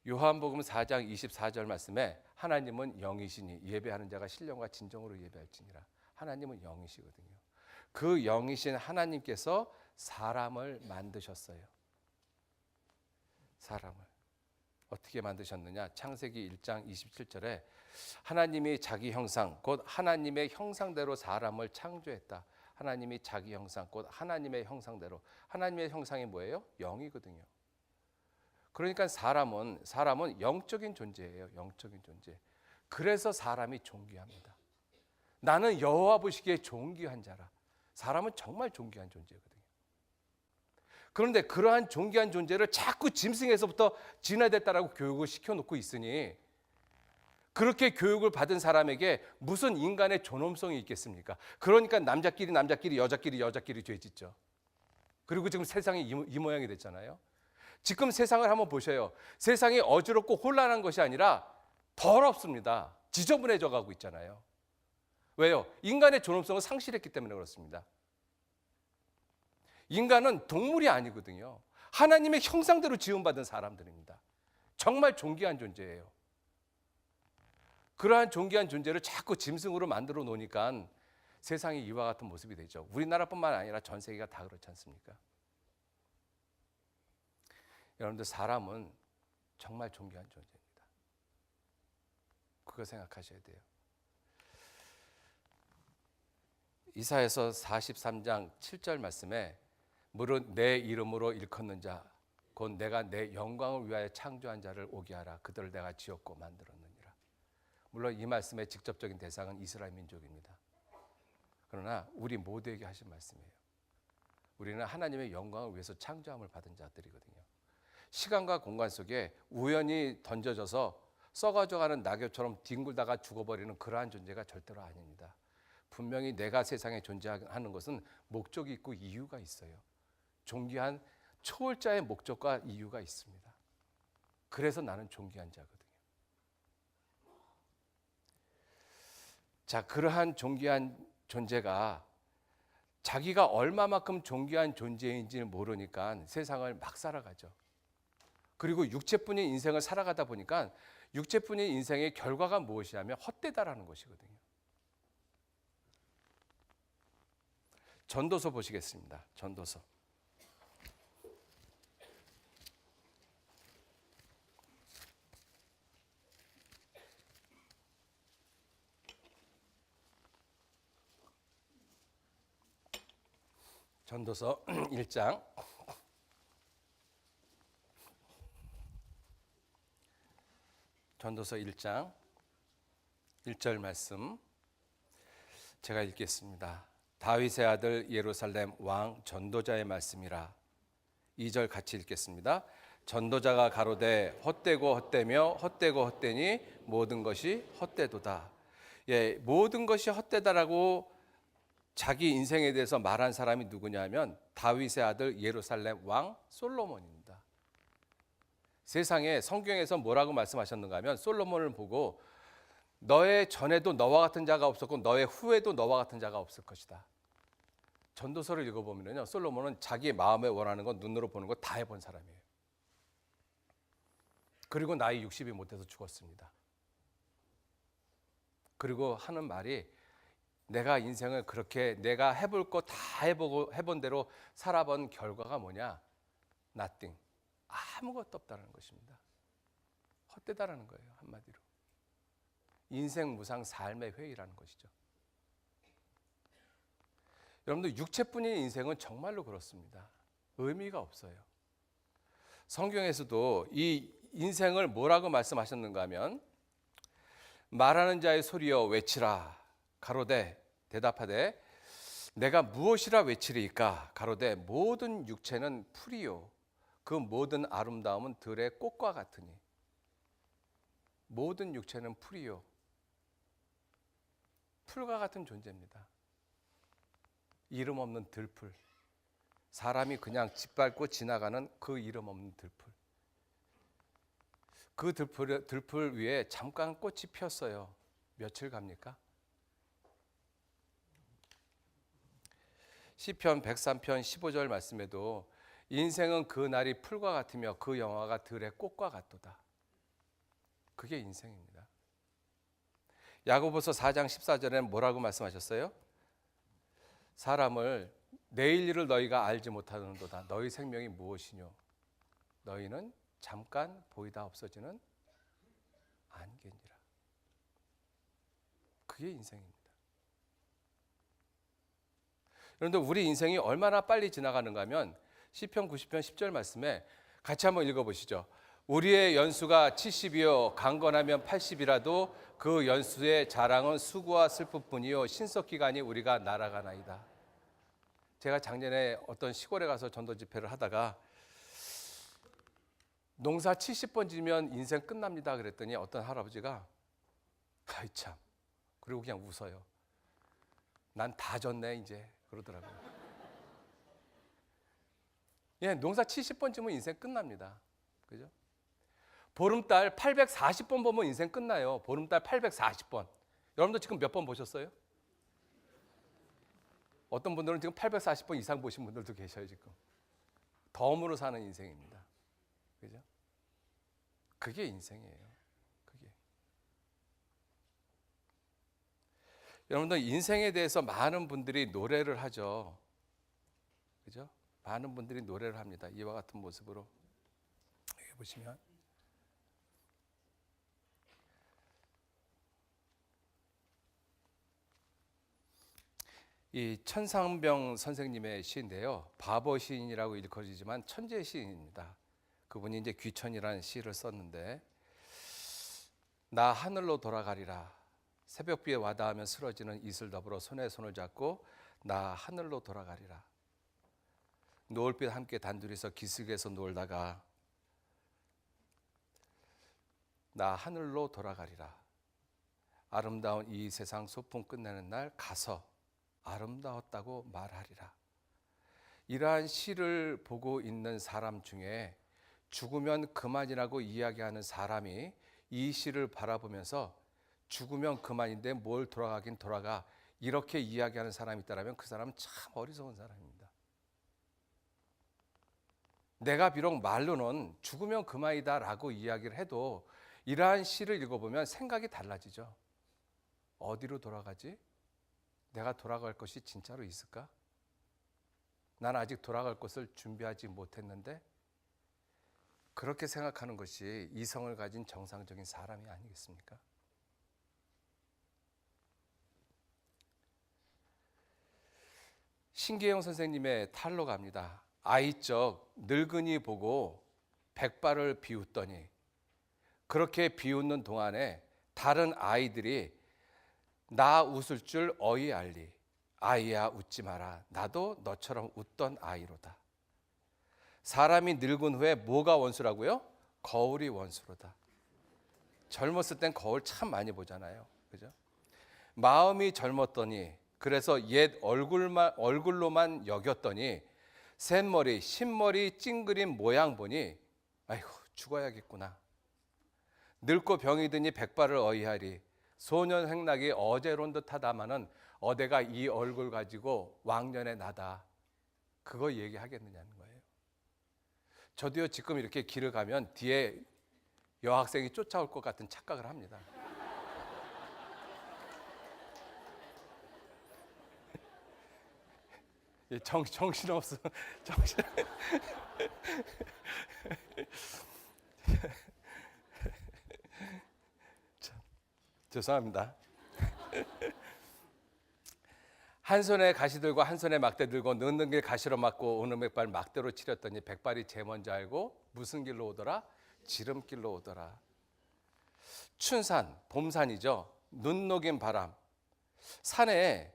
요한복음 4장 24절 말씀에 하나님은 영이시니 예배하는 자가 신령과 진정으로 예배할지니라. 하나님은 영이시거든요. 그 영이신 하나님께서 사람을 만드셨어요. 사람을. 어떻게 만드셨느냐? 창세기 1장 27절에 하나님이 자기 형상, 곧 하나님의 형상대로 사람을 창조했다. 하나님이 자기 형상, 곧 하나님의 형상대로. 하나님의 형상이 뭐예요? 영이거든요. 그러니까 사람은 영적인 존재예요. 영적인 존재. 그래서 사람이 존귀합니다. 나는 여호와 보시기에 존귀한 자라. 사람은 정말 존귀한 존재거든요. 그런데 그러한 존귀한 존재를 자꾸 짐승에서부터 진화됐다라고 교육을 시켜놓고 있으니, 그렇게 교육을 받은 사람에게 무슨 인간의 존엄성이 있겠습니까? 그러니까 남자끼리 여자끼리 죄짓죠. 그리고 지금 세상이 이 모양이 됐잖아요. 지금 세상을 한번 보셔요. 세상이 어지럽고 혼란한 것이 아니라 더럽습니다. 지저분해져 가고 있잖아요. 왜요? 인간의 존엄성을 상실했기 때문에 그렇습니다. 인간은 동물이 아니거든요. 하나님의 형상대로 지음받은 사람들입니다. 정말 존귀한 존재예요. 그러한 존귀한 존재를 자꾸 짐승으로 만들어 놓으니까 세상이 이와 같은 모습이 되죠. 우리나라뿐만 아니라 전 세계가 다 그렇지 않습니까? 여러분들, 사람은 정말 존귀한 존재입니다. 그거 생각하셔야 돼요. 이사야서 43장 7절 말씀에 무릇 내 이름으로 일컫는 자 곧 내가 내 영광을 위하여 창조한 자를 오게 하라. 그들을 내가 지었고 만들었느니라. 물론 이 말씀의 직접적인 대상은 이스라엘 민족입니다. 그러나 우리 모두에게 하신 말씀이에요. 우리는 하나님의 영광을 위해서 창조함을 받은 자들이거든요. 시간과 공간 속에 우연히 던져져서 썩어져가는 낙엽처럼 뒹굴다가 죽어버리는 그러한 존재가 절대로 아닙니다. 분명히 내가 세상에 존재하는 것은 목적이 있고 이유가 있어요. 존귀한 초월자의 목적과 이유가 있습니다. 그래서 나는 존귀한 자거든요. 자, 그러한 존귀한 존재가 자기가 얼마만큼 존귀한 존재인지 모르니까 세상을 막 살아가죠. 그리고 육체뿐인 인생을 살아가다 보니까 육체뿐인 인생의 결과가 무엇이냐면 헛되다라는 것이거든요. 전도서 보시겠습니다. 전도서. 전도서 1장 전도서 1장 1절 말씀 제가 읽겠습니다. 다윗의 아들 예루살렘 왕 전도자의 말씀이라. 2절 같이 읽겠습니다. 전도자가 가로되 헛되고 헛되며 헛되고 헛되니 모든 것이 헛되도다. 예, 모든 것이 헛되다라고 자기 인생에 대해서 말한 사람이 누구냐면 다윗의 아들 예루살렘 왕 솔로몬입니다. 세상에 성경에서 뭐라고 말씀하셨는가 하면 솔로몬을 보고 너의 전에도 너와 같은 자가 없었고 너의 후에도 너와 같은 자가 없을 것이다. 전도서를 읽어보면요, 솔로몬은 자기 마음에 원하는 건 눈으로 보는 거 다 해본 사람이에요. 그리고 나이 60이 못 돼서 죽었습니다. 그리고 하는 말이 내가 인생을 그렇게 내가 해볼 거 다 해본 대로 살아본 결과가 뭐냐? nothing. 아무것도 없다는 것입니다. 헛되다라는 거예요, 한마디로. 인생 무상 삶의 회의라는 것이죠. 여러분들, 육체뿐인 인생은 정말로 그렇습니다. 의미가 없어요. 성경에서도 이 인생을 뭐라고 말씀하셨는가 하면 말하는 자의 소리여 외치라. 가로되 대답하되 내가 무엇이라 외치리이까? 가로되 모든 육체는 풀이요 그 모든 아름다움은 들의 꽃과 같으니. 모든 육체는 풀이요, 풀과 같은 존재입니다. 이름 없는 들풀, 사람이 그냥 짓밟고 지나가는 그 이름 없는 들풀. 그 들풀 위에 잠깐 꽃이 피었어요. 며칠 갑니까? 시편 103편 15절 말씀에도 인생은 그 날이 풀과 같으며 그 영화가 들의 꽃과 같도다. 그게 인생입니다. 야고보서 4장 14절에는 뭐라고 말씀하셨어요? 사람을 내일 일을 너희가 알지 못하는도다. 너희 생명이 무엇이뇨? 너희는 잠깐 보이다 없어지는 안개니라. 그게 인생입니다. 여러분들 우리 인생이 얼마나 빨리 지나가는가 하면 시편 90편 10절 말씀에 같이 한번 읽어보시죠. 우리의 연수가 70이요 강건하면 80이라도 그 연수의 자랑은 수고와 슬픔뿐이요 신석기간이 우리가 날아가나이다. 제가 작년에 어떤 시골에 가서 전도 집회를 하다가 농사 70번 지면 인생 끝납니다 그랬더니 어떤 할아버지가 아이 참, 그리고 그냥 웃어요. 난 다 졌네 이제 그러더라고요. 예, 농사 70번 지면 인생 끝납니다. 그죠? 보름달 840번 보면 인생 끝나요. 보름달 840번. 여러분도 지금 몇 번 보셨어요? 어떤 분들은 지금 840번 이상 보신 분들도 계셔요, 지금. 덤으로 사는 인생입니다. 그죠? 그게 인생이에요. 그게. 여러분들 인생에 대해서 많은 분들이 노래를 하죠. 그죠? 많은 분들이 노래를 합니다. 이와 같은 모습으로. 여기 보시면 이 천상병 선생님의 시인데요. 바보 시인이라고 일컬어지지만 천재 시인입니다. 그분이 이제 귀천이라는 시를 썼는데 나 하늘로 돌아가리라. 새벽비에 와닿으면 쓰러지는 이슬 더불어 손에 손을 잡고 나 하늘로 돌아가리라. 노을빛 함께 단둘이서 기슭에서 놀다가 나 하늘로 돌아가리라. 아름다운 이 세상 소풍 끝내는 날 가서 아름다웠다고 말하리라. 이러한 시를 보고 있는 사람 중에 죽으면 그만이라고 이야기하는 사람이 이 시를 바라보면서 죽으면 그만인데 뭘 돌아가긴 돌아가 이렇게 이야기하는 사람이 있다면 그 사람은 참 어리석은 사람입니다. 내가 비록 말로는 죽으면 그만이다라고 이야기를 해도 이러한 시를 읽어보면 생각이 달라지죠. 어디로 돌아가지? 내가 돌아갈 것이 진짜로 있을까? 난 아직 돌아갈 것을 준비하지 못했는데 그렇게 생각하는 것이 이성을 가진 정상적인 사람이 아니겠습니까? 신기영 선생님의 탈로 갑니다. 아이적 늙은이 보고 백발을 비웃더니 그렇게 비웃는 동안에 다른 아이들이 나 웃을 줄 어이 알리. 아이야 웃지 마라. 나도 너처럼 웃던 아이로다. 사람이 늙은 후에 뭐가 원수라고요? 거울이 원수로다. 젊었을 땐 거울 참 많이 보잖아요. 그죠? 마음이 젊었더니 그래서 옛 얼굴로만 여겼더니 샌머리, 흰머리 찡그린 모양 보니 아이고 죽어야겠구나. 늙고 병이 드니 백발을 어이하리. 소년 행락이 어제론 듯하다마는 어대가 이 얼굴 가지고 왕년의 나다. 그거 얘기하겠느냐는 거예요. 저도요 지금 이렇게 길을 가면 뒤에 여학생이 쫓아올 것 같은 착각을 합니다. 정신없어. 정신. 죄송합니다. 한 손에 가시 들고 한 손에 막대 들고 늦는 길 가시로 막고 오는 백발 막대로 치렸더니 백발이 제 먼저 알고 무슨 길로 오더라? 지름길로 오더라. 춘산, 봄산이죠. 눈 녹인 바람. 산에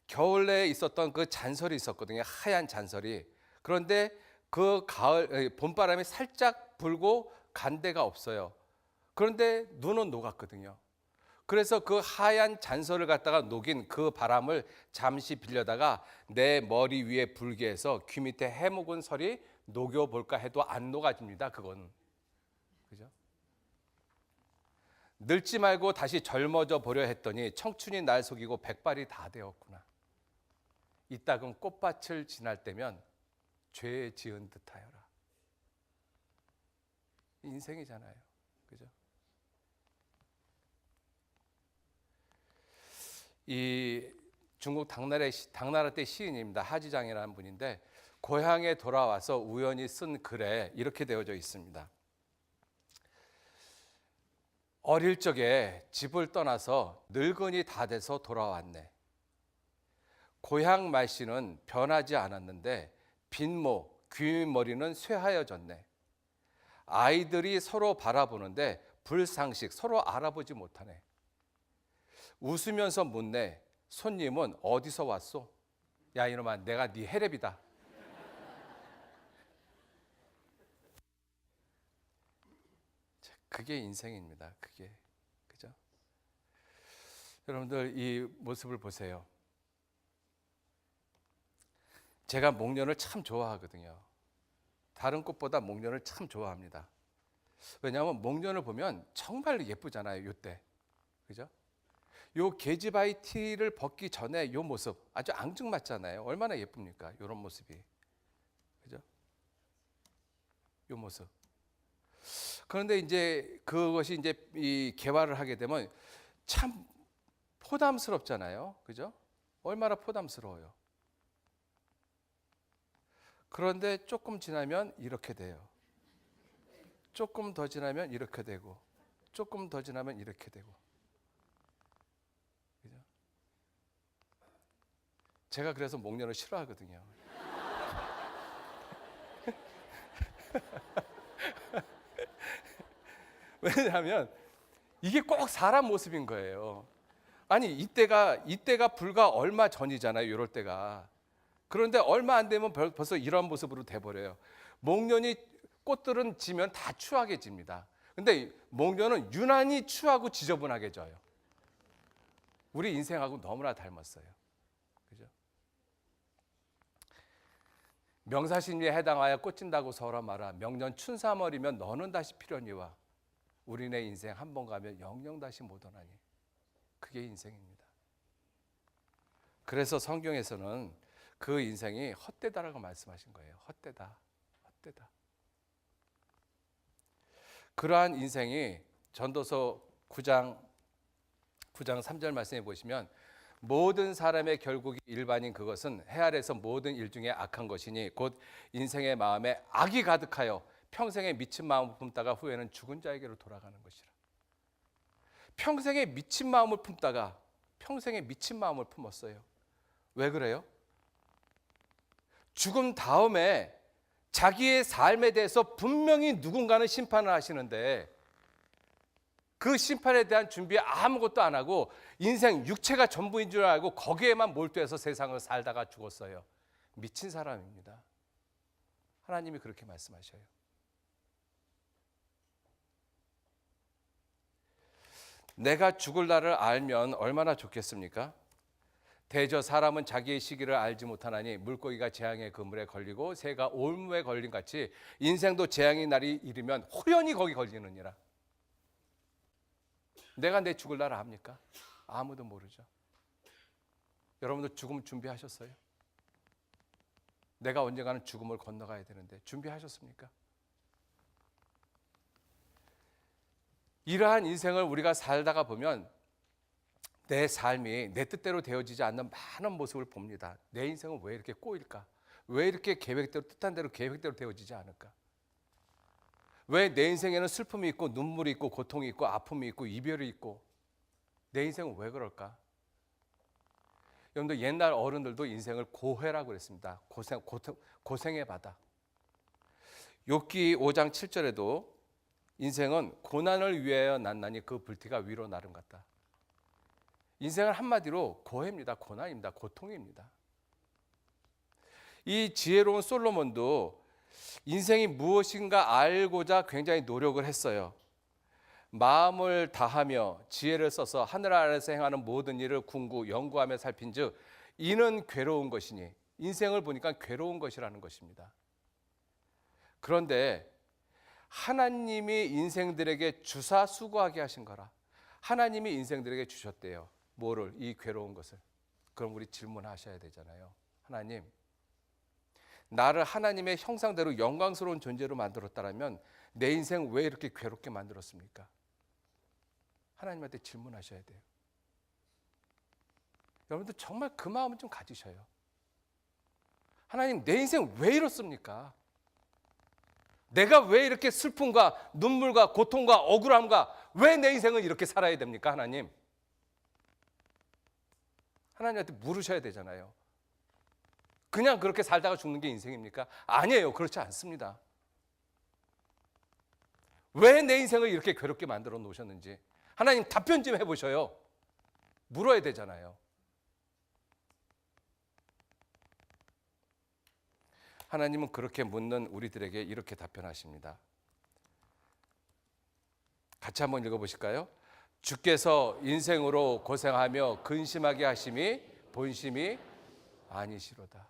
겨울에 있었던 그 잔설이 있었거든요. 하얀 잔설이. 그런데 그 가을 봄바람이 살짝 불고 간 데가 없어요. 그런데 눈은 녹았거든요. 그래서 그 하얀 잔설을 갖다가 녹인 그 바람을 잠시 빌려다가 내 머리 위에 불게 해서 귀 밑에 해묵은 설이 녹여볼까 해도 안 녹아집니다. 그건. 그죠? 늙지 말고 다시 젊어져 보려 했더니 청춘이 날 속이고 백발이 다 되었구나. 이따금 꽃밭을 지날 때면 죄 지은 듯하여라. 인생이잖아요. 그죠? 이 중국 당나라 때 시인입니다. 하지장이라는 분인데 고향에 돌아와서 우연히 쓴 글에 이렇게 되어져 있습니다. 어릴 적에 집을 떠나서 늙은이 다 돼서 돌아왔네. 고향 말씨는 변하지 않았는데 빈모, 귀머리는 쇠하여졌네. 아이들이 서로 바라보는데 불상식, 서로 알아보지 못하네. 웃으면서 묻네. 손님은 어디서 왔소? 야 이놈아, 내가 네 헤랩이다. 그게 인생입니다. 그게. 그죠? 여러분들 이 모습을 보세요. 제가 목련을 참 좋아하거든요. 다른 꽃보다 목련을 참 좋아합니다. 왜냐하면 목련을 보면 정말 예쁘잖아요. 요때. 그죠? 요 계지바이 티를 벗기 전에 요 모습 아주 앙증맞잖아요. 얼마나 예쁩니까? 요런 모습이. 그죠? 요 모습. 그런데 이제 그것이 이제 이 개화를 하게 되면 참 포담스럽잖아요. 그죠? 얼마나 포담스러워요. 그런데 조금 지나면 이렇게 돼요. 조금 더 지나면 이렇게 되고, 조금 더 지나면 이렇게 되고. 그죠? 제가 그래서 목련을 싫어하거든요. 왜냐하면 이게 꼭 사람 모습인 거예요. 아니 이때가 불과 얼마 전이잖아요. 이럴 때가. 그런데 얼마 안 되면 벌써 이런 모습으로 돼버려요. 목련이 꽃들은 지면 다 추하게 집니다. 근데 목련은 유난히 추하고 지저분하게 져요. 우리 인생하고 너무나 닮았어요. 그죠? 명사신리에 해당하여 꽃진다고 서라 마라. 명년 춘삼월이면 너는 다시 필연이와. 우리네 인생 한 번 가면 영영 다시 못 오나니. 그게 인생입니다. 그래서 성경에서는 그 인생이 헛되다라고 말씀하신 거예요. 헛되다. 헛되다. 그러한 인생이 전도서 9장 3절 말씀해 보시면 모든 사람의 결국이 일반인 그것은 해 아래서 모든 일 중에 악한 것이니 곧 인생의 마음에 악이 가득하여 평생에 미친 마음을 품다가 후에는 죽은 자에게로 돌아가는 것이라. 평생에 미친 마음을 품다가 평생에 미친 마음을 품었어요. 왜 그래요? 죽음 다음에 자기의 삶에 대해서 분명히 누군가는 심판을 하시는데 그 심판에 대한 준비 아무것도 안 하고 인생 육체가 전부인 줄 알고 거기에만 몰두해서 세상을 살다가 죽었어요. 미친 사람입니다. 하나님이 그렇게 말씀하셔요. 내가 죽을 날을 알면 얼마나 좋겠습니까? 대저 사람은 자기의 시기를 알지 못하나니 물고기가 재앙의 그물에 걸리고 새가 올무에 걸린 같이 인생도 재앙의 날이 이르면 호연히 거기 걸리느니라. 내가 내 죽을 날을 압니까? 아무도 모르죠. 여러분들 죽음 준비하셨어요? 내가 언젠가는 죽음을 건너가야 되는데 준비하셨습니까? 이러한 인생을 우리가 살다가 보면 내 삶이 내 뜻대로 되어지지 않는 많은 모습을 봅니다. 내 인생은 왜 이렇게 꼬일까? 왜 이렇게 계획대로 뜻한 대로 계획대로 되어지지 않을까? 왜 내 인생에는 슬픔이 있고 눈물이 있고 고통이 있고 아픔이 있고 이별이 있고 내 인생은 왜 그럴까? 여러분들 옛날 어른들도 인생을 고해라고 그랬습니다. 고생의 바다. 욥기 5장 7절에도 인생은 고난을 위하여 났나니 그 불티가 위로 나름 같다. 인생은 한마디로 고해입니다. 고난입니다. 고통입니다. 이 지혜로운 솔로몬도 인생이 무엇인가 알고자 굉장히 노력을 했어요. 마음을 다하며 지혜를 써서 하늘 아래서 행하는 모든 일을 연구하며 살핀즉 이는 괴로운 것이니 인생을 보니까 괴로운 것이라는 것입니다. 그런데 하나님이 인생들에게 주사 수고하게 하신 거라. 하나님이 인생들에게 주셨대요. 뭐를? 이 괴로운 것을. 그럼 우리 질문하셔야 되잖아요. 하나님, 나를 하나님의 형상대로 영광스러운 존재로 만들었다면 내 인생 왜 이렇게 괴롭게 만들었습니까? 하나님한테 질문하셔야 돼요. 여러분들 정말 그 마음은 좀 가지셔요. 하나님, 내 인생 왜 이렇습니까? 내가 왜 이렇게 슬픔과 눈물과 고통과 억울함과 왜 내 인생을 이렇게 살아야 됩니까? 하나님. 하나님한테 물으셔야 되잖아요. 그냥 그렇게 살다가 죽는 게 인생입니까? 아니에요. 그렇지 않습니다. 왜 내 인생을 이렇게 괴롭게 만들어 놓으셨는지 하나님 답변 좀 해보셔요. 물어야 되잖아요. 하나님은 그렇게 묻는 우리들에게 이렇게 답변하십니다. 같이 한번 읽어보실까요? 주께서 인생으로 고생하며 근심하게 하심이 본심이 아니시로다.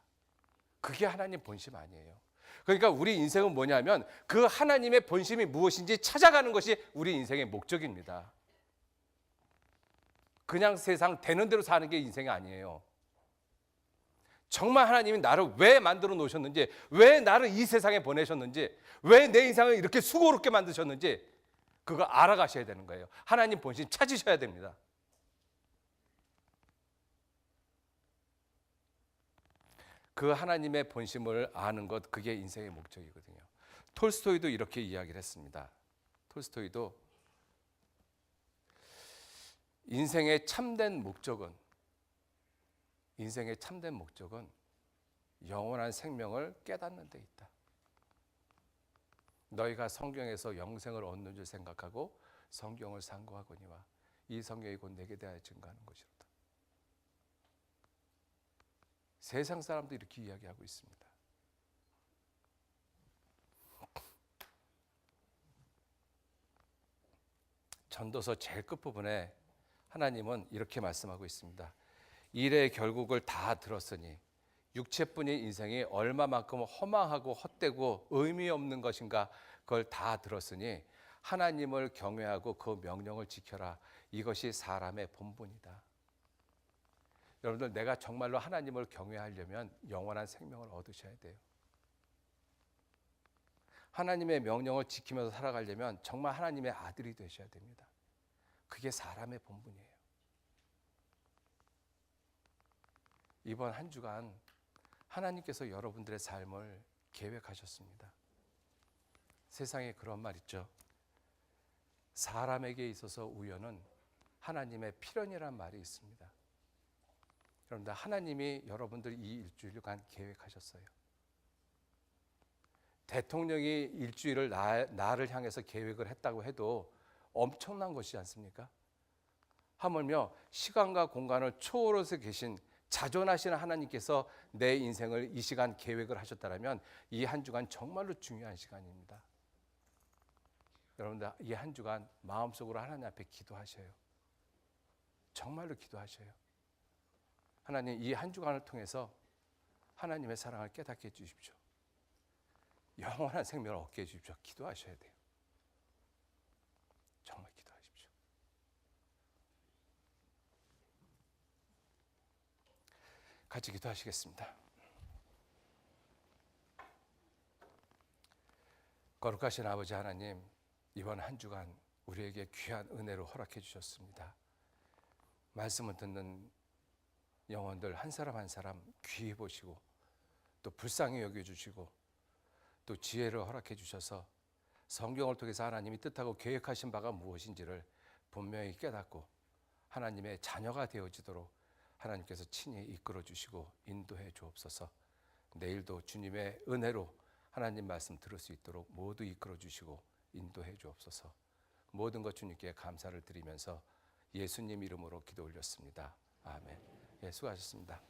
그게 하나님 본심 아니에요. 그러니까 우리 인생은 뭐냐면 그 하나님의 본심이 무엇인지 찾아가는 것이 우리 인생의 목적입니다. 그냥 세상 되는 대로 사는 게 인생이 아니에요. 정말 하나님이 나를 왜 만들어 놓으셨는지, 왜 나를 이 세상에 보내셨는지, 왜 내 인생을 이렇게 수고롭게 만드셨는지 그거 알아가셔야 되는 거예요. 하나님 본심 찾으셔야 됩니다. 그 하나님의 본심을 아는 것, 그게 인생의 목적이거든요. 톨스토이도 이렇게 이야기를 했습니다. 톨스토이도 인생의 참된 목적은 영원한 생명을 깨닫는 데 있다. 너희가 성경에서 영생을 얻는 줄 생각하고 성경을 상고하거니와 이 성경이 곧 내게 대하여 증거하는 것이로다. 세상 사람도 이렇게 이야기하고 있습니다. 전도서 제일 끝부분에 하나님은 이렇게 말씀하고 있습니다. 일의 결국을 다 들었으니 육체뿐인 인생이 얼마만큼 허망하고 헛되고 의미 없는 것인가 그걸 다 들었으니 하나님을 경외하고 그 명령을 지켜라. 이것이 사람의 본분이다. 여러분들, 내가 정말로 하나님을 경외하려면 영원한 생명을 얻으셔야 돼요. 하나님의 명령을 지키면서 살아가려면 정말 하나님의 아들이 되셔야 됩니다. 그게 사람의 본분이에요. 이번 한 주간 하나님께서 여러분들의 삶을 계획하셨습니다. 세상에 그런 말 있죠. 사람에게 있어서 우연은 하나님의 필연이란 말이 있습니다. 여러분들, 하나님이 여러분들 이 일주일간 계획하셨어요. 대통령이 일주일을 나를 향해서 계획을 했다고 해도 엄청난 것이지 않습니까? 하물며 시간과 공간을 초월해서 계신 자존하시는 하나님께서 내 인생을 이 시간 계획을 하셨다면 이 한 주간 정말로 중요한 시간입니다. 여러분들, 이 한 주간 마음속으로 하나님 앞에 기도하셔요. 정말로 기도하셔요. 하나님, 이 한 주간을 통해서 하나님의 사랑을 깨닫게 해주십시오. 영원한 생명을 얻게 해주십시오. 기도하셔야 돼요. 정말 기도하십시오. 같이 기도하시겠습니다. 거룩하신 아버지 하나님, 이번 한 주간 우리에게 귀한 은혜로 허락해 주셨습니다. 말씀을 듣는 영혼들 한 사람 한 사람 귀히 보시고 또 불쌍히 여겨주시고 또 지혜를 허락해 주셔서 성경을 통해서 하나님이 뜻하고 계획하신 바가 무엇인지를 분명히 깨닫고 하나님의 자녀가 되어지도록 하나님께서 친히 이끌어 주시고 인도해 주옵소서. 내일도 주님의 은혜로 하나님 말씀 들을 수 있도록 모두 이끌어 주시고 인도해 주옵소서. 모든 것 주님께 감사를 드리면서 예수님 이름으로 기도 올렸습니다. 아멘. 예, 수고하셨습니다.